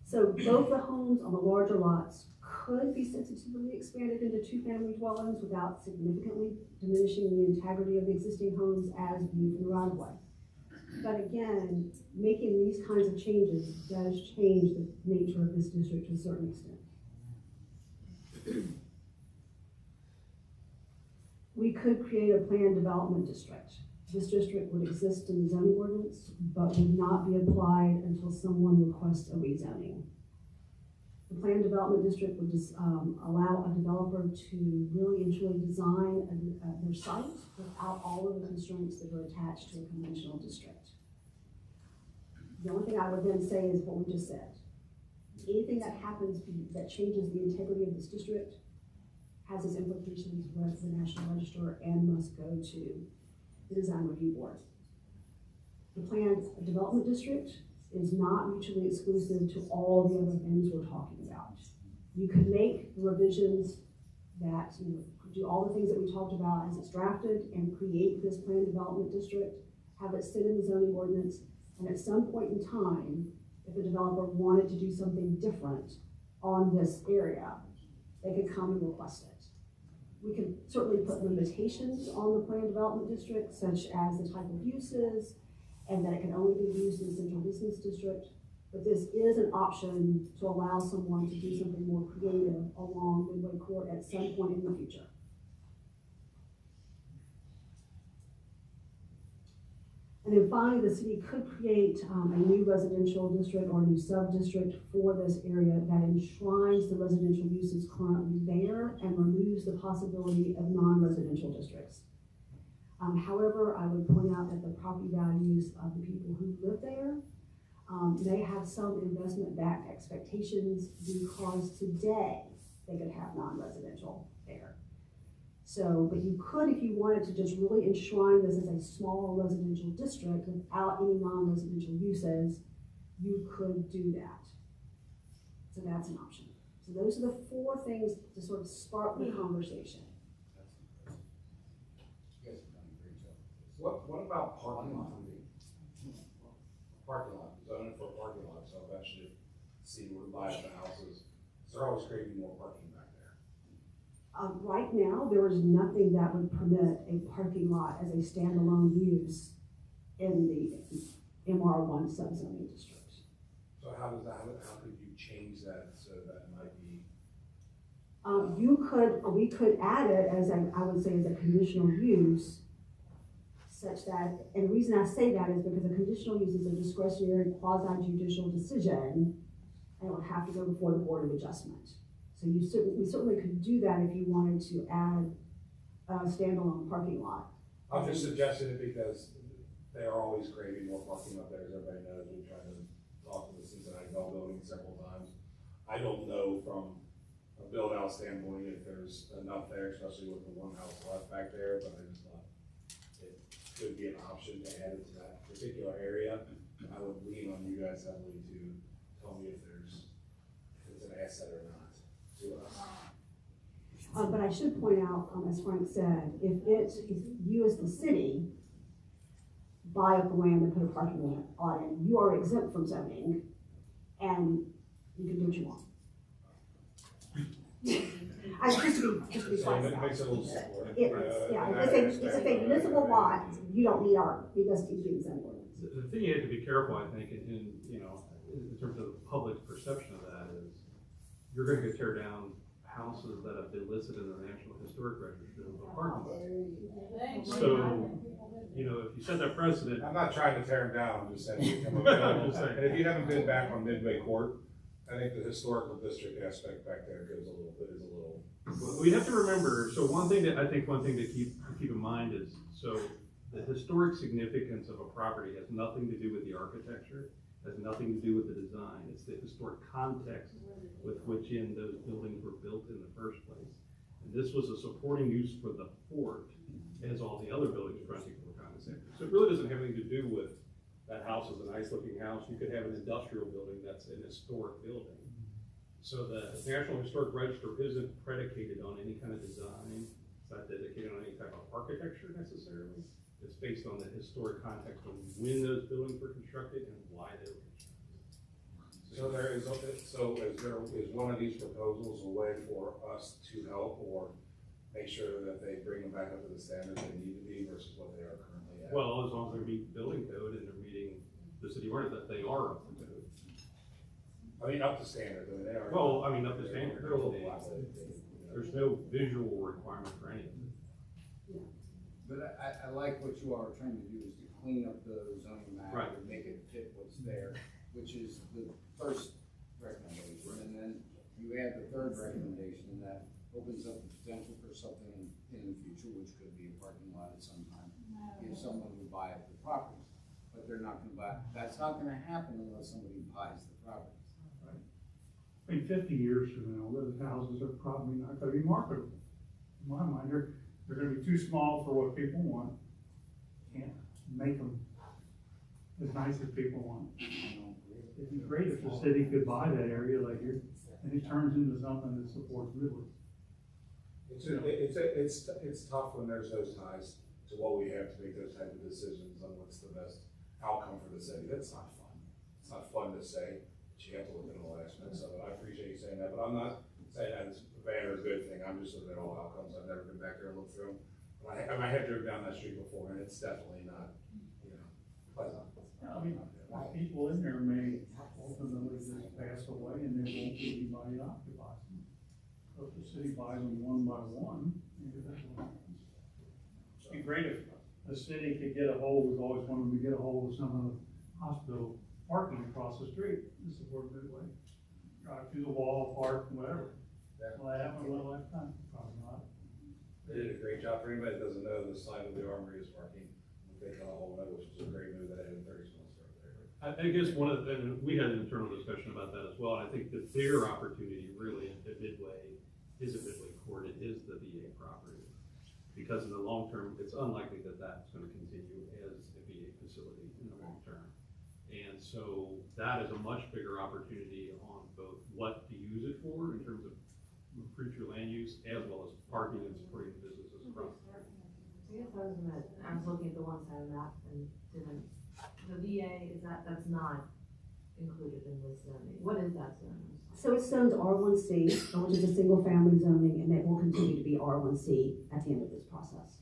So both the homes on the larger lots could be sensitively expanded into two-family dwellings without significantly diminishing the integrity of the existing homes as viewed from the right of way. But again, making these kinds of changes does change the nature of this district to a certain extent. We could create a planned development district. This district would exist in the zoning ordinance, but would not be applied until someone requests a rezoning. The planned development district would just allow a developer to really and truly design their site without all of the constraints that are attached to a conventional district. The only thing I would then say is what we just said. Anything that happens that changes the integrity of this district has its implications with the National Register and must go to the Design Review Board. The planned development district is not mutually exclusive to all the other things we're talking about. You could make the revisions that, do all the things that we talked about as it's drafted and create this planned development district, have it sit in the zoning ordinance, and at some point in time, if the developer wanted to do something different on this area, they could come and request it. We can certainly put limitations on the planned development district, such as the type of uses, and that it can only be used in the central business district. But this is an option to allow someone to do something more creative along Midway Court at some point in the future. And then finally, the city could create a new residential district or a new sub-district for this area that enshrines the residential uses currently there and removes the possibility of non-residential districts. However, I would point out that the property values of the people who live there, they have some investment-backed expectations because today they could have non-residential there. So, but you could, if you wanted to just really enshrine this as a small residential district without any non-residential uses, you could do that. So that's an option. So those are the four things to sort of spark the conversation.
What about parking lot? Parking lot, zoning for parking lot, so eventually see where we buy the houses, they're always creating more parking back there.
Right now, there is nothing that would permit a parking lot as a standalone use in the MR1 subzoning district.
So how could you change that so that might be?
We could add it as I would say as a conditional use, such that, and the reason I say that is because a conditional use is a discretionary quasi-judicial decision, and it would have to go before the Board of Adjustment. So we certainly could do that if you wanted to add a standalone parking lot.
I'm just suggesting it because they are always craving more parking up there, as everybody knows. We tried to talk to the Cincinnati Bell building several times. I don't know from a build out standpoint if there's enough there, especially with the one house left back there, but I just thought it could be an option to add it to that particular area. I would lean on you guys heavily to tell me if it's an asset or not to us.
But I should point out, as Frank said, if you as the city buy up the land and put a parking lot in, you are exempt from zoning, and you can do what you want. Just to be precise.
It makes it a little simpler.
It's a municipal lot, you don't need it doesn't need to be in zoning ordinance.
The thing you have to be careful, I think, in terms of the public's perception of that is, you're gonna go tear down houses that have been listed in the National Historic Register of a parking lot. So, if you set that precedent.
I'm not trying to tear them down, I'm just saying.
I'm just saying.
And if you haven't been back on Midway Court, I think the historical district aspect back there is a little.
We have to remember, so one thing to keep in mind is, so the historic significance of a property has nothing to do with the architecture, has nothing to do with the design. It's the historic context with which those buildings were built in the first place. And this was a supporting use for the fort, as all the other buildings fronting for common center. So it really doesn't have anything to do with that house is a nice looking house. You could have an industrial building that's an historic building. So the National Historic Register isn't predicated on any kind of design. It's not dedicated on any type of architecture necessarily. It's based on the historic context of when those buildings were constructed and why they were constructed.
Is one of these proposals a way for us to help or make sure that they bring them back up to the standards they need to be versus what they are currently at?
Well, as long as they're meeting building code and they're meeting the city ordinance, that they are up to code.
I mean, up to standard, I mean, they are.
Well, I mean, up to standard.
They're a little less.
There's no visual requirement for any of it.
But I like what you are trying to do is to clean up the zoning map
Right.
and make it fit what's there, which is the first recommendation. And then you add the third recommendation, and that opens up the potential for something in the future, which could be a parking lot at some time, if someone would buy up the property. But they're not gonna buy, that's not gonna happen unless somebody buys the property.
I mean, 50 years from now, those houses are probably not gonna be marketable. In my mind, they're gonna be too small for what people want. Can't make them as nice as people want. It'd be great if the city could buy that area later, and it turns into something that supports Ridley.
It's tough when there's those ties to what we have to make those type of decisions on what's the best outcome for the city. That's not fun. It's not fun to say, but you have to look at all aspects of it. I appreciate you saying that, but I'm not saying that it's a bad or a good thing. I'm just looking at all outcomes. I've never been back there and looked through them. I have driven down that street before, and it's definitely not, pleasant.
I mean, people in there may ultimately just pass away and there won't be anybody to occupy them. But if the city buys them one by one, maybe that's what happens. It'd be great if the city could get a hold, we've always wanted to get a hold of some of the hospital parking across the street to support Midway. Drive through the wall, park, whatever. Will that happen in a lifetime? Probably not.
They did a great job. For anybody that doesn't know, the side of the armory is parking. They got a hold of it, which is a great move that I had in 30 minutes right there.
I guess one of the, and we had an internal discussion about that as well, and I think the bigger opportunity really at Midway isn't Midway Court, it is the VA property. Because in the long term, it's unlikely that that's gonna continue as a VA facility in the long term. And so that is a much bigger opportunity on both what to use it for in terms of future land use, as well as parking and supporting businesses across.
I guess I was looking at the one side of the map and didn't, the VA, that's not included in this zoning. What is that zoning?
So it's zoned R1C, which is a single family zoning, and it will continue to be R1C at the end of this process.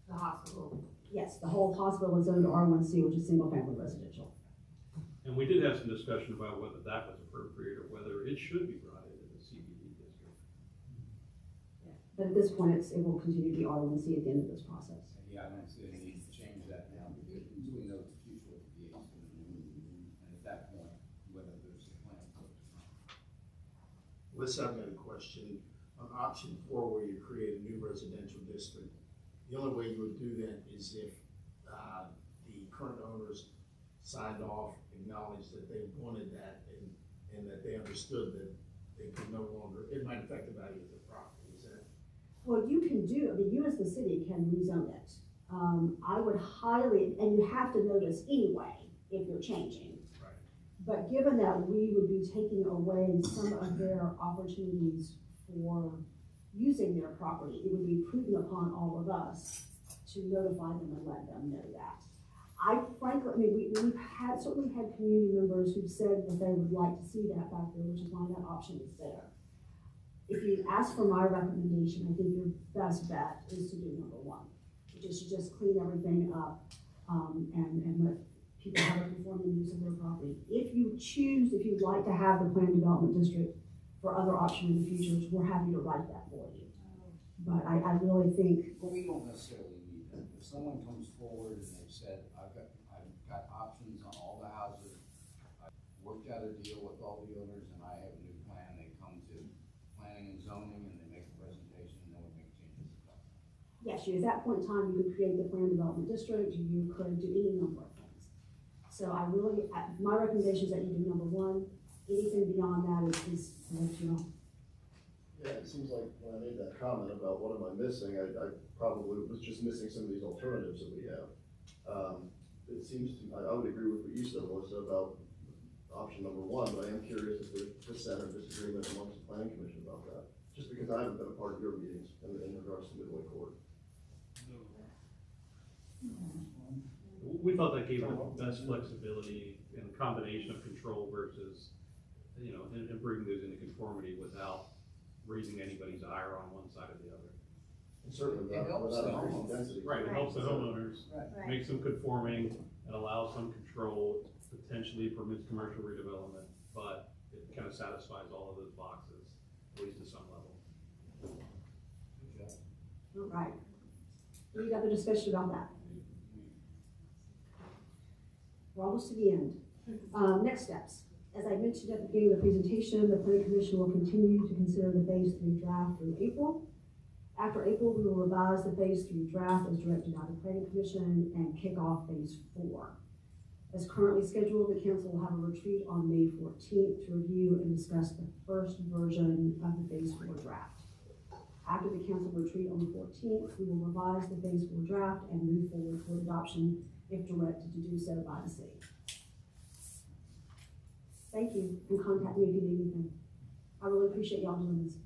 The hospital.
Yes, the whole hospital is zoned R1C, which is single family residential.
And we did have some discussion about whether that was appropriate or whether it should be brought into the CBD district.
But at this point, it will continue to be R1C at the end of this process.
Yeah, I don't see any need to change that now, because we know the future of the VA is gonna be, and at that point, whether there's a plan for it or not.
Listen, I've got a question. On option 4, where you create a new residential district, the only way you would do that is if the current owners signed off, acknowledged that they wanted that, and that they understood that they could no longer, it might affect the value of the property. Is that?
Well, you can do, I mean, you as the city can rezone it. I would highly, and you have to notice anyway if you're changing.
Right.
But given that we would be taking away some of their opportunities for using their property, it would be prudent upon all of us to notify them and let them know that. I frankly, I mean, we've certainly had community members who've said that they would like to see that back there, which is why that option is there. If you ask for my recommendation, I think your best bet is to do number 1, which is to just clean everything up, and let people have a conforming use of their property. If you choose, if you'd like to have the planned development district for other option in the future, we're happy to write that for you. But I really think.
But we don't necessarily need that. If someone comes forward and they've said, I've got options on all the houses, I've worked out a deal with all the owners, and I have a new plan, they come to planning and zoning, and they make a presentation, and then we make changes.
Yes, at that point in time, you could create the planned development district, you could do any number of things. So my recommendation is that you do number 1. Anything beyond that is you know.
Yeah, it seems like when I made that comment about what am I missing, I probably was just missing some of these alternatives that we have. It seems to, I would agree with what you said, Melissa, about option number one, but I am curious if there's dissent or disagreement amongst the planning commission about that, just because I haven't been a part of your meetings in regards to Midway Court.
We thought that gave the best flexibility in a combination of control versus, you know, and bringing those into conformity without raising anybody's ire on one side or the other.
And certainly
It helps
without
the
increasing
homeowners.
density.
Right, it helps the homeowners,
Right.
makes them conforming, and allows some control, potentially permits commercial redevelopment, but it kind of satisfies all of those boxes, at least to some level.
All right. Any other discussion about that? We're almost to the end. Next steps. As I mentioned at the beginning of the presentation, the planning commission will continue to consider the phase 3 draft through April. After April, we will revise the phase 3 draft as directed by the planning commission and kick off phase 4. As currently scheduled, the council will have a retreat on May 14th to review and discuss the first version of the phase 4 draft. After the council retreat on the 14th, we will revise the phase 4 draft and move forward toward adoption if directed to do so by the city. Thank you, and contact me if you need anything. I really appreciate y'all doing this.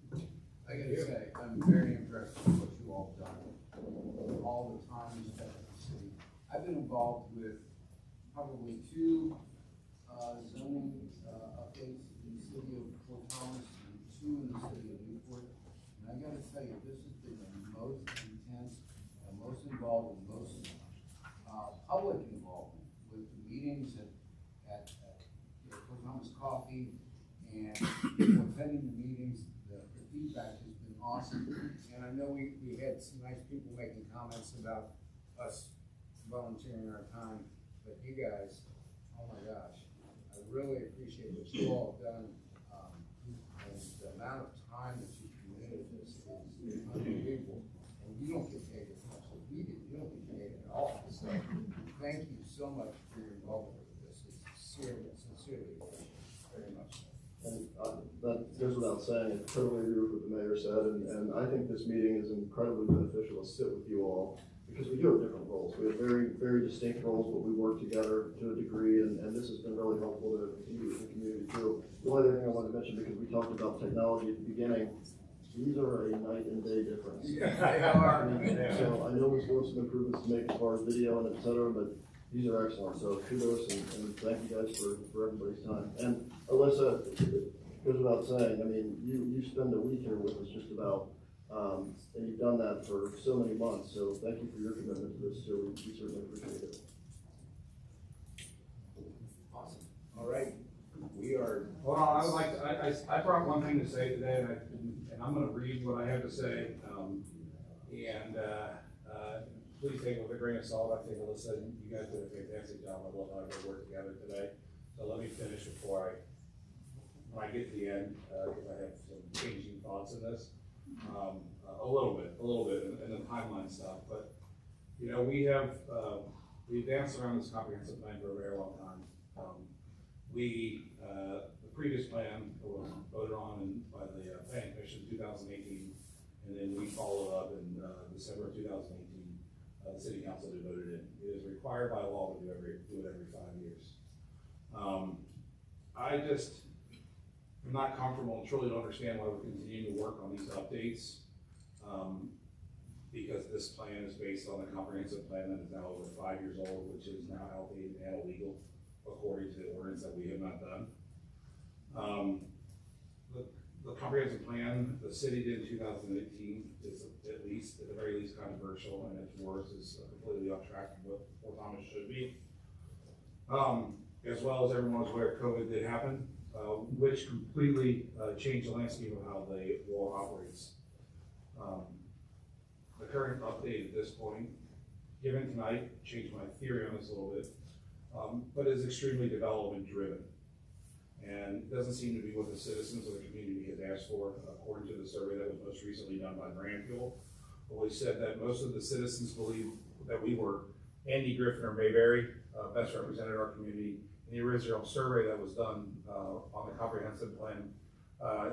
I gotta say, I'm very impressed with what you all have done, all the time you spent in the city. I've been involved with probably 2 zoning updates in the city of Fort Thomas and 2 in the city of Newport. And I gotta tell you, this has been the most intense, most involved, and most public involvement with the meetings at Fort Thomas Coffee and attending the meetings. The feedback has been awesome. And I know we had some nice people making comments about us volunteering our time, but you guys, oh my gosh, I really appreciate what you all have done. And the amount of time that you committed to this is unbelievable. And you don't get paid as much as we do. You don't get paid at all. So thank you so much for your involvement with this. It's sincerely very much.
And that goes without saying, I totally agree with what the mayor said, and I think this meeting is incredibly beneficial to sit with you all, because we do have different roles. We have very, very distinct roles, but we work together to a degree, and this has been really helpful to engage with the community too. The only other thing I wanted to mention, because we talked about technology at the beginning, these are a night and day difference.
Yeah, they are.
So I know we still have some improvements to make as far as video and et cetera, but these are excellent. So kudos and thank you guys for everybody's time. And Alyssa, it goes without saying, I mean, you spend a week here with us just about, and you've done that for so many months. So thank you for your commitment to this too. We certainly appreciate it.
Awesome. All right. We are.
Well, I would like to, I brought one thing to say today, and I'm gonna read what I have to say. Please take it with a grain of salt. I think Alyssa, you guys did a fantastic job. I love how we worked together today. So let me finish before when I get to the end, because I have some changing thoughts in this. A little bit, and the timeline stuff. But, you know, we danced around this comprehensive plan for a very long time. The previous plan was voted on by the Planning Commission in 2018, and then we followed up in December of 2018. The City Council had voted in. It is required by law to do it every 5 years. I just am not comfortable and truly don't understand why we're continuing to work on these updates. Because this plan is based on a comprehensive plan that is now over 5 years old, which is now outdated and illegal according to the ordinance that we have not done. The comprehensive plan the city did in 2018 is at the very least controversial, and its worst is completely off track from what Fort Thomas should be. As well as everyone was aware, COVID did happen, which completely changed the landscape of how the wall operates. The current update at this point, given tonight, changed my theory on this a little bit, but is extremely development driven. And doesn't seem to be what the citizens of the community has asked for, according to the survey that was most recently done by Brand Fuel. We said that most of the citizens believe that we were, Andy Griffin or Mayberry, best represented our community. In the original survey that was done on the comprehensive plan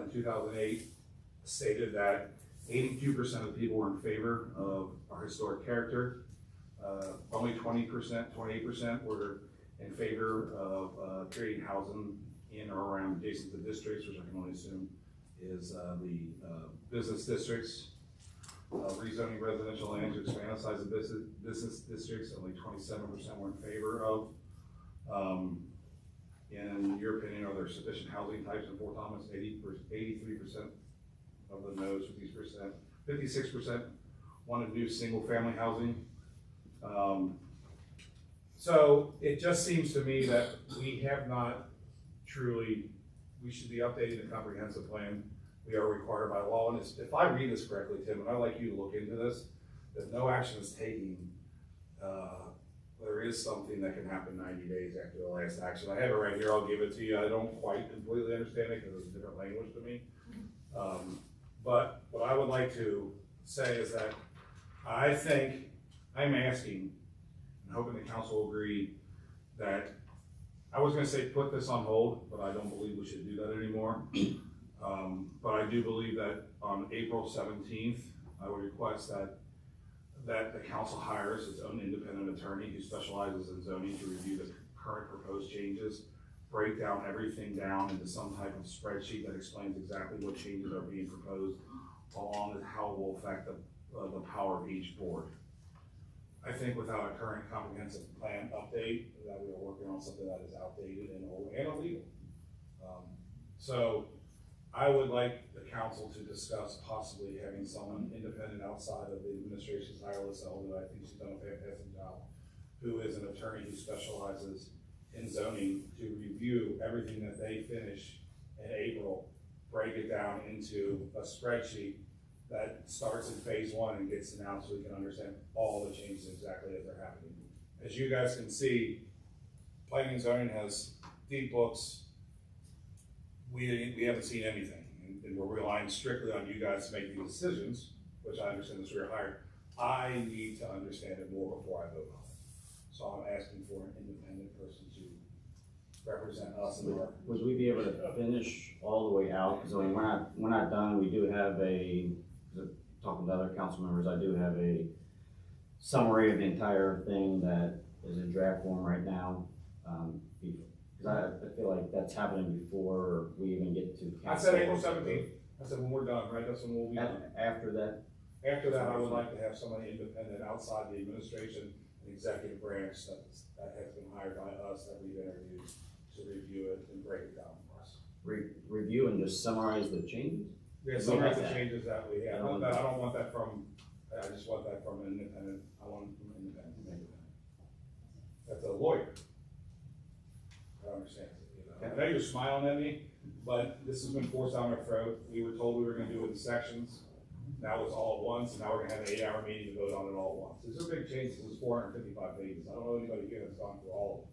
in 2008, stated that
82% of the people were in favor of our historic character. Only 20%, 28% were in favor of creating housing in or around adjacent to districts, which I can only assume is the business districts. Rezoning residential land to expand the size of business districts, only 27% were in favor of. In your opinion, are there sufficient housing types in Fort Thomas? 83% of the no's, 50%, 56% wanted new single-family housing. So it just seems to me that we have not truly, we should be updating the comprehensive plan. We are required by law, and if I read this correctly, Tim, and I'd like you to look into this, that no action is taken, there is something that can happen 90 days after the last action. I have it right here, I'll give it to you. I don't quite completely understand it because it's a different language to me. But what I would like to say is that I think, I'm asking, and hoping the council will agree, that I was gonna say put this on hold, but I don't believe we should do that anymore. But I do believe that on April 17th, I would request that the council hires its own independent attorney who specializes in zoning to review the current proposed changes, break down everything down into some type of spreadsheet that explains exactly what changes are being proposed, along with how it will affect the power of each board. I think without a current comprehensive plan update, that we are working on something that is outdated and old and illegal. So I would like the council to discuss possibly having someone independent outside of the administration's tireless element. I think she's done a fantastic job, who is an attorney who specializes in zoning, to review everything that they finish in April, break it down into a spreadsheet that starts in phase 1 and gets announced so we can understand all the changes exactly as they're happening. As you guys can see, planning and zoning has deep books. We haven't seen anything, and we're relying strictly on you guys to make these decisions, which I understand is you're hired. I need to understand it more before I vote on it. So I'm asking for an independent person to represent us in our.
Would we be able to finish all the way out? Because I mean, we're not done. We do have talking to other council members, I do have a summary of the entire thing that is in draft form right now. Because I feel like that's happening before we even get to council.
I said April 17th. I said when we're done, right? That's when we'll be done.
After that?
After that, I would like to have somebody independent outside the administration and executive branch that has been hired by us, that we've interviewed, to review it and break it down for us.
Review and just summarize the changes?
Yeah, summarize the changes that we have. I don't want that from, I just want that from an independent, I want it from an independent. That's a lawyer. I understand. I know you're smiling at me, but this has been forced down our throat. We were told we were gonna do it in sections. Now it's all at once, and now we're gonna have an 8-hour meeting to vote on it all at once. These are big changes. It's 455 pages. I don't know anybody here that's gone through all of them.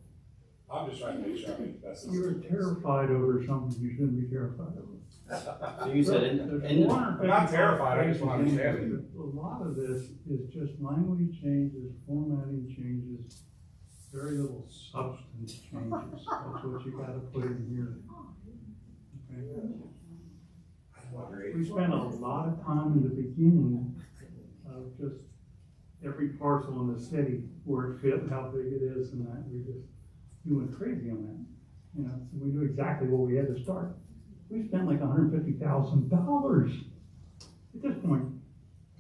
I'm just trying to make sure I make the best decision.
You're terrified over something you shouldn't be terrified over.
So you said
I'm not terrified, I just want to understand it.
A lot of this is just language changes, formatting changes, very little substance changes. That's what you gotta put in here. Okay? We spent a lot of time in the beginning of just every parcel in the city where it fit, how big it is, and that we just went crazy on that. You know, so we knew exactly where we had to start. We spent like $150,000. At this point,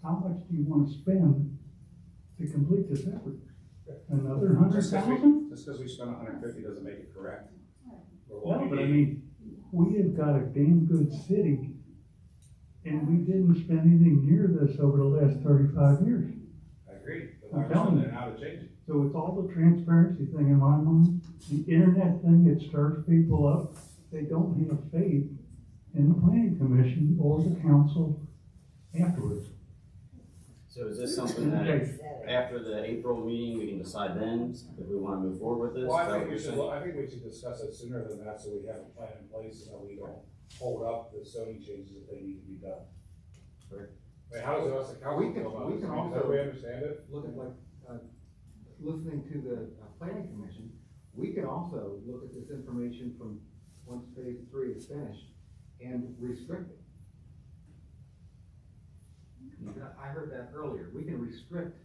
how much do you want to spend to complete this effort? Another $100,000?
Just because we spent 150 doesn't make it correct.
No, but I mean, we have got a damn good city, and we didn't spend anything near this over the last 35 years.
I agree, but
I'm
I'm
telling
telling
you.
how to change it.
So it's all the transparency thing in my mind. The internet thing, it stirs people up. They don't have faith in the planning commission or the council afterwards.
So is this something that after the April meeting, we can decide then if we want to move forward with this?
Well, I think we should discuss it sooner than that, so we have a plan in place, so that we don't hold up the zoning changes if they need to be done.
Right.
I mean, how does it us, the council feel about
We
this?
can
I mean,
also
we understand it?
look at listening to the planning commission, we can also look at this information from once phase 3 is finished and restrict it.
I heard that earlier, we can restrict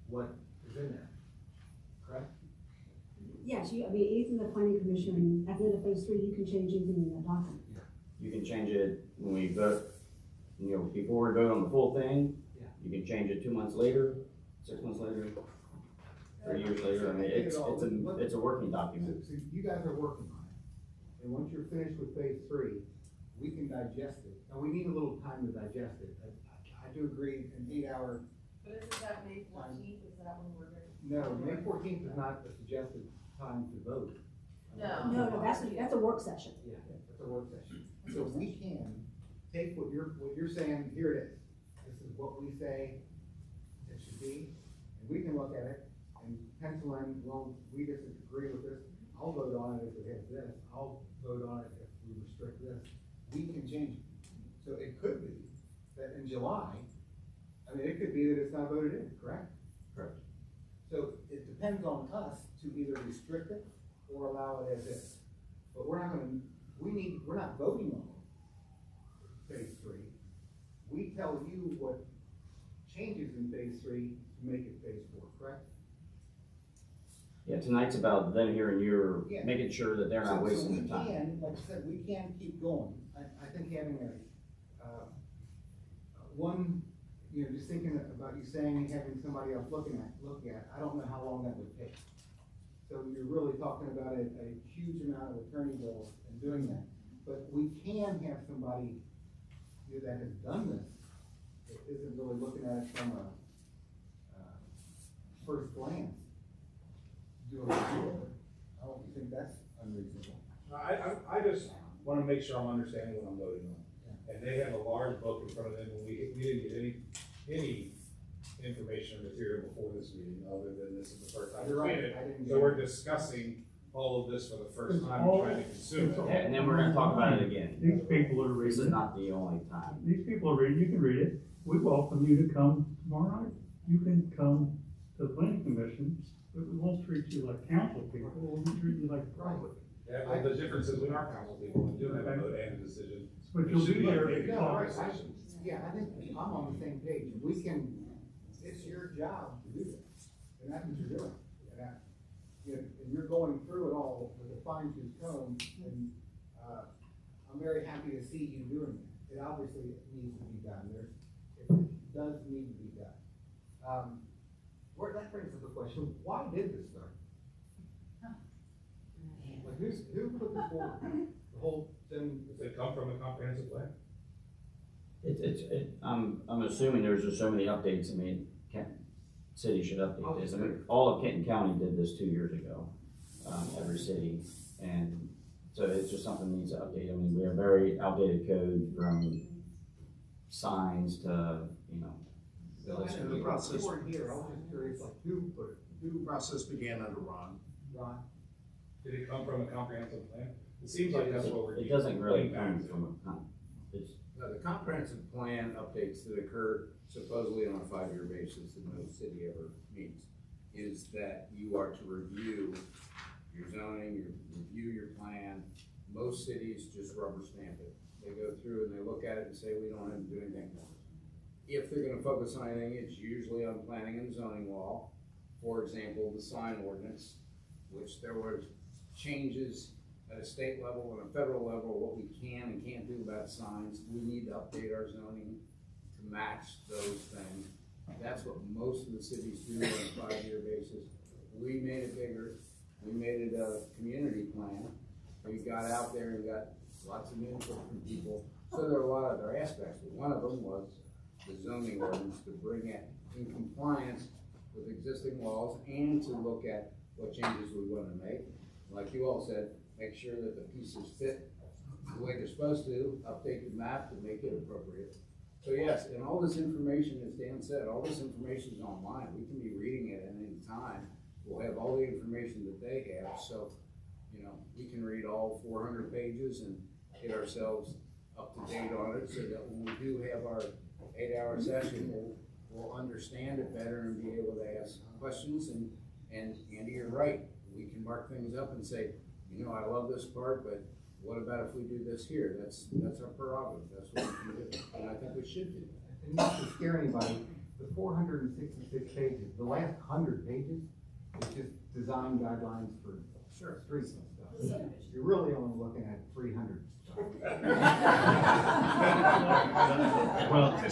what is in there, correct?
Yes, I mean, anything the planning commission, at the end of phase 3, you can change anything in that document.
You can change it when we vote, before we vote on the full thing.
Yeah.
You can change it 2 months later, 6 months later, 3 years later. I mean, it's a working document.
So you guys are working on it, and once you're finished with phase 3, we can digest it, and we need a little time to digest it. I do agree, an 8-hour.
But isn't that May 14th, is that when we're ready?
No, May 14th is not the suggested time to vote.
No, that's a work session.
Yeah, that's a work session. So we can take what you're saying, here it is. This is what we say it should be, and we can look at it and pencil in, well, we disagree with this. I'll vote on it if it has this. I'll vote on it if we restrict this. We can change it. So it could be that in July, I mean, it could be that it's not voted in, correct?
Correct.
So it depends on us to either restrict it or allow it as is. But we're not voting on phase 3. We tell you what changes in phase 3 to make it phase 4, correct?
Yeah, tonight's about them hearing your,
Yeah.
making sure that they're not
So
wasting
we
their time.
can, like I said, we can keep going. I think having just thinking about you saying having somebody else look at, I don't know how long that would take. So you're really talking about a huge amount of attorney bills and doing that. But we can have somebody that has done this, that isn't really looking at it from a first glance. Do a review of it. I don't think that's unreasonable.
I just wanna make sure I'm understanding what I'm voting on. And they have a large book in front of them, and we didn't get any information or material before this meeting, other than this is the first time
You're
we've
right,
seen it.
I didn't
So
get
we're
it.
discussing all of this for the first
It's
time,
all-
and trying to consume it.
Yeah, and then we're gonna talk about it again.
These people are
This is
reading,
not the only time.
these people are reading, you can read it. We welcome you to come tomorrow night. You can come to the planning commission, but we won't treat you like council people, we'll treat you like the public.
Yeah, but the difference is we are council people, and do have a vote and a decision.
But
We
you'll
should
be there
making
to
Yeah,
talk.
right.
conversations.
Yeah, I think I'm on the same page. We can, it's your job to do this, and that's what you're doing. And you're going through it all with a fine tooth comb, and, I'm very happy to see you doing it. It obviously needs to be done. It does need to be done. That brings up the question, why did this start? Like, who put this forward? The whole thing?
Does it come from a comprehensive plan?
I'm assuming there's just so many updates. I mean, city should update this. I mean, all of Kenton County did this 2 years ago, every city. And so it's just something that needs to update. I mean, we have very outdated code from signs to,
The process,
You weren't here, I was just curious, like, who put it?
the process began under Ron.
Ron?
Did it come from a comprehensive plan? It seems like that's what we're.
It doesn't really
going back
come
to.
from it's,
No, the comprehensive plan updates that occur supposedly on a 5-year basis that no city ever meets, is that you are to review your zoning, review your plan. Most cities just rubber stamp it. They go through and they look at it and say, we don't have to do anything. If they're gonna focus on anything, it's usually on planning and zoning law. For example, the sign ordinance, which there were changes at a state level and a federal level, what we can and can't do about signs. We need to update our zoning to match those things. That's what most of the cities do on a 5-year basis. We made it bigger. We made it a community plan. We got out there and got lots of input from people. So there are a lot of other aspects, but one of them was the zoning ordinance to bring it in compliance with existing laws and to look at what changes we want to make. Like you all said, make sure that the pieces fit the way they're supposed to, update the map to make it appropriate. So yes, and all this information, as Dan said, all this information is online. We can be reading it at any time. We'll have all the information that they have, so, we can read all 400 pages and get ourselves up to date on it, so that when we do have our 8-hour session, we'll understand it better and be able to ask questions. And Andy, you're right. We can mark things up and say, I love this part, but what about if we do this here? That's our prerogative, that's what we can do, and I think we should do.
And not to scare anybody, the 466 pages, the last 100 pages is just design guidelines for streets and stuff. You're really only looking at 300.
Well, to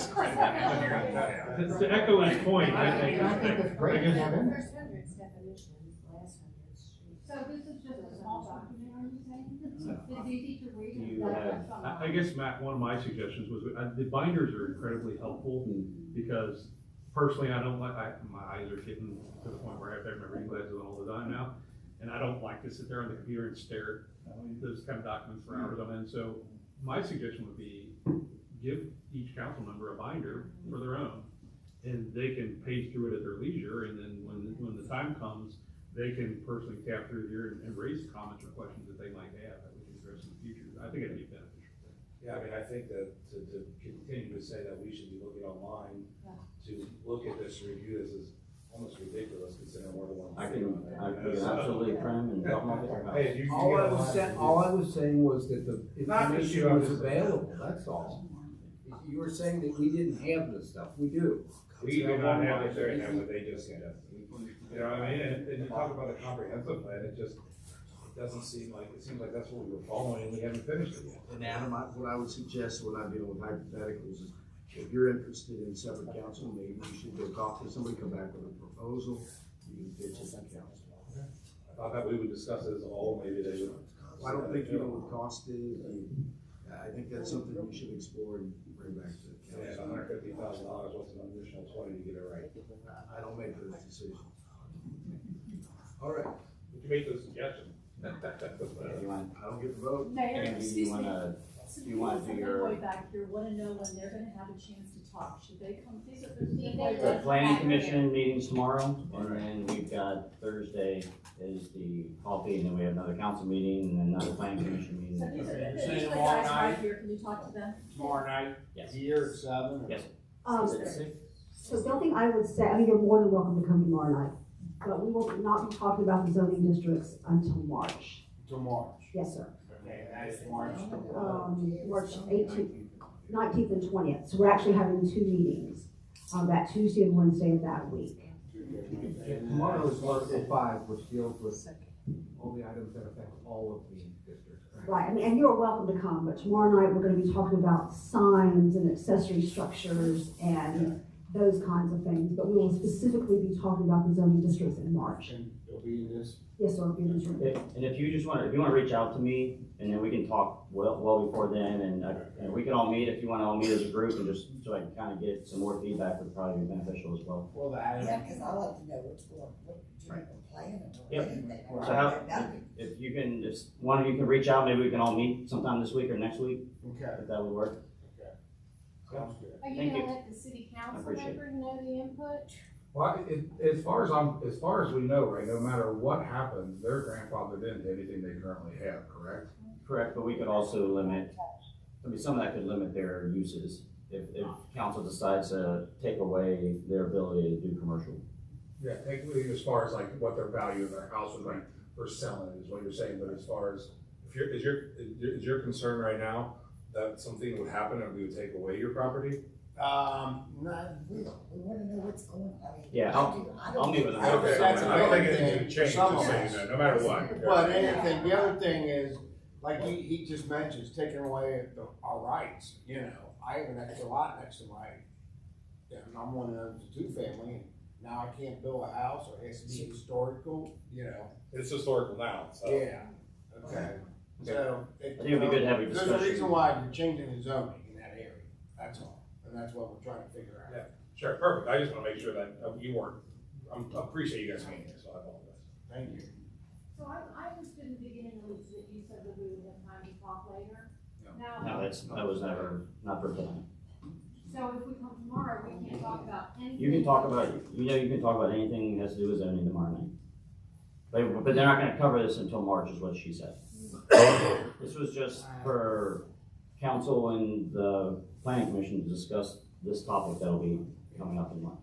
echo his point, I think
that's great to have in there.
First hundred's definitions, last hundred's streets.
So this is just a small document, are you saying? It's easy to read.
Do you have-
I guess, Matt, one of my suggestions was, the binders are incredibly helpful, because personally, I don't like, my eyes are getting to the point where I have to have my reading glasses on all the time now, and I don't like to sit there on the computer and stare at those kind of documents for hours on end. So my suggestion would be, give each council member a binder for their own, and they can page through it at their leisure, and then when the time comes, they can personally tap through here and raise comments or questions that they might have that we can address in the future. I think it'd be beneficial.
Yeah, I mean, I think that to continue to say that we should be looking online to look at this, review this is almost ridiculous considering we're the ones.
I can absolutely print and drop them off at
Hey, you
All
get
I
a
was
line
saying,
to
all I was saying was that the
Not that you
information was
understand.
available, that's all. You were saying that we didn't have this stuff, we do.
We do not have it there now, but they just suggested. You know what I mean? And you talk about a comprehensive plan, it doesn't seem like, it seems like that's what we were following and we haven't finished it yet.
And Adam, what I would suggest, when I'm dealing with hypotheticals, is if you're interested in separate council, maybe you should go talk to somebody, come back with a proposal, you can pitch it to council.
I thought that we would discuss it as a whole, maybe they would.
I don't think you know what cost is, I think that's something you should explore and bring back to the
Yeah,
council.
$150,000, what's an additional 20 to get it right?
I don't make those decisions.
All right, but you make those suggestions.
You want,
I don't get the vote.
Mayor,
Andy,
excuse
you
me.
wanna,
Some
you wanna
people
do
from
your-
way back here wanna know when they're gonna have a chance to talk. Should they come visit the
the planning commission meeting's tomorrow, and then we've got Thursday is the coffee, and then we have another council meeting, and then another planning commission meeting.
So these are
Thursday.
the these are the guys right here. Can you talk to them?
Tomorrow night?
Yes.
Here at 7?
Yes.
So the only thing I would say, I mean, you're more than welcome to come tomorrow night, but we will not be talking about the zoning districts until March.
Till March.
Yes, sir.
Okay, that's March.
March 18th, 19th and 20th. So we're actually having 2 meetings, that Tuesday and Wednesday of that week.
Tomorrow is Article 5, which deals with all the items that affect all of the districts.
Right, I mean, and you're welcome to come, but tomorrow night we're gonna be talking about signs and accessory structures and those kinds of things, but we will specifically be talking about the zoning districts in March.
And it'll be in this.
Yes, sir, it'll be in this room.
And if you wanna reach out to me, and then we can talk well before then, and we can all meet, if you wanna all meet as a group, and just, so I can kinda get some more feedback, would probably be beneficial as well.
Well,
Yeah, because I like to know what's going, what you're planning.
Yep. So how, if you can, if one of you can reach out, maybe we can all meet sometime this week or next week,
Okay.
if that would work.
Sounds good.
Are you
Thank
gonna
you.
let the city council
appreciate it.
members know the input?
Well, as far as we know, right, no matter what happens, they're grandfathered into anything they currently have, correct?
Correct, but we could also limit, I mean, some of that could limit their uses, if council decides to take away their ability to do commercial.
Yeah, technically, as far as like what their value of their house would bring for selling is what you're saying, but as far as, is your concern right now that something would happen and we would take away your property?
No, we wanna know what's going on. I mean,
Yeah, I'll meet with them.
Okay, I don't think anything would change,
Some
just
of
saying
us.
that, no matter what.
But anything, the other thing is, like he just mentions, taking away our rights, you know. I have an extra lot next to my, and I'm one of those 2-family, and now I can't build a house, or it has to be historical, you know.
It's historical now, so.
Yeah, okay. So.
I think it'd be good to have a
There's a
discussion.
reason why you're changing the zoning in that area, that's all, and that's what we're trying to figure out.
Yeah, sure, perfect. I just wanna make sure that you weren't, I appreciate you guys being here, so I apologize.
Thank you.
So I understood in the beginning that you said that we would have time to talk later.
No.
Now,
No, that was never, not for tonight.
so if we come tomorrow, we can't talk about anything.
You can talk about, you can talk about anything that has to do with zoning tomorrow night. But they're not gonna cover this until March, is what she said. This was just for council and the planning commission to discuss this topic that'll be coming up in March.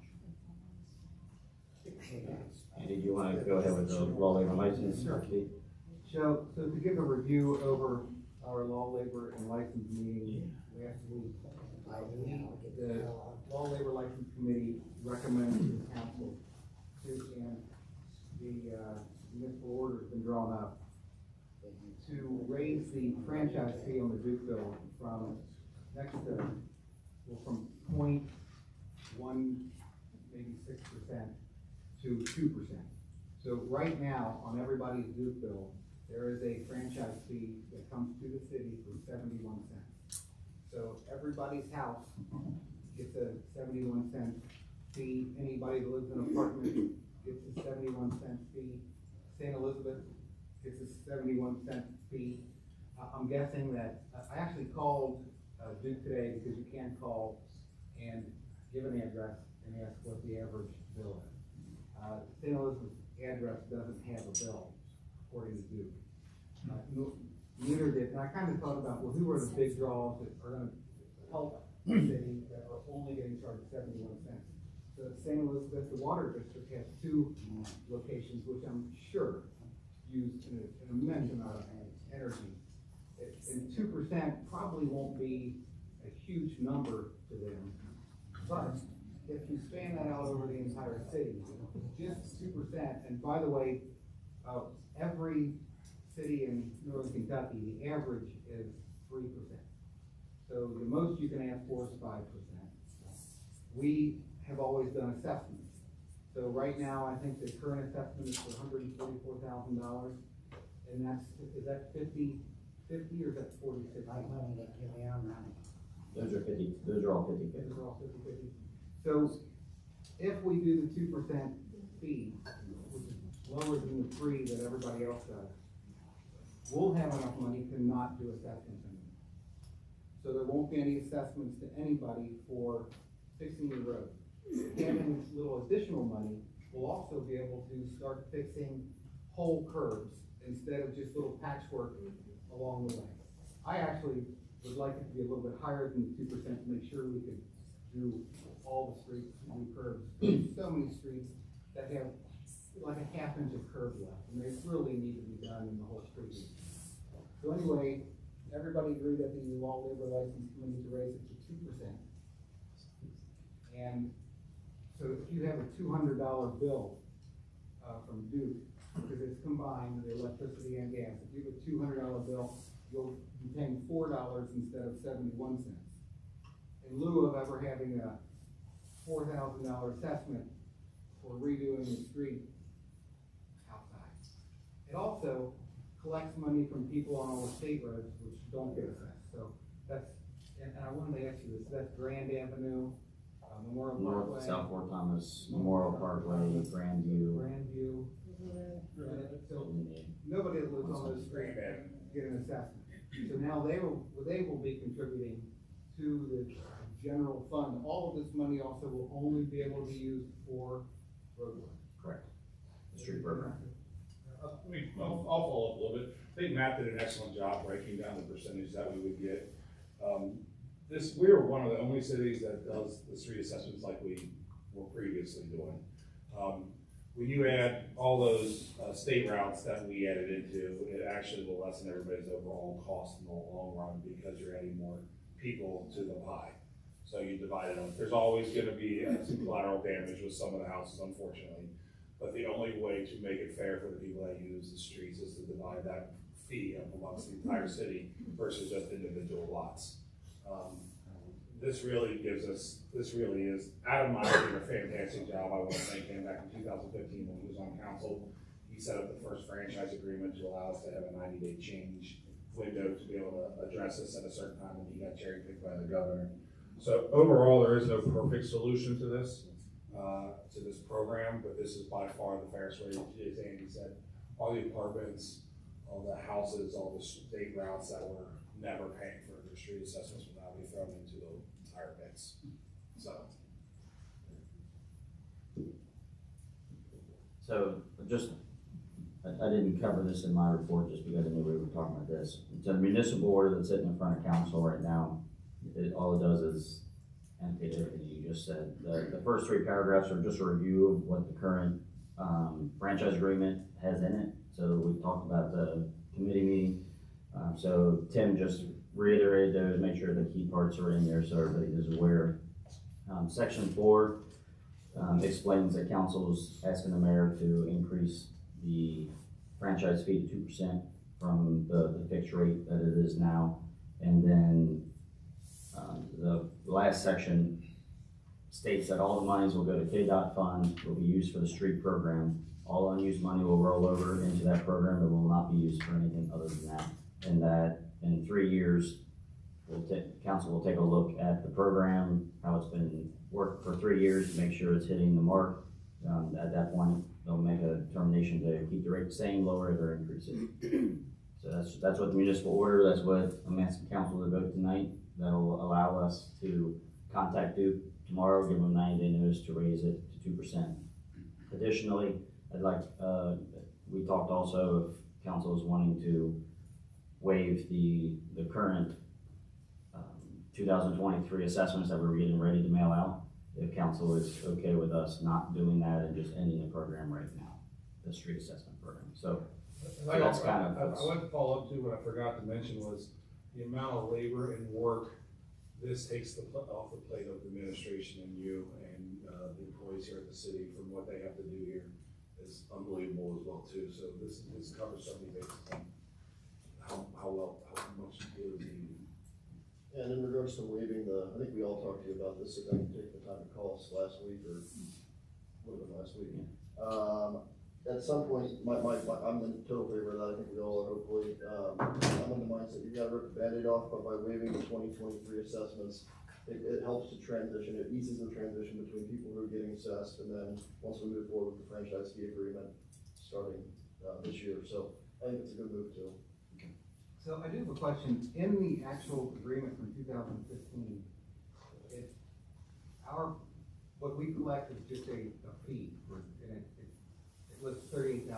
And did you wanna go ahead with the law waiver license?
So to give a review over our law, labor, and license meeting last week, the Law, Labor, License Committee recommends to the council and the municipal order's been drawn up to raise the franchise fee on the Duke bill from from 0.1, maybe 6% to 2%. So right now, on everybody's Duke bill, there is a franchise fee that comes to the city for 71 cents. So everybody's house gets a 71 cent fee. Anybody that lives in an apartment gets a 71 cent fee. St. Elizabeth gets a 71 cent fee. I'm guessing that, I actually called Duke today because you can call and give an address and ask what the average bill is. St. Elizabeth's address doesn't have a bill, according to Duke. Neither did, and I kind of thought about, well, who are the big draws that are going to help the city that are only getting charged 71 cents? So St. Elizabeth, the water district, has 2 locations, which I'm sure use an immense amount of energy. And 2% probably won't be a huge number to them, but if you span that out over the entire city, just 2%, and by the way, every city in northern Kentucky, the average is 3%. So the most you can ask for is 5%. We have always done assessments. So right now, I think the current assessment is for $144,000, and is that 50 or is that 46?
Those are 50, those are all 50/50.
Those are all 50/50. So if we do the 2% fee, which is lower than the 3 that everybody else does, we'll have enough money to not do assessments anymore. So there won't be any assessments to anybody for fixing the road. Having this little additional money, we'll also be able to start fixing whole curbs instead of just little patchwork along the way. I actually would like it to be a little bit higher than the 2% to make sure we could do all the streets and do curbs. There's so many streets that have like a half inch of curb left, and they really need to be done in the whole street. So anyway, everybody agreed at the Law, Labor, License Committee to raise it to 2%. And so if you have a $200 bill from Duke, because it's combined, the electricity and gas, if you have a $200 bill, you'll be paying $4 instead of 71 cents. In lieu of ever having a $4,000 assessment for redoing the street outside. It also collects money from people on all the state roads which don't get assessed. So that's, and I wanted to ask you this, that's Grand Avenue, Memorial Parkway.
North, South Fort Thomas, Memorial Parkway, Grandview.
So nobody that lives on those streets get an assessment. So now they will be contributing to the general fund. All of this money also will only be able to be used for road work.
Correct. The street program.
I'll follow up a little bit. I think Matt did an excellent job breaking down the percentage that we would get. We are one of the only cities that does the street assessments like we were previously doing. When you add all those state routes that we added into, it actually will lessen everybody's overall cost in the long run because you're adding more people to the pie. So you divide it up. There's always going to be some collateral damage with some of the houses, unfortunately. But the only way to make it fair for the people that use the streets is to divide that fee up amongst the entire city versus just individual lots. This really is, Adam and I did a fantastic job. I want to thank him back in 2015 when he was on council. He set up the first franchise agreement to allow us to have a 90-day change window to be able to address this at a certain time when he got cherry picked by the governor. So overall, there is no perfect solution to this program, but this is by far the fairest way, as Andy said. All the apartments, all the houses, all the state routes that were never paying for their street assessments will now be thrown into the entire mix.
So just, I didn't cover this in my report just because I knew we were talking about this. It's a municipal order that's sitting in front of council right now. All it does is annotate everything you just said. The first 3 paragraphs are just a review of what the current franchise agreement has in it. So we talked about the committee meeting. So Tim just reiterated those, make sure the key parts are in there so everybody is aware. Section 4 explains that council is asking the mayor to increase the franchise fee to 2% from the fixed rate that it is now. And then the last section states that all the monies will go to KDOT fund, will be used for the street program. All unused money will roll over into that program, but will not be used for anything other than that. And that in 3 years, council will take a look at the program, how it's been worked for 3 years to make sure it's hitting the mark. At that point, they'll make a determination to keep the rate the same, lower it, or increase it. So that's what the municipal order, that's what I'm asking council to vote tonight. That'll allow us to contact Duke tomorrow, give them 90-day notice to raise it to 2%. Additionally, I'd like, we talked also if council is wanting to waive the current 2023 assessments that we're getting ready to mail out, if council is okay with us not doing that and just ending the program right now, the street assessment program. So that's kind of.
I want to follow up too, what I forgot to mention was the amount of labor and work this takes off the plate of the administration and you and the employees here at the city from what they have to do here is unbelievable as well too. So this covers so many bases on how much it is needed.
And in regards to waiving I think we all talked to you about this, if I can take the time to call us last week or would have been last week. At some point, I'm in total favor of that. I think we all are, hopefully. I'm in the mindset you got to rip the Band-Aid off, but by waiving the 2023 assessments, it helps to transition. It eases the transition between people who are getting assessed, and then once we move forward with the franchise fee agreement starting this year. So I think it's a good move too.
So I do have a question. In the actual agreement from 2015, what we collect is just a fee, and it was $38,400.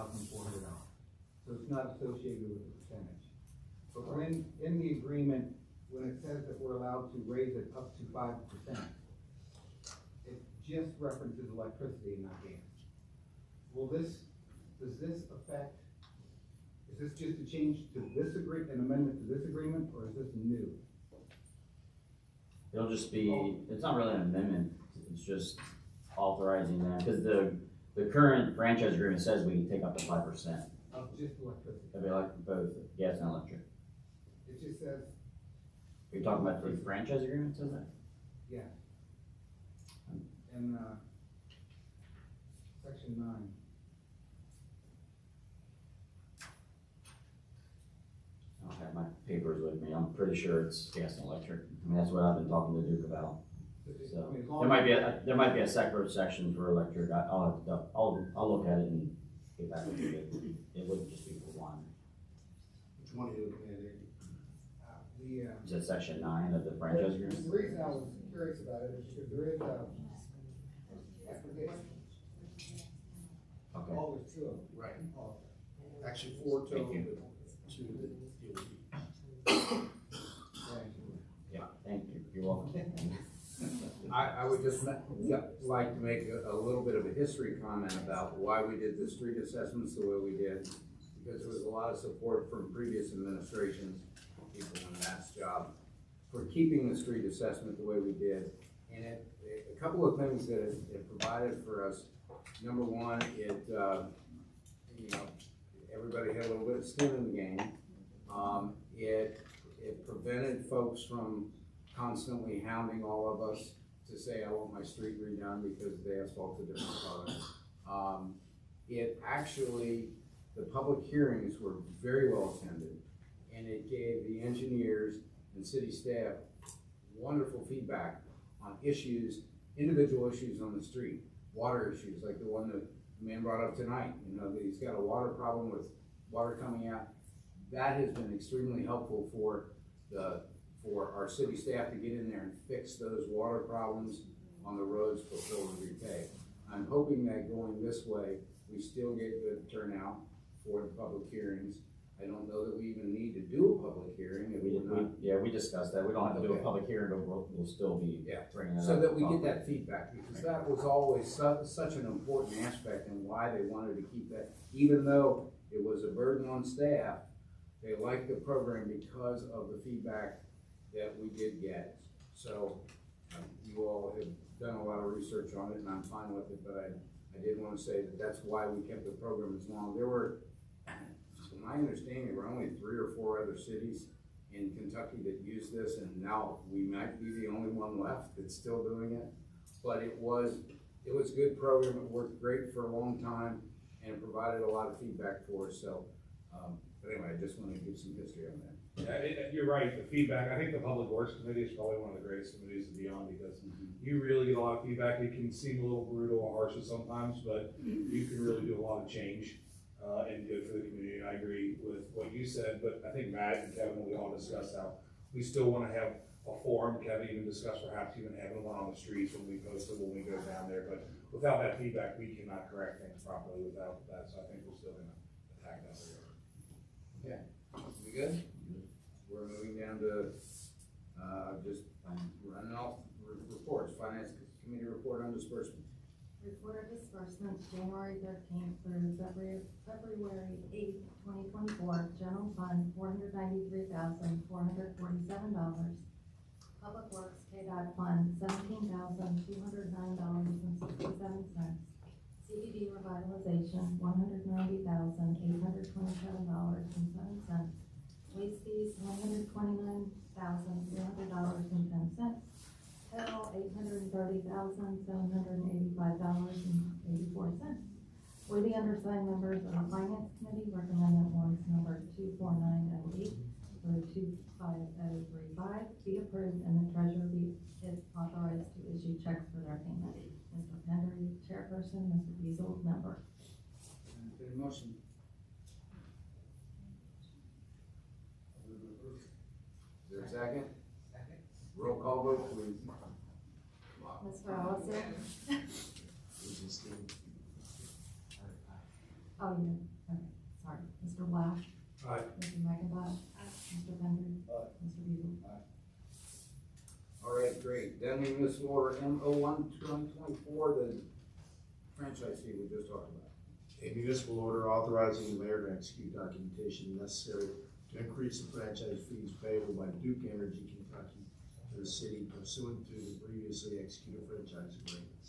So it's not associated with the percentage. But when in the agreement, when it says that we're allowed to raise it up to 5%, it just references electricity and not gas. Does this affect? Is this just a change to this an amendment to this agreement, or is this new?
It'll just be, it's not really an amendment, it's just authorizing that, because the current franchise agreement says we can take up to 5%.
Of just electricity?
It'll be like both gas and electric.
It just says.
Are you talking about the franchise agreement, says that?
Yeah. And, section 9.
I don't have my papers with me. I'm pretty sure it's gas and electric. I mean, that's what I've been talking to Duke about. So there might be a separate section for electric. I'll look at it and get back with you. It wouldn't just be for one.
Which one are you looking at?
Is that section 9 of the franchise agreement?
The reason I was curious about it is because there is I forget.
Okay.
Oh, there's 2 of them.
Right. Actually, 4 total, but 2 that deal with
Yeah, thank you. You're welcome.
I would just like to make a little bit of a history comment about why we did the street assessments the way we did, because there was a lot of support from previous administrations, people in Matt's job, for keeping the street assessment the way we did. And a couple of things that it provided for us. Number one, everybody had a little bit of skin in the game. It prevented folks from constantly hounding all of us to say, I want my street redone because the asphalt's a different color. It actually, the public hearings were very well attended, and it gave the engineers and city staff wonderful feedback on issues, individual issues on the street, water issues like the one that the man brought up tonight. That he's got a water problem with water coming out. That has been extremely helpful for our city staff to get in there and fix those water problems on the roads before we repay. I'm hoping that going this way, we still get good turnout for the public hearings. I don't know that we even need to do a public hearing.
We discussed that. We don't have to do a public hearing, but we'll still be bringing it up.
So that we get that feedback, because that was always such an important aspect and why they wanted to keep that, even though it was a burden on staff. They liked the program because of the feedback that we did get. So you all have done a lot of research on it, and I'm fine with it, but I did want to say that that's why we kept the program as long. There were, from my understanding, there were only 3 or 4 other cities in Kentucky that used this, and now we might be the only one left that's still doing it. But it was a good program. It worked great for a long time and provided a lot of feedback for us. So, but anyway, I just want to give some history on that.
Yeah, you're right, the feedback, I think the Public Works Committee is probably one of the greatest committees to be on, because you really get a lot of feedback. It can seem a little brutal or harsh sometimes, but you can really do a lot of change, and good for the community. I agree with what you said, but I think Matt and Kevin, we all discussed how we still want to have a forum. Kevin even discussed perhaps even having one on the streets when we post it, when we go down there, but without that feedback, we cannot correct things properly without that, so I think we're still gonna attack that area.
Okay, we good? We're moving down to, just running off reports. Finance Committee report on disbursement.
Report of disbursements, January 13th through February 8th, 2024. General fund, $493,447. Public Works KDOT fund, $17,209.67. CDD revitalization, $190,827.07. Waste fees, $129,300.10. Total, $830,785.84. For the undersigned members of the Finance Committee, recommend that warrants number 24908 through 25035 be approved, and the treasurer is authorized to issue checks for their payment. Mr. Pendery, chairperson, Mr. Beazle, member.
Entertained motion. Is there a second? Second. Roll call vote, please.
Mr. Allison? Oh, yeah, okay, sorry. Mr. Black?
Aye.
Mr. McIntosh? Mr. Pendery? Mr. Beazle?
All right, great. Then we move order MO1-2024, the franchise fee we just talked about.
A municipal order authorizing the mayor to execute documentation necessary to increase the franchise fees payable by Duke Energy Kentucky to the city pursuant to the previously executed franchise agreements.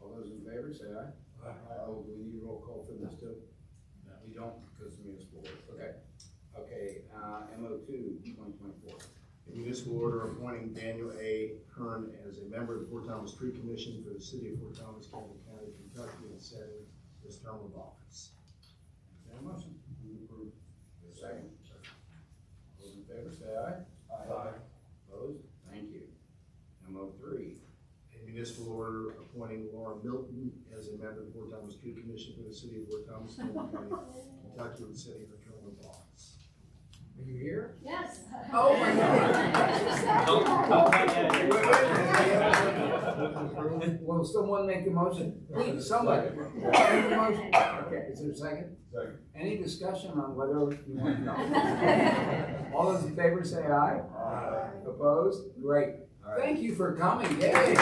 All those in favor, say aye. Aye. Oh, do we need a roll call for this too? No. We don't, because it's municipal order. Okay. Okay, MO2-2024.
A municipal order appointing Daniel A. Kern as a member of the Fort Thomas Tree Commission for the city of Fort Thomas, Campbell County, Kentucky, and setting his term of office.
Is there a motion? Approve. Second. Those in favor, say aye. Aye. Opposed? Thank you. MO3.
A municipal order appointing Laura Milton as a member of the Fort Thomas Tree Commission for the city of Fort Thomas, Campbell County, Kentucky, and setting her term of office.
Are you here?
Yes.
Oh my God. Will someone make the motion? Please, somebody. Make the motion. Okay, is there a second?
Second.
Any discussion on whether you want to know? All those in favor say aye. Aye. Opposed? Great. Thank you for coming. Yay.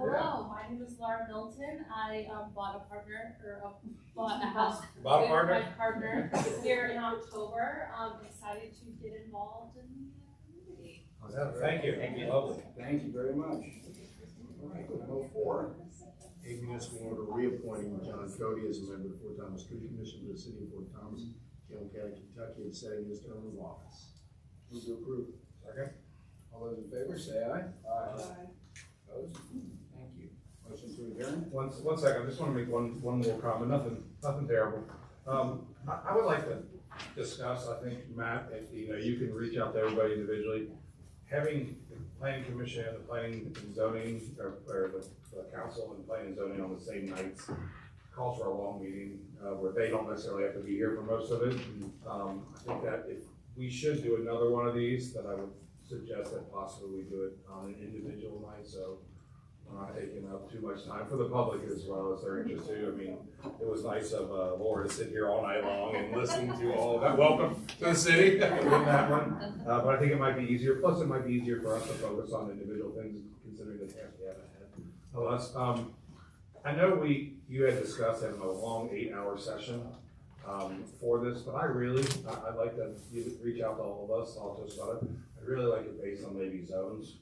Hello, my name is Laura Milton. I bought a bought a house
Bought a
with
partner?
my partner here in October. Excited to get involved in the community.
Thank you. Thank you. Lovely.
Thank you very much. All right, MO4.
A municipal order reappointing John Cody as a member of the Fort Thomas Tree Commission for the city of Fort Thomas, Campbell County, Kentucky, and setting his term of office.
Move to approve.
Second.
All those in favor say aye. Aye. Opposed? Thank you. Motion to adjourn?
One second, I just want to make one little comment, nothing terrible. I would like to discuss, I think, Matt, if, you can reach out to everybody individually. Having the planning commission and the planning and zoning, or the council and planning and zoning on the same nights calls for a long meeting, where they don't necessarily have to be here for most of it. I think that if we should do another one of these, that I would suggest that possibly we do it on an individual night, so we're not taking up too much time for the public as well as they're interested. I mean, it was nice of Laura to sit here all night long and listen to all of that. Welcome to the city with that one. But I think it might be easier, plus it might be easier for us to focus on individual things considering the task we haven't had.
Well, that's, I know you had discussed having a long 8-hour session, for this, but I'd like to, you reach out to all of us, talk to us about it. I'd really like it based on maybe zones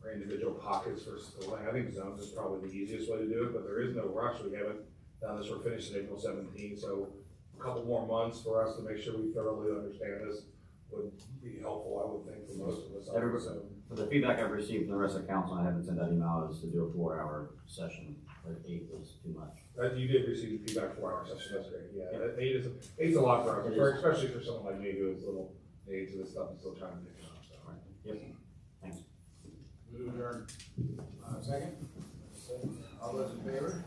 or individual pockets versus the land. I think zones is probably the easiest way to do it, but there is no rush. We haven't done this, we're finishing April 17th, so a couple more months for us to make sure we thoroughly understand this would be helpful, I would think, for most of us.
Everybody, for the feedback I've received from the rest of the council, I haven't sent that email, is to do a 4-hour session, but 8 was too much.
You did receive the feedback 4-hour session, that's great, yeah. 8's a lot for us, especially for someone like me who is a little new to this stuff and still trying to pick it up, so.
Right. Yep, thanks.
Move adjourned. Second? All those in favor?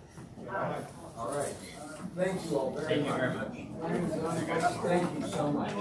Aye. All right. Thank you all very much.
Thank you very much.
Thank you so much.